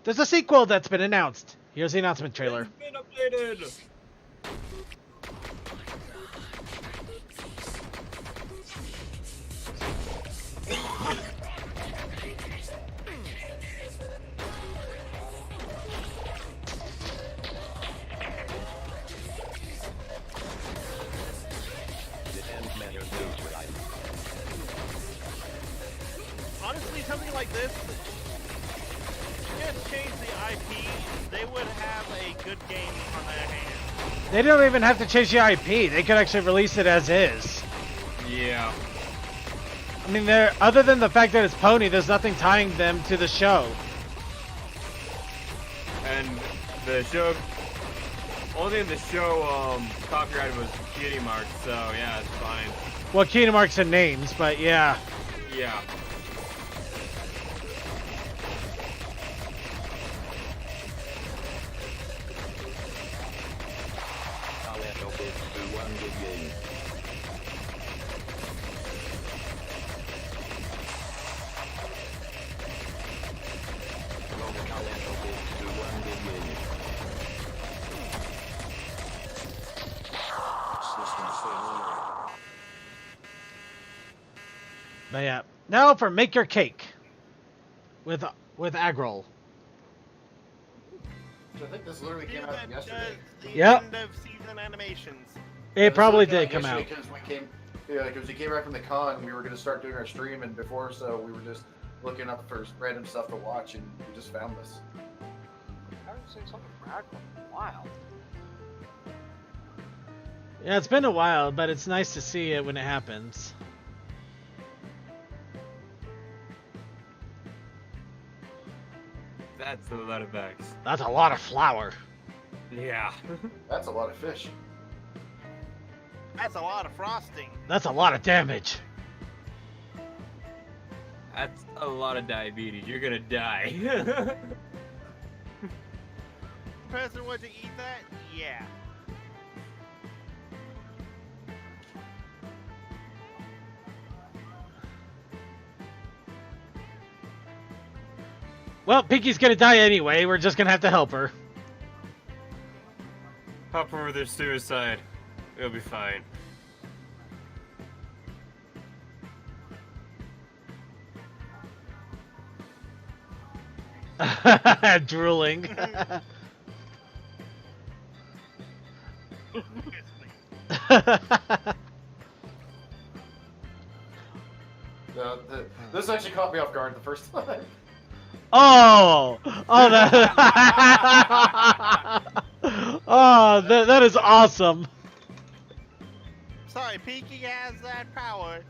There's a sequel that's been announced. Here's the announcement trailer. It's been updated. Honestly, something like this, just change the IP, they would have a good game on their hands. They don't even have to change the IP. They could actually release it as is. Yeah. I mean, other than the fact that it's pony, there's nothing tying them to the show. And the show, only in the show, copyright was Cutie Mark, so yeah, it's fine. Well, Kingdom Marks and names, but yeah. Yeah. But yeah. Now for Make Your Cake. With Agrol. I think this literally came out yesterday. The Yep. end of season animations. It probably literally did come out. Because we came back from the con, we were going to start doing our stream, and before, so we were just looking up for random stuff to watch, and we just found this. I haven't seen something from Agro in a while. Yeah, it's been a while, but it's nice to see it when it happens. That's a lot of bags. That's a lot of flour. Yeah. That's a lot of fish. That's a lot of frosting. That's a lot of damage. That's a lot of diabetes. You're gonna die. Person want to eat that? Yeah. Well, Pinky's gonna die anyway. We're just gonna have to help her. Hop over their suicide. It'll be fine. Drooling. No, this actually caught me off guard the first time. Oh, that. Oh, that is awesome. Sorry, Pinky has that power.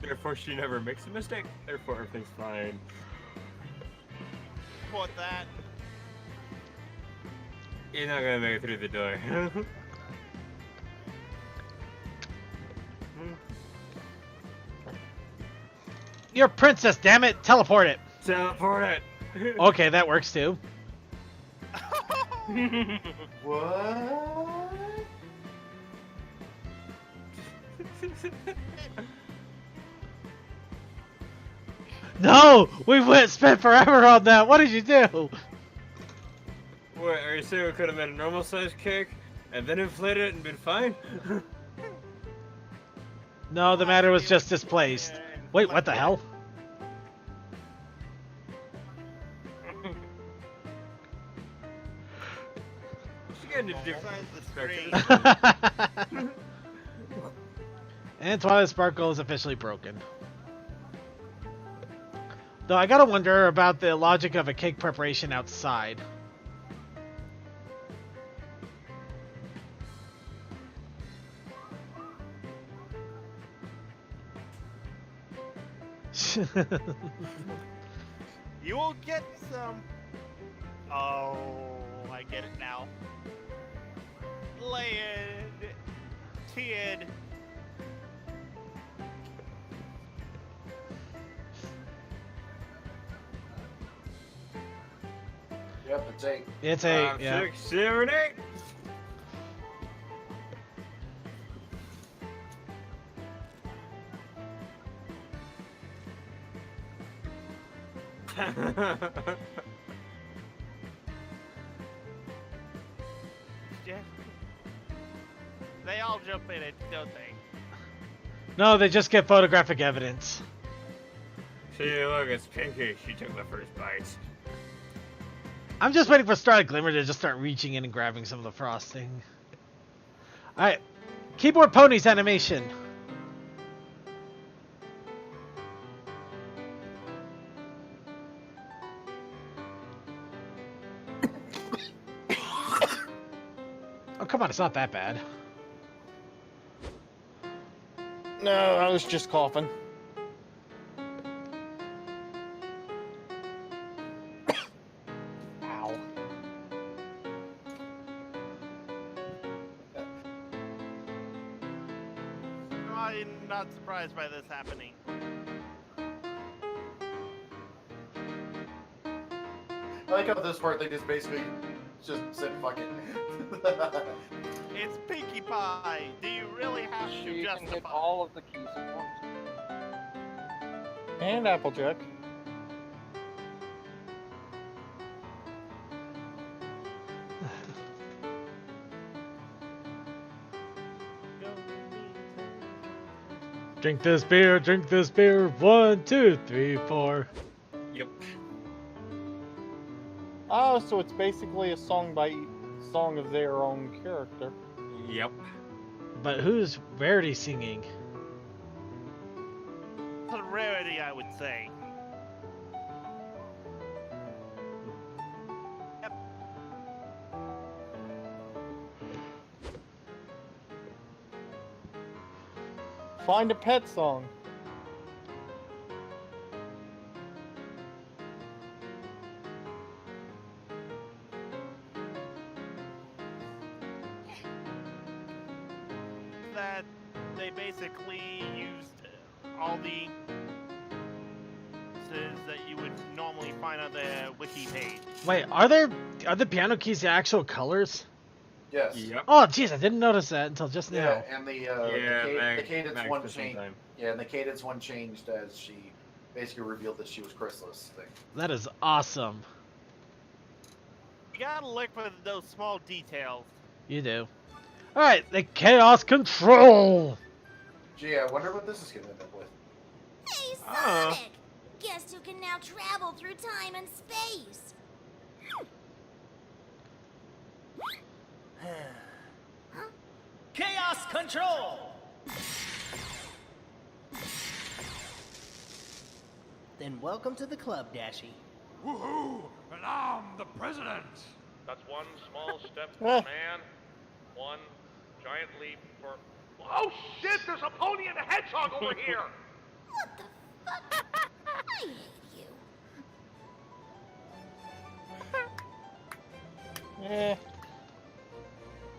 Therefore, she never makes a mistake. Therefore, everything's fine. Report that. You're not gonna make it through the door. You're a princess, damn it! Teleport it. Teleport it. Okay, that works too. What? No, we spent forever on that. What did you do? What, are you saying we could have made a normal sized cake and then inflated it and been fine? No, the matter was just displaced. Wait, what the hell? She got into different And Twilight Sparkle is officially broken. Though I gotta wonder about the logic of a cake preparation outside. You will get some. Oh, I get it now. Layered, tiered. Yep, it's 8. It's 8, yeah. 6, 7, 8. Yeah. They all jump in it, don't they? No, they just get photographic evidence. See, look, it's Pinky. She took the first bite. I'm just waiting for Starlight Glimmer to just start reaching in and grabbing some of the frosting. Alright. Keyboard Ponies animation. Oh, come on, it's not that bad. No, I was just coughing. Ow. I'm not surprised by this happening. I like how this part they just basically just said fuck it. It's Pinkie Pie. Do you really have to She can hit justify? all of the keys at once. And Applejack. Drink this beer, drink this beer. 1, 2, 3, 4. Yep. Oh, so it's basically a song of their own character. Yep. But who's Rarity singing? A rarity, I would say. Yep. Find a pet song. That they basically used all the that you would normally find on the wiki page. Wait, are the piano keys the actual colors? Yes. Yep. Oh, jeez, I didn't notice that until just now. Yeah, and the cadence Max one for some changed. time. Yeah, and the cadence one changed as she basically revealed that she was Chrysalis thing. That is awesome. You gotta look for those small details. You do. Alright, the Chaos Control! Gee, I wonder what this is gonna end up with. Hey, Sonic! Guess who can now travel through time and space? lost control. Then welcome to the club, Dashie. Woohoo! And I'm the president! That's one small step for Eh. man, one giant leap for... Oh shit! There's a pony and a hedgehog over here! What the fuck? I hate you. Eh.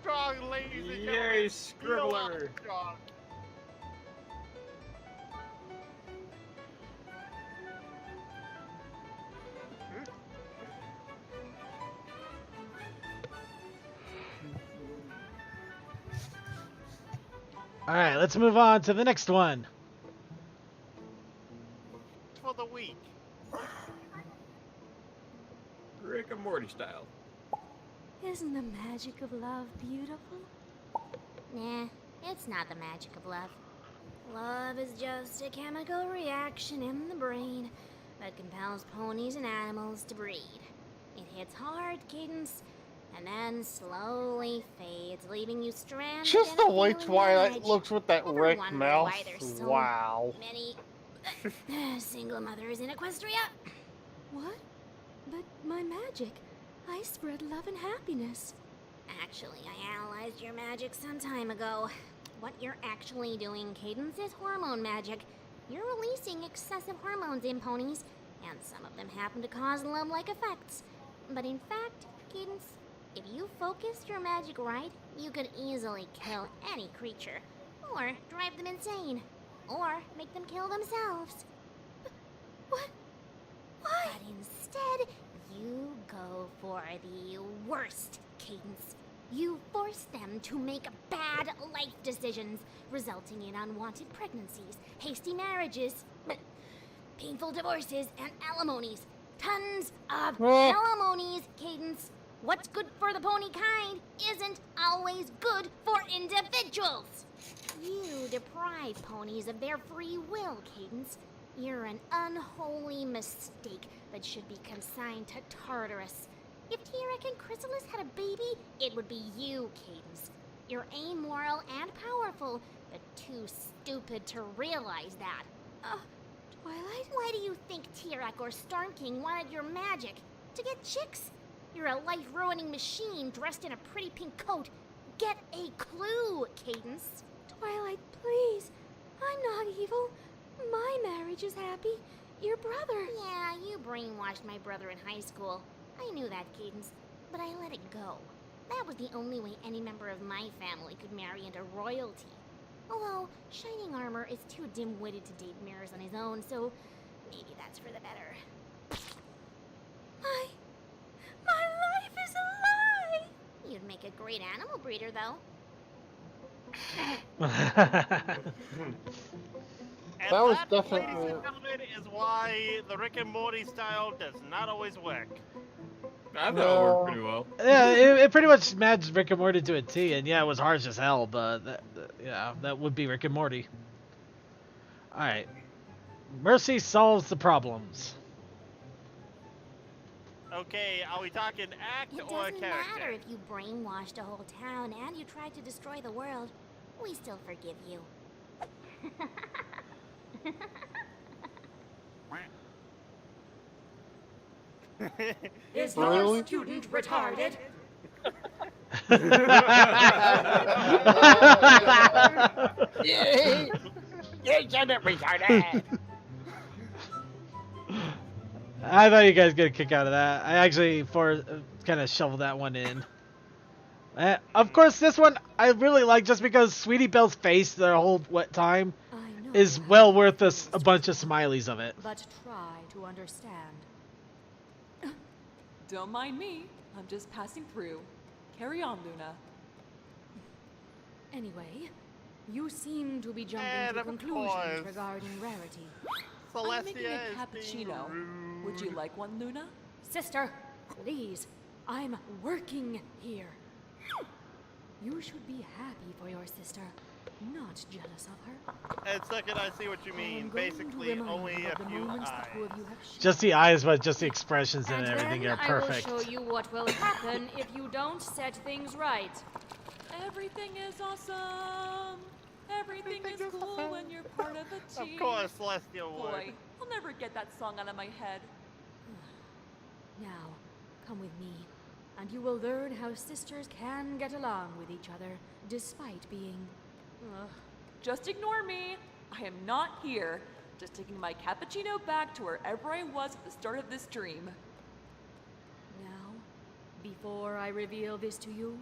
Strong, ladies and Yay, gentlemen. Scribbler. Strong. All right, let's move on to the next one. For the week. Rick and Morty style. Isn't the magic of love beautiful? Nah, it's not the magic of love. Love is just a chemical reaction in the brain that compels ponies and animals to breed. It hits hard, Cadence, and then slowly fades, leaving you stranded Just in the a way feeling Twilight edge. looks with that Ever Rick wonder mouth. why there's so Wow. many single mothers in Equestria? What? But my magic, I spread love and happiness. Actually, I analyzed your magic some time ago. What you're actually doing, Cadence, is hormone magic. You're releasing excessive hormones in ponies, and some of them happen to cause love-like effects. But in fact, Cadence, if you focused your magic right, you could easily kill any creature, or drive them insane, or make them kill themselves. What? Why? But instead, you go for the worst, Cadence. You force them to make bad life decisions, resulting in unwanted pregnancies, hasty marriages, painful divorces, and alimonies. Tons of alimonies, Cadence. What's good for the pony kind isn't always good for individuals. You deprive ponies of their free will, Cadence. You're an unholy mistake that should be consigned to Tartarus. If T-Rex and Chrysalis had a baby, it would be you, Cadence. You're amoral and powerful, but too stupid to realize that. Twilight? Why do you think T-Rex or Storm King wanted your magic? To get chicks? You're a life-ruining machine dressed in a pretty pink coat. Get a clue, Cadence. Twilight, please. I'm not evil. My marriage is happy. Your brother. Yeah, you brainwashed my brother in high school. I knew that, Cadence, but I let it go. That was the only way any member of my family could marry into royalty. Although, Shining Armor is too dim-witted to date mirrors on his own, so maybe that's for the better. My life is a lie! You'd make a great animal breeder, though. And That was ladies definitely- and gentlemen, is why the Rick and Morty style does not always work. I thought it worked pretty well. Yeah, it pretty much matched Rick and Morty to a T, and yeah, it was harsh as hell, but that would be Rick and Morty. All right, Mercy solves the problems. Okay, are we talking act It or doesn't character? matter if you brainwashed a whole town and you tried to destroy the world. We still forgive you. Is Really? your student retarded? You shouldn't be retarded. I thought you guys get a kick out of that. I actually kind of shoveled that one in. Of course, this one I really like just because Sweetie Belle's face the whole time is well worth a bunch of smileys of it. But try to understand. Don't mind me. I'm just passing through. Carry on, Luna. Anyway, you seem to be jumping And to of conclusions course. regarding rarity. I'm making Celestia a is being cappuccino. Would you like one, Luna? Sister, please. I'm working here. You should be happy for your sister, not jealous of her. And second, I see what you mean. Basically, only a few eyes. Just the eyes, but just the expressions and everything then are perfect. I will show you what will happen if you don't set things right. Everything is awesome. Everything is cool when you're part of a team. Of course, Celestial would. Boy, I'll never get that song out of my head. Now, come with me, and you will learn how sisters can get along with each other, despite being... Just ignore me. I am not here. Just taking my cappuccino back to wherever I was at the start of this dream. Now, before I reveal this to you,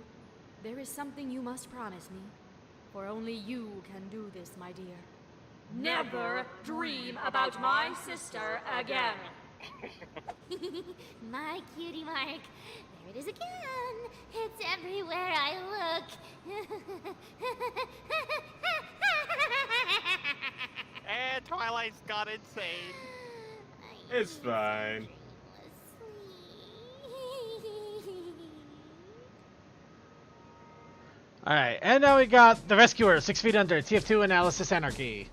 there is something you must promise me. For only you can do this, my dear. Never dream about my sister again. My cutie mark. There it is again. It's everywhere I look. And Twilight's got insane. It's fine. Alright, and now we got the Rescuer, 6 feet under, TF2 Analysis Anarchy.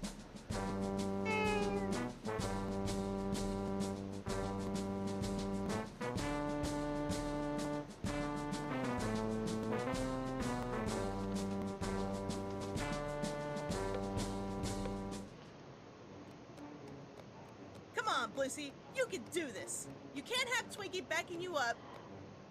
Come on, Blissey, you can do this. You can't have Twinkie backing you up,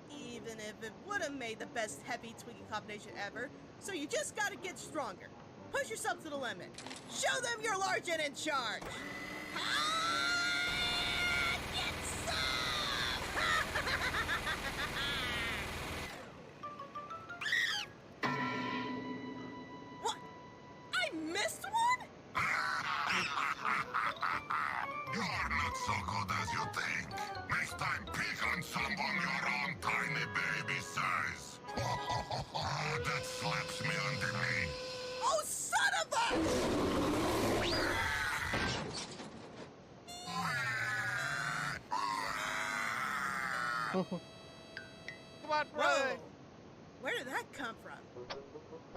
even if it would have made the best heavy Twinkie combination ever. So you just gotta get stronger. Push yourself to the limit. Show them you're large and in charge. Get some! What? I missed one? You're not so good as you think. Next time, pick on someone your own tiny baby size. That slaps me under me. Oh, son of a! Come on, brother. Whoa. Where did that come from?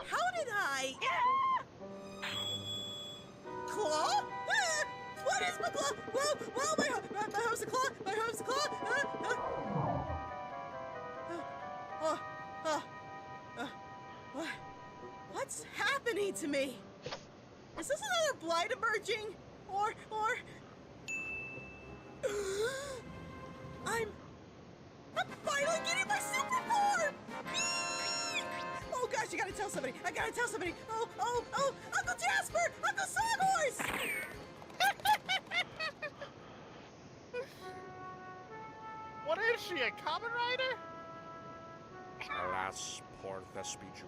How did I... Claw? Ah, what is my claw? Whoa, my home's a claw! My home's a claw! What's happening to me? Is this another blight emerging? Or... I'm finally getting my super form! Oh gosh, I gotta tell somebody! I gotta tell somebody! Oh! Uncle Jasper! Uncle Sawhorse! What is she, a Kamen Rider? Alas, poor Thespy Jr.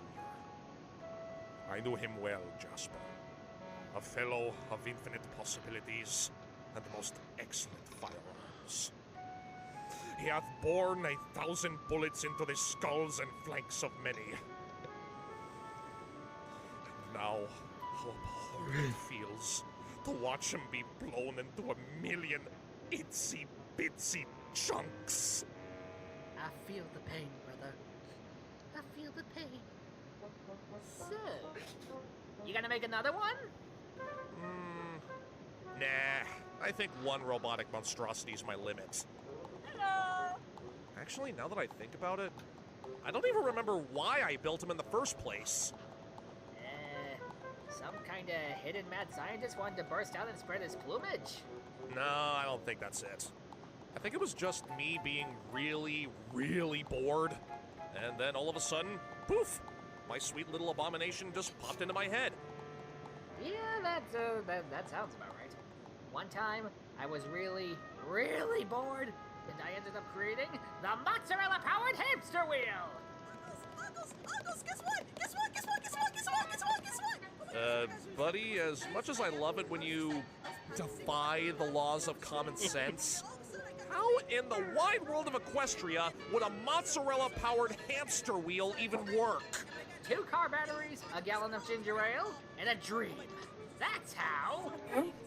I knew him well, Jasper. A fellow of infinite possibilities and most excellent firearms. He hath borne 1,000 bullets into the skulls and flanks of many. And now, how abhorrent it feels to watch him be blown into a million itsy-bitsy chunks. I feel the pain, brother. I feel the pain. So, you gonna make another one? Nah, I think one robotic monstrosity is my limit. Hello! Actually, now that I think about it, I don't even remember why I built him in the first place. Some kind of hidden mad scientist wanted to burst out and spread his plumage? No, I don't think that's it. I think it was just me being really, really bored. And then all of a sudden, poof, my sweet little abomination just popped into my head. Yeah, that sounds about right. One time, I was really, really bored, and I ended up creating the mozzarella-powered hamster wheel! Uncles, guess what? Buddy, as much as I love it when you defy the laws of common sense, how in the wide world of Equestria would a mozzarella-powered hamster wheel even work? 2 car batteries, a gallon of ginger ale, and a dream. That's how!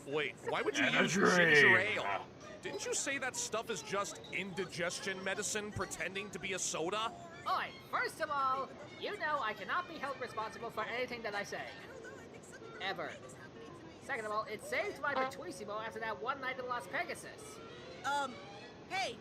Wait, why would you And a use dream. ginger ale? Didn't you say that stuff is just indigestion medicine pretending to be a soda? Oi, first of all, you know I cannot be held responsible for anything that I say. Ever. Second of all, it saved my Petuissimo after that one night in Las Pegasus. Hey,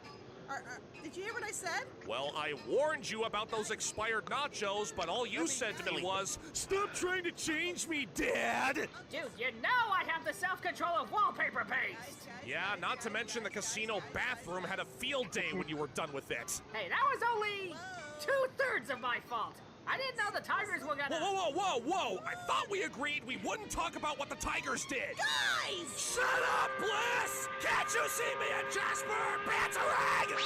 Did you hear what I said? Well, I warned you about those expired nachos, but all you said to me was, "Stop trying to change me, Dad!" Dude, you know I have the self-control of wallpaper paste! Yeah, not to mention the casino bathroom had a field day when you were done with it. Hey, that was only 2/3 of my fault. I didn't know the Tigers were gonna... Whoa! I thought we agreed we wouldn't talk about what the Tigers did! Guys! Shut up, Bliss! Can't you see me and Jasper bantering?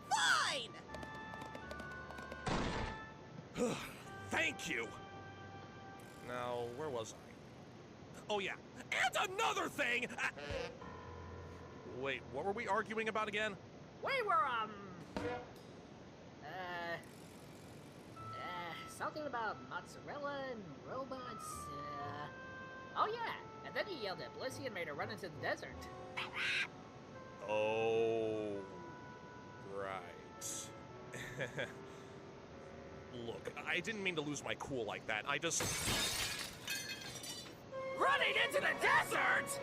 Fine! Thank you! Now, where was I? Oh yeah, and another thing! Wait, what were we arguing about again? We were, something about mozzarella and robots, Oh yeah, and then you yelled at Blissey and made her run into the desert. Oh, right. Look, I didn't mean to lose my cool like that. I just... Running into the desert?!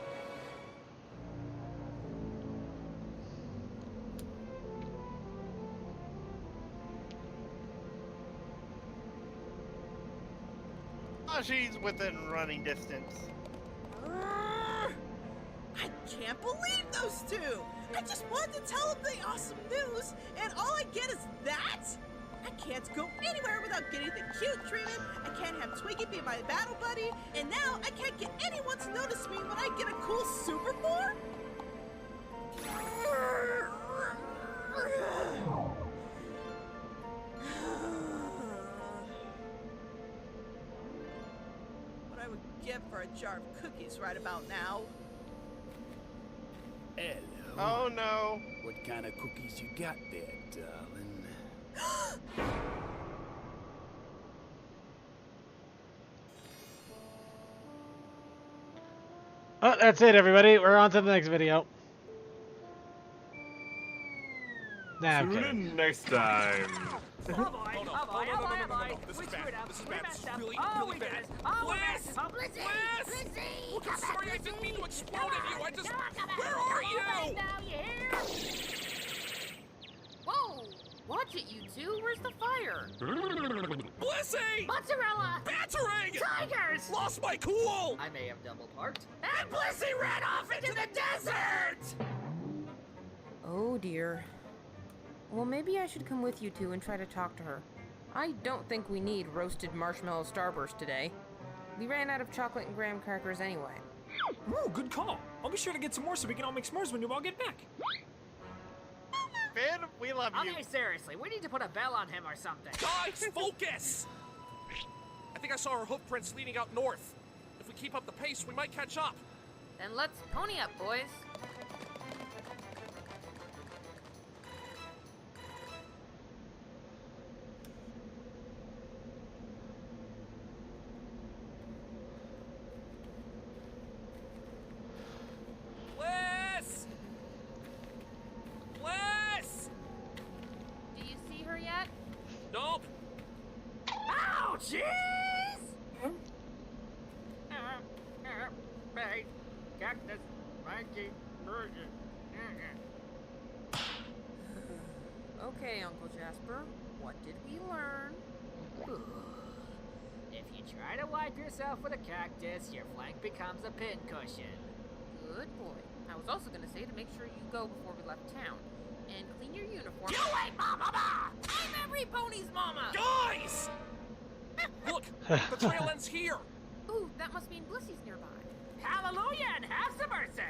Oh, she's within running distance. I can't believe those two! I just wanted to tell them the awesome news, and all I get is that? I can't go anywhere without getting the cute treatment, I can't have Twiggy be my battle buddy, and now I can't get anyone to notice me when I get a cool super form? What I would give for a jar of cookies right about now. Hello. Oh no. What kind of cookies you got there, darling? Oh, that's it, everybody. We're on to the next video. Nah, I'm Tune kidding. in next time. Oh boy, we screwed up, we messed up, oh we did it, oh we messed up, Blissey! Look, I'm sorry, I didn't mean to explode at you. I just... Where are you? Now you hear? Whoa! Watch it, you two. Where's the fire? Blissey! Mozzarella! Battering! Tigers! Lost my cool! I may have double parked. And Blissey ran off into the desert! Oh dear. Well, maybe I should come with you two and try to talk to her. I don't think we need roasted marshmallow starburst today. We ran out of chocolate and graham crackers anyway. Ooh, good call. I'll be sure to get some more so we can all make s'mores when you all get back. Finn, we love you. Okay, seriously, we need to put a bell on him or something. Guys, focus! I think I saw her hoof prints leading out north. If we keep up the pace, we might catch up. Then let's pony up, boys. Bliss! Bliss! Do you see her yet? Nope. Ow, jeez! Bait, cactus, monkey, burger. Okay, Uncle Jasper. What did we learn? If you try to wipe yourself with a cactus, your flank becomes a pincushion. Good boy. I was also gonna say to make sure you go before we left town. And clean your uniform. You ain't my mama! I'm Everypony's mama! Guys! Look, the trail ends here. Ooh, that must mean Blissey's nearby. Hallelujah and have some mercy!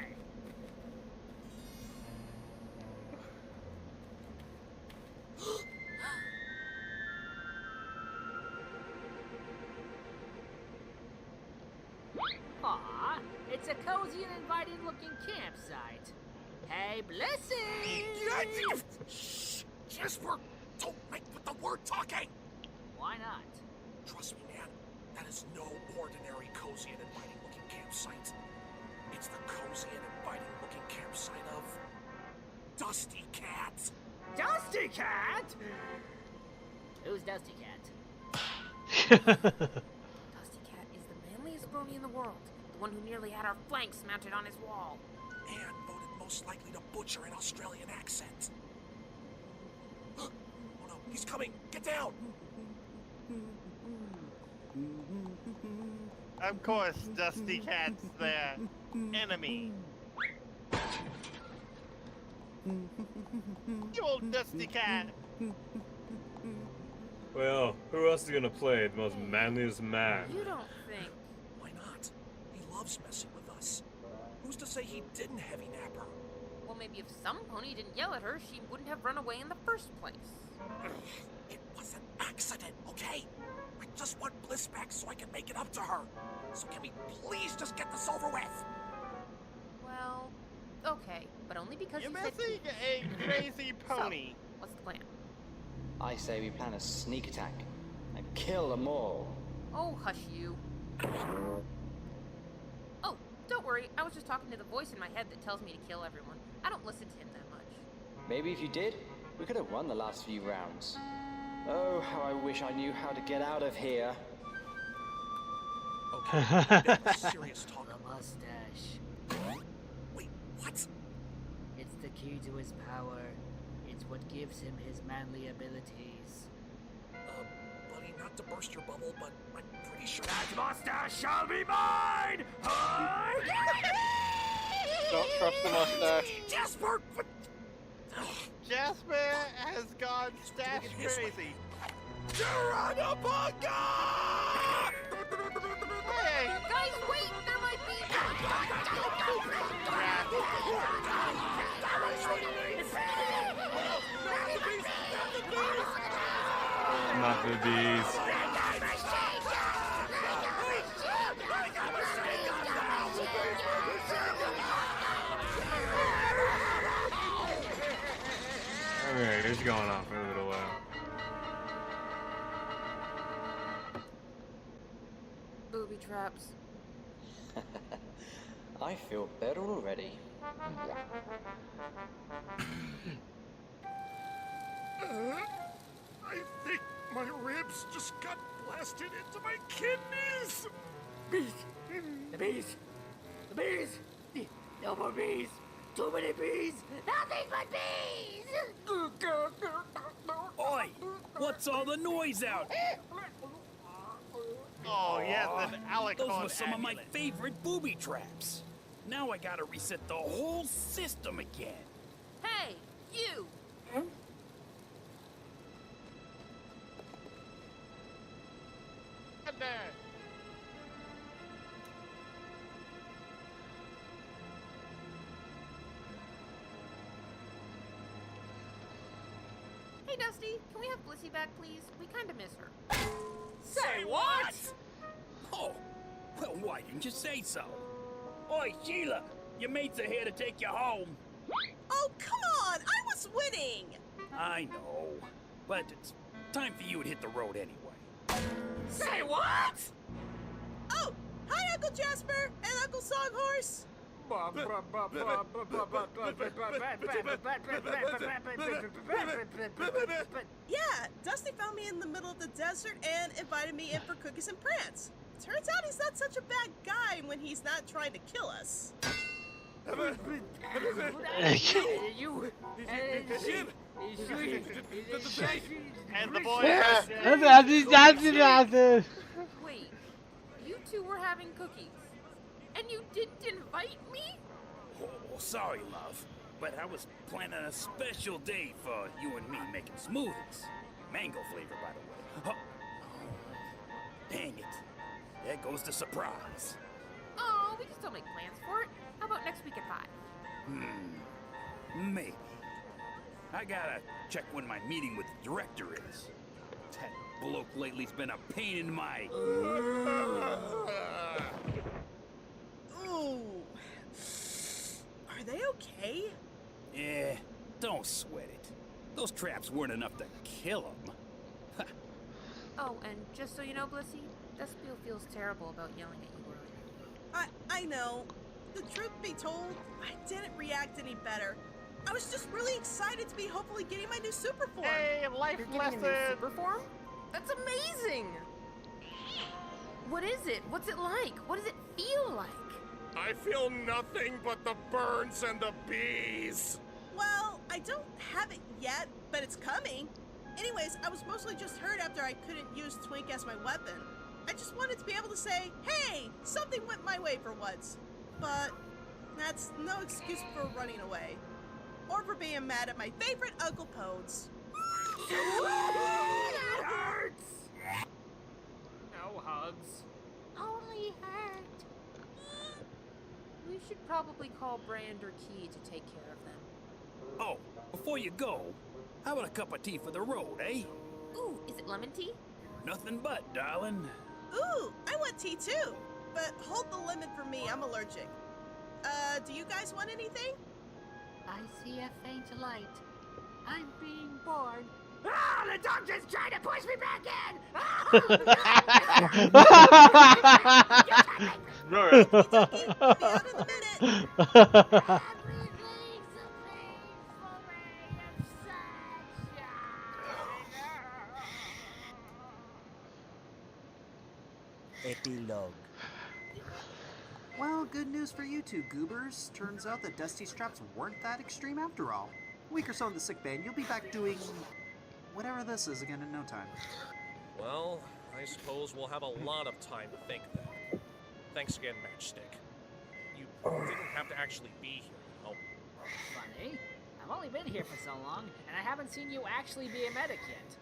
Aw, it's a cozy and inviting looking campsite. Hey, Blissey! Shh! Jasper, don't make with the word talking! Why not? Trust me, man. That is no ordinary cozy and inviting looking campsite. It's the cozy and inviting looking campsite of Dusty Cat. Dusty Cat? Who's Dusty Cat? Dusty Cat is the manliest Brony in the world. The one who nearly had our flanks mounted on his wall. And voted most likely to butcher an Australian accent. Oh no, he's coming! Get down! Of course, Dusty Cat's their enemy. You old Dusty Cat! Well, who else is gonna play the most manliest man? You don't think? Why not? He loves messing with us. Who's to say he didn't heavy nap her? Well, maybe if some pony didn't yell at her, she wouldn't have run away in the first place. It was an accident, okay? I just want Bliss back so I can make it up to her. So can we please just get this over with? Well, okay, but only because You're you said missing a crazy pony. So, what's the plan? I say we plan a sneak attack and kill them all. Oh, hush you. Oh, don't worry. I was just talking to the voice in my head that tells me to kill everyone. I don't listen to him that much. Maybe if you did, we could have won the last few rounds. Oh, how I wish I knew how to get out of here. Okay, serious talk. The mustache. Wait, what? It's the key to his power. It's what gives him his manly abilities. Buddy, not to burst your bubble, but I'm pretty sure That mustache shall be mine! Don't trust the mustache. Jasper! Jasper has gone stash crazy. Geronimoga! Hey! Guys, wait! There might be... Not the bees. Alright, it's going on for a little while. Booby traps. I feel better already. I think my ribs just got blasted into my kidneys! Bees! The bees! The bees! No more bees! Too many bees! Nothing but bees! Oi! What's all the noise out? Oh, yes, an Alicon Those were some of my amulet. favorite booby traps. Now I gotta reset the whole system again. Hey, you! Hey, Dusty, can we have Blissey back, please? We kind of miss her. Say what? Oh, well, why didn't you say so? Oi, Sheila, your mates are here to take you home. Oh, come on! I was winning! I know, but it's time for you to hit the road anyway. Say what? Oh, hi, Uncle Jasper and Uncle Songhorse! Yeah, Dusty found me in the middle of the desert and invited me in for cookies and prance. Turns out he's not such a bad guy when he's not trying to kill us. And the boy. Wait, you two were having cookies, and you didn't invite me? Oh, sorry, love, but I was planning a special day for you and me making smoothies. Mango flavor, by the way. Oh, dang it. There goes the surprise. Oh, we just don't make plans for it. How about next week at 5? Maybe. I gotta check when my meeting with the director is. That bloke lately's been a pain in my... Ooh. Are they okay? Yeah, don't sweat it. Those traps weren't enough to kill him. Oh, and just so you know, Blissey, Despio feels terrible about yelling at you earlier. I know. The truth be told, I didn't react any better. I was just really excited to be hopefully getting my new super form. Hey, life You're getting a lesson. new super form? That's amazing! What is it? What's it like? What does it feel like? I feel nothing but the burns and the bees. Well, I don't have it yet, but it's coming. Anyways, I was mostly just hurt after I couldn't use Twink as my weapon. I just wanted to be able to say, hey, something went my way for once. But that's no excuse for running away. Or for being mad at my favorite Uncle Podes. That hurts! No hugs. Only hurt. We should probably call Brand or Key to take care of them. Oh, before you go, how about a cup of tea for the road, eh? Ooh, is it lemon tea? Nothing but, darling. Ooh, I want tea too. But hold the lemon for me, I'm allergic. Do you guys want anything? I see a faint light. I'm being born. Ah, the doctor's trying to push me back in! Epilogue. Well, good news for you two goobers. Turns out that Dusty Straps weren't that extreme after all. A week or so in the sick bay, and you'll be back doing whatever this is again in no time. Well, I suppose we'll have a lot of time to think then. Thanks again, Matchstick. You didn't have to actually be here, you know. Funny. I've only been here for so long, and I haven't seen you actually be a medic yet.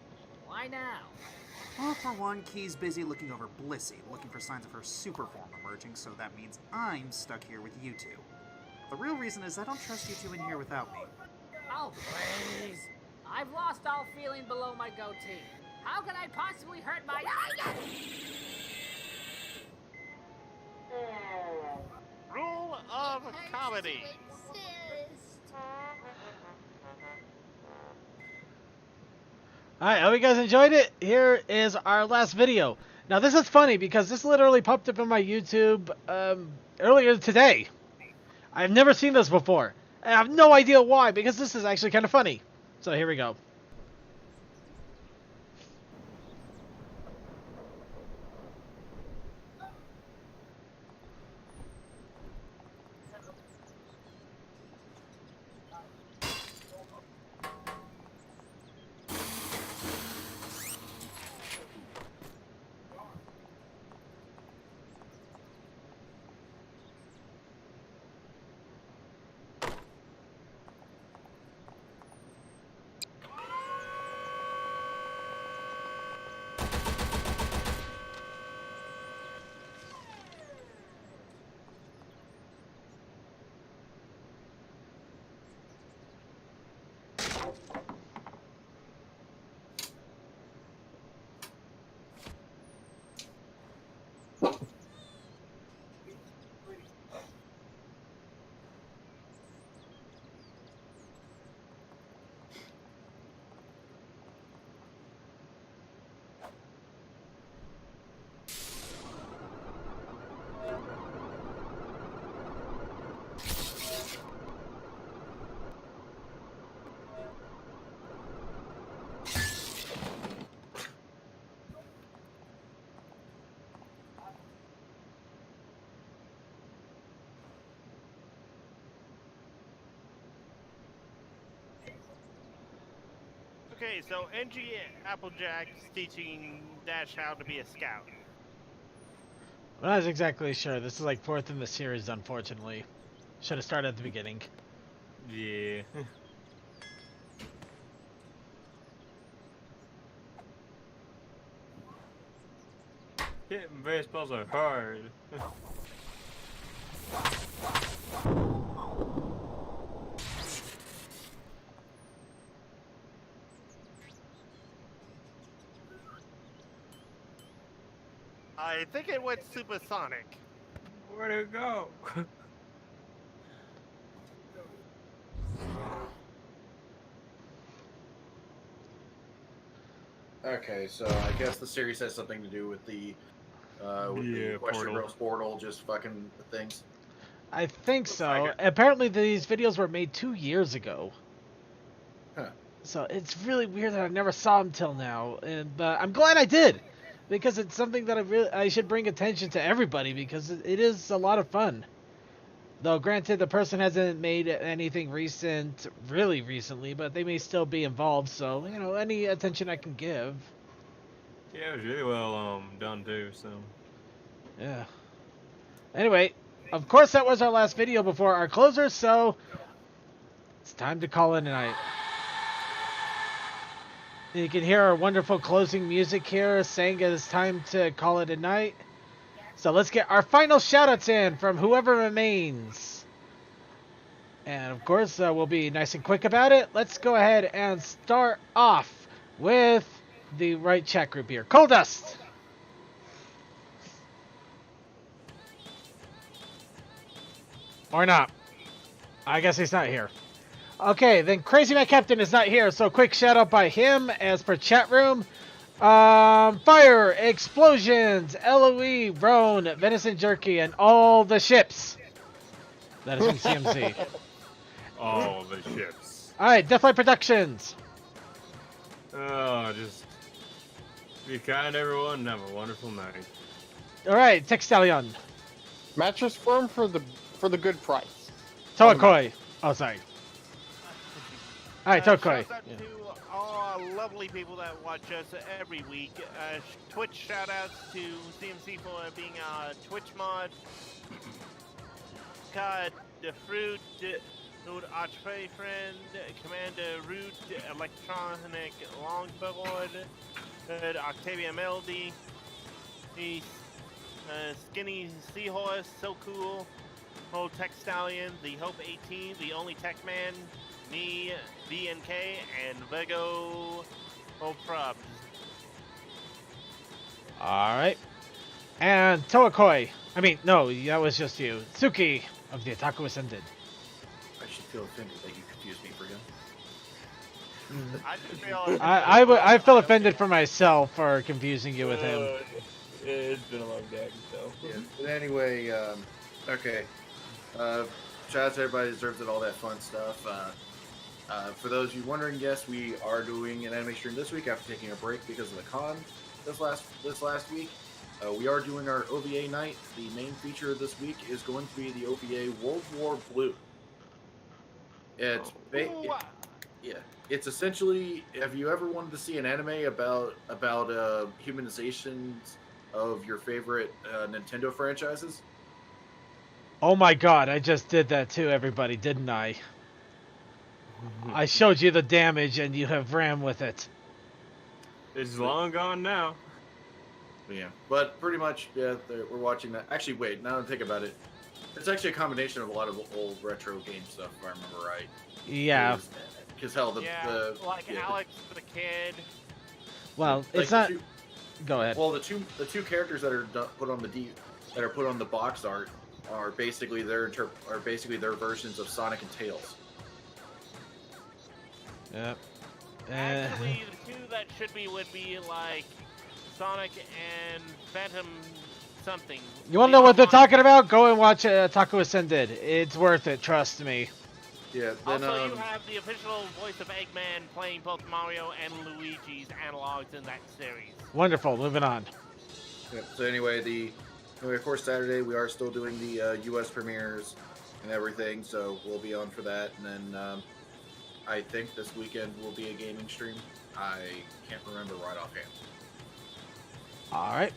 Why now? Well, for one, Key's busy looking over Blissey, looking for signs of her super form emerging, so that means I'm stuck here with you two. The real reason is I don't trust you two in here without me. Oh, please. I've lost all feeling below my goatee. How can I possibly hurt my... Rule of comedy. Alright, hope you guys enjoyed it. Here is our last video. Now this is funny because this literally popped up on my YouTube earlier today. I've never seen this before. And I have no idea why, because this is actually kind of funny. So here we go. Okay, so NG Applejack is teaching Dash how to be a scout. I'm not exactly sure. This is like fourth in the series, unfortunately. Should have started at the beginning. Yeah. Hitting baseballs are hard. I think it went supersonic. Where'd it go? Okay, so I guess the series has something to do with the Western portal. Girls portal, just fucking things. I think so. Apparently these videos were made 2 years ago. Huh. So it's really weird that I never saw them till now. And I'm glad I did. because it's something that I should bring attention to everybody, because it is a lot of fun. Though granted, the person hasn't made anything really recently, but they may still be involved, so any attention I can give. Yeah, it was really well done too. So yeah. Anyway, of course that was our last video before our closer, so it's time to call it a night. You can hear our wonderful closing music here saying it is time to call it a night. So let's get our final shoutouts in from whoever remains. And of course, we'll be nice and quick about it. Let's go ahead and start off with the right chat group here. Coal Dust! Or not. I guess he's not here. Okay, then Crazy Matt Captain is not here, so quick shout out by him as per chat room. Fire, Explosions, LOE, Roan, Venison Jerky, and all the ships. That is from CMC. all the ships. Alright, Defy Productions. Oh, just be kind, everyone, and have a wonderful night. Alright, Textalion. Mattress Firm for the good price. Toakoi. Oh, sorry. Alright, Tokoi. Shout out to all our lovely people that watch us every week. Twitch shout outs to CMC for being a Twitch mod. God, the Fruit, Archfey Friend, Commander Root, Electronic Longboard, Octavia Melody, the Skinny Seahorse, so cool. Whole Tech Stallion, the Hope 18, the Only Tech Man, me, VNK, and Vego Probs. Alright. And Toakoi. I mean, no, that was just you. Tsuki of the Otaku Ascended. I should feel offended that you confused me for him. I just feel I feel offended for myself for confusing you with him. It's been a long day, so. Yeah. But anyway, okay. Shout out to everybody that deserves it, all that fun stuff. For those of you wondering, yes, we are doing an anime stream this week after taking a break because of the con this last week. We are doing our OVA night. The main feature this week is going to be the OVA World War Blue. It's it's essentially, have you ever wanted to see an anime about humanizations of your favorite Nintendo franchises? Oh my god, I just did that too, everybody, didn't I? I showed you the damage and you have ran with it. It's long gone now. Yeah, but pretty much, yeah, we're watching that. Actually, wait, now that I think about it, it's actually a combination of a lot of old retro game stuff, if I remember right. Yeah. Because hell, Alex the Kid. Well, it's not. Go ahead. Well, the two characters that are put on the box art are basically their versions of Sonic and Tails. Yep. Actually, the two that would be like Sonic and Phantom something. You want to know what they're talking about? Go and watch Otaku Ascended. It's worth it, trust me. Yeah. Then, also, you have the official voice of Eggman playing both Mario and Luigi's analogs in that series. Wonderful. Moving on. Yeah, so anyway, of course, Saturday we are still doing the U.S. premieres and everything, so we'll be on for that. And then I think this weekend will be a gaming stream. I can't remember right offhand. Alright.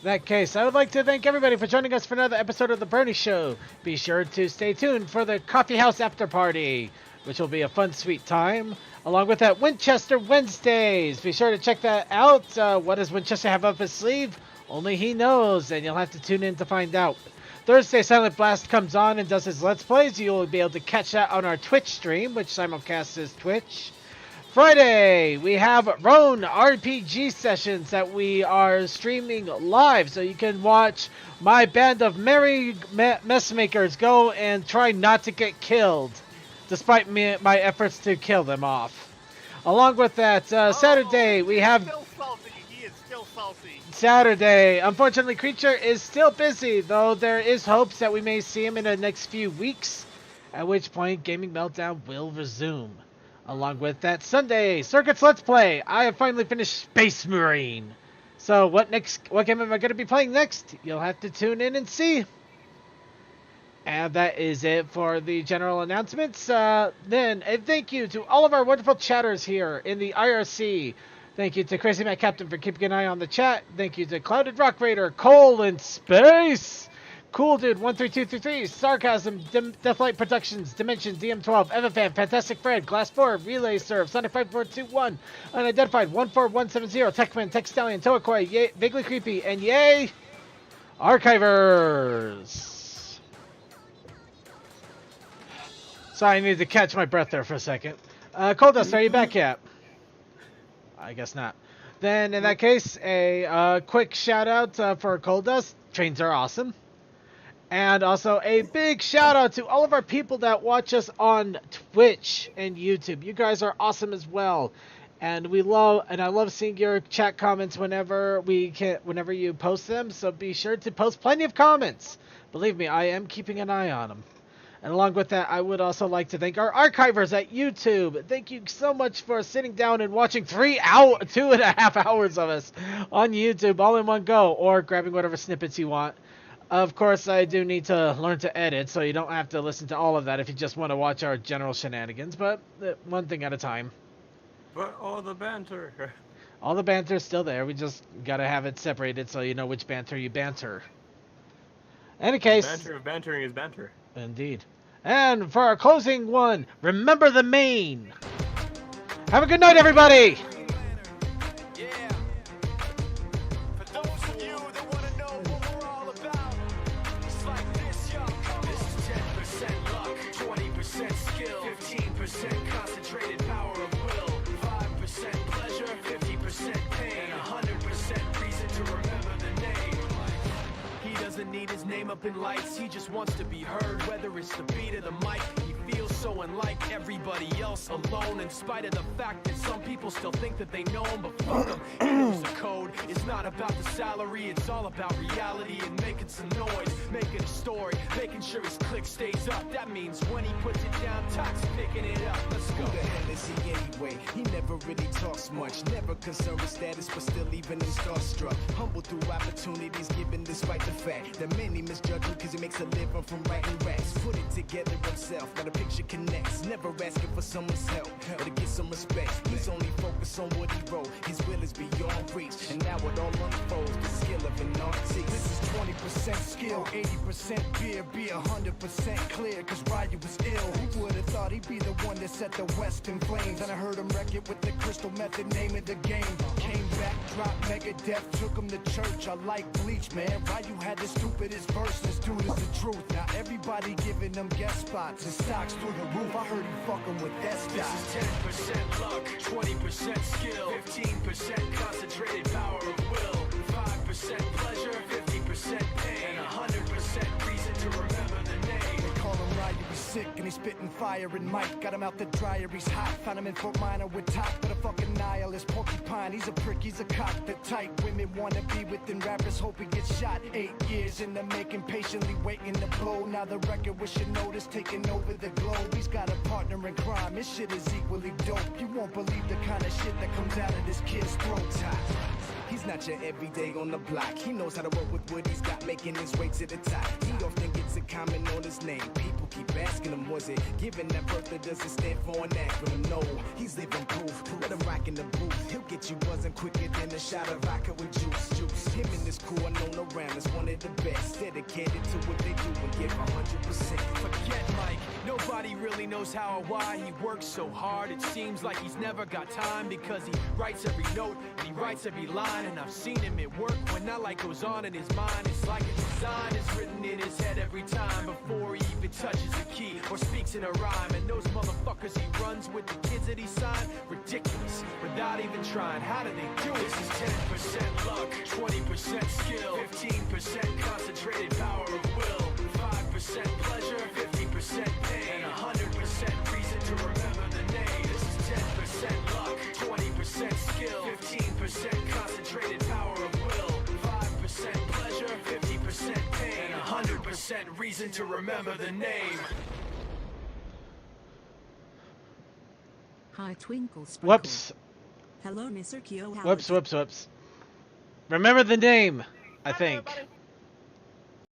In that case, I would like to thank everybody for joining us for another episode of The Brony Show. Be sure to stay tuned for the Coffee House After Party, which will be a fun, sweet time, along with that Winchester Wednesdays. Be sure to check that out. What does Winchester have up his sleeve? Only he knows, and you'll have to tune in to find out. Thursday, Silent Blast comes on and does his Let's Plays. You'll be able to catch that on our Twitch stream, which simulcasts is Twitch. Friday, we have Roan RPG sessions that we are streaming live, so you can watch my band of merry messmakers go and try not to get killed, despite my efforts to kill them off. Along with that, Saturday, we have... Still salty. He is still salty. Saturday, unfortunately, Creature is still busy, though there is hopes that we may see him in the next few weeks, at which point Gaming Meltdown will resume. Along with that, Sunday, Circuits Let's Play. I have finally finished Space Marine. So what game am I going to be playing next? You'll have to tune in and see. And that is it for the general announcements. Then a thank you to all of our wonderful chatters here in the IRC. Thank you to Crazy Matt Captain for keeping an eye on the chat. Thank you to Clouded Rock Raider, Cole in Space, Cool Dude 13233, Sarcasm, Deathlight Productions, Dimension, DM12, Evafan, Fantastic Fred, Glass 4, Relay Serve, Sonic 5421, Unidentified 14170, Techman, Tech Stallion, Toakoi, Yay, Vaguely Creepy, and yay, Archivers. Sorry, I need to catch my breath there for a second. Coldust, are you back yet? I guess not. Then, in that case, a quick shout out for Coldust. Trains are awesome. And also a big shout out to all of our people that watch us on Twitch and YouTube. You guys are awesome as well. And I love seeing your chat comments whenever you post them. So be sure to post plenty of comments. Believe me, I am keeping an eye on them. And along with that, I would also like to thank our archivers at YouTube. Thank you so much for sitting down and watching 2.5 hours of us on YouTube all in one go, or grabbing whatever snippets you want. Of course, I do need to learn to edit, so you don't have to listen to all of that if you just want to watch our general shenanigans, but one thing at a time. But all the banter. All the banter is still there. We just gotta have it separated so you know which banter you banter. In any case... Banter of bantering is banter. Indeed. And for our closing one, remember the main. Have a good night, everybody. Concentrated power of will, 5% pleasure, 50% pain, 100% reason to remember the name. He doesn't need his name up in lights, he just wants to be heard, whether it's the beat of the mic. He feels so unlike everybody else, alone, in spite of the fact that some people still think that they know him, but fuck him, he knows the code. It's not about the salary, it's all about reality and making some noise, making a story, making sure his click stays up. That means when he puts it down, Tox picking it up. Let's go. Who the hell is he anyway? He never really talks much, never concerned with status, but still even in starstruck. Humble through opportunities given despite the fact that many misjudge him because he makes a living from writing raps. Put it together himself, got a picture connects, never asking for someone's help or to get some respect. He's only focused on what he wrote, his will is beyond reach, and now it all unfolds, the skill of an artist. This is 20% skill, 80% fear, be 100% clear, cause Ryu was ill. Who would have thought he'd be the one that set the West in flames? And I heard him wreck it with the crystal method, name of the game. Came back, dropped Megadeth, took him to church. I like Bleach, man. Ryu had the stupidest verse, this dude is the truth. Now everybody giving them guest spots and stocks through the roof. I heard he fucking with that stock. This is 10% luck, 20% skill, 15% concentrated power of will, 5% pleasure, 50% pain, and 100% reason to remember the name. They call him Ryu, he's sick and he's spitting fire and Mike got him out the dryer, he's hot. Found him in Fort Minor with top, but a fucking nihilist porcupine. He's a prick, he's a cock. The type women wanna be within rappers, hope he gets shot. 8 years in the making, patiently waiting to blow. Now the record with your notice taking over the globe. He's got a partner in crime, his shit is equally dope. You won't believe the kind of shit that comes out of this kid's throat. He's not your everyday on the block. He knows how to work with what he's got, making his way to the top. He often gets a comment on his name. People keep asking him, was it given that birth or does it stand for an acronym? No, he's living proof. Let him rock in the booth. He'll get you buzzing quicker than a shot of vodka with juice. Him and his crew are known around as one of the best. Dedicated to what they do and give 100%. Forget Mike. Nobody really knows how or why he works so hard. It seems like he's never got time because he writes every note and he writes every line. And I've seen him at work when that light goes on in his mind. It's like a design is written in his head every time before he even touches a key or speaks in a rhyme. And those motherfuckers he runs with, the kids that he signed, ridiculous, without even trying. How do they do it? This is 10% luck, 20% skill, 15% concentrated power of will, 5% pleasure, 50% pain, and 100% reason to remember the name. This is 10% luck, 20% skill, 15% concentrated power of will, 5% pleasure, 50% pain, and 100% reason to remember the name. Hi, Twinkle Sprinkle. Whoops. Hello, Mr. Kyo. Whoops. Remember the name, I think. Everybody.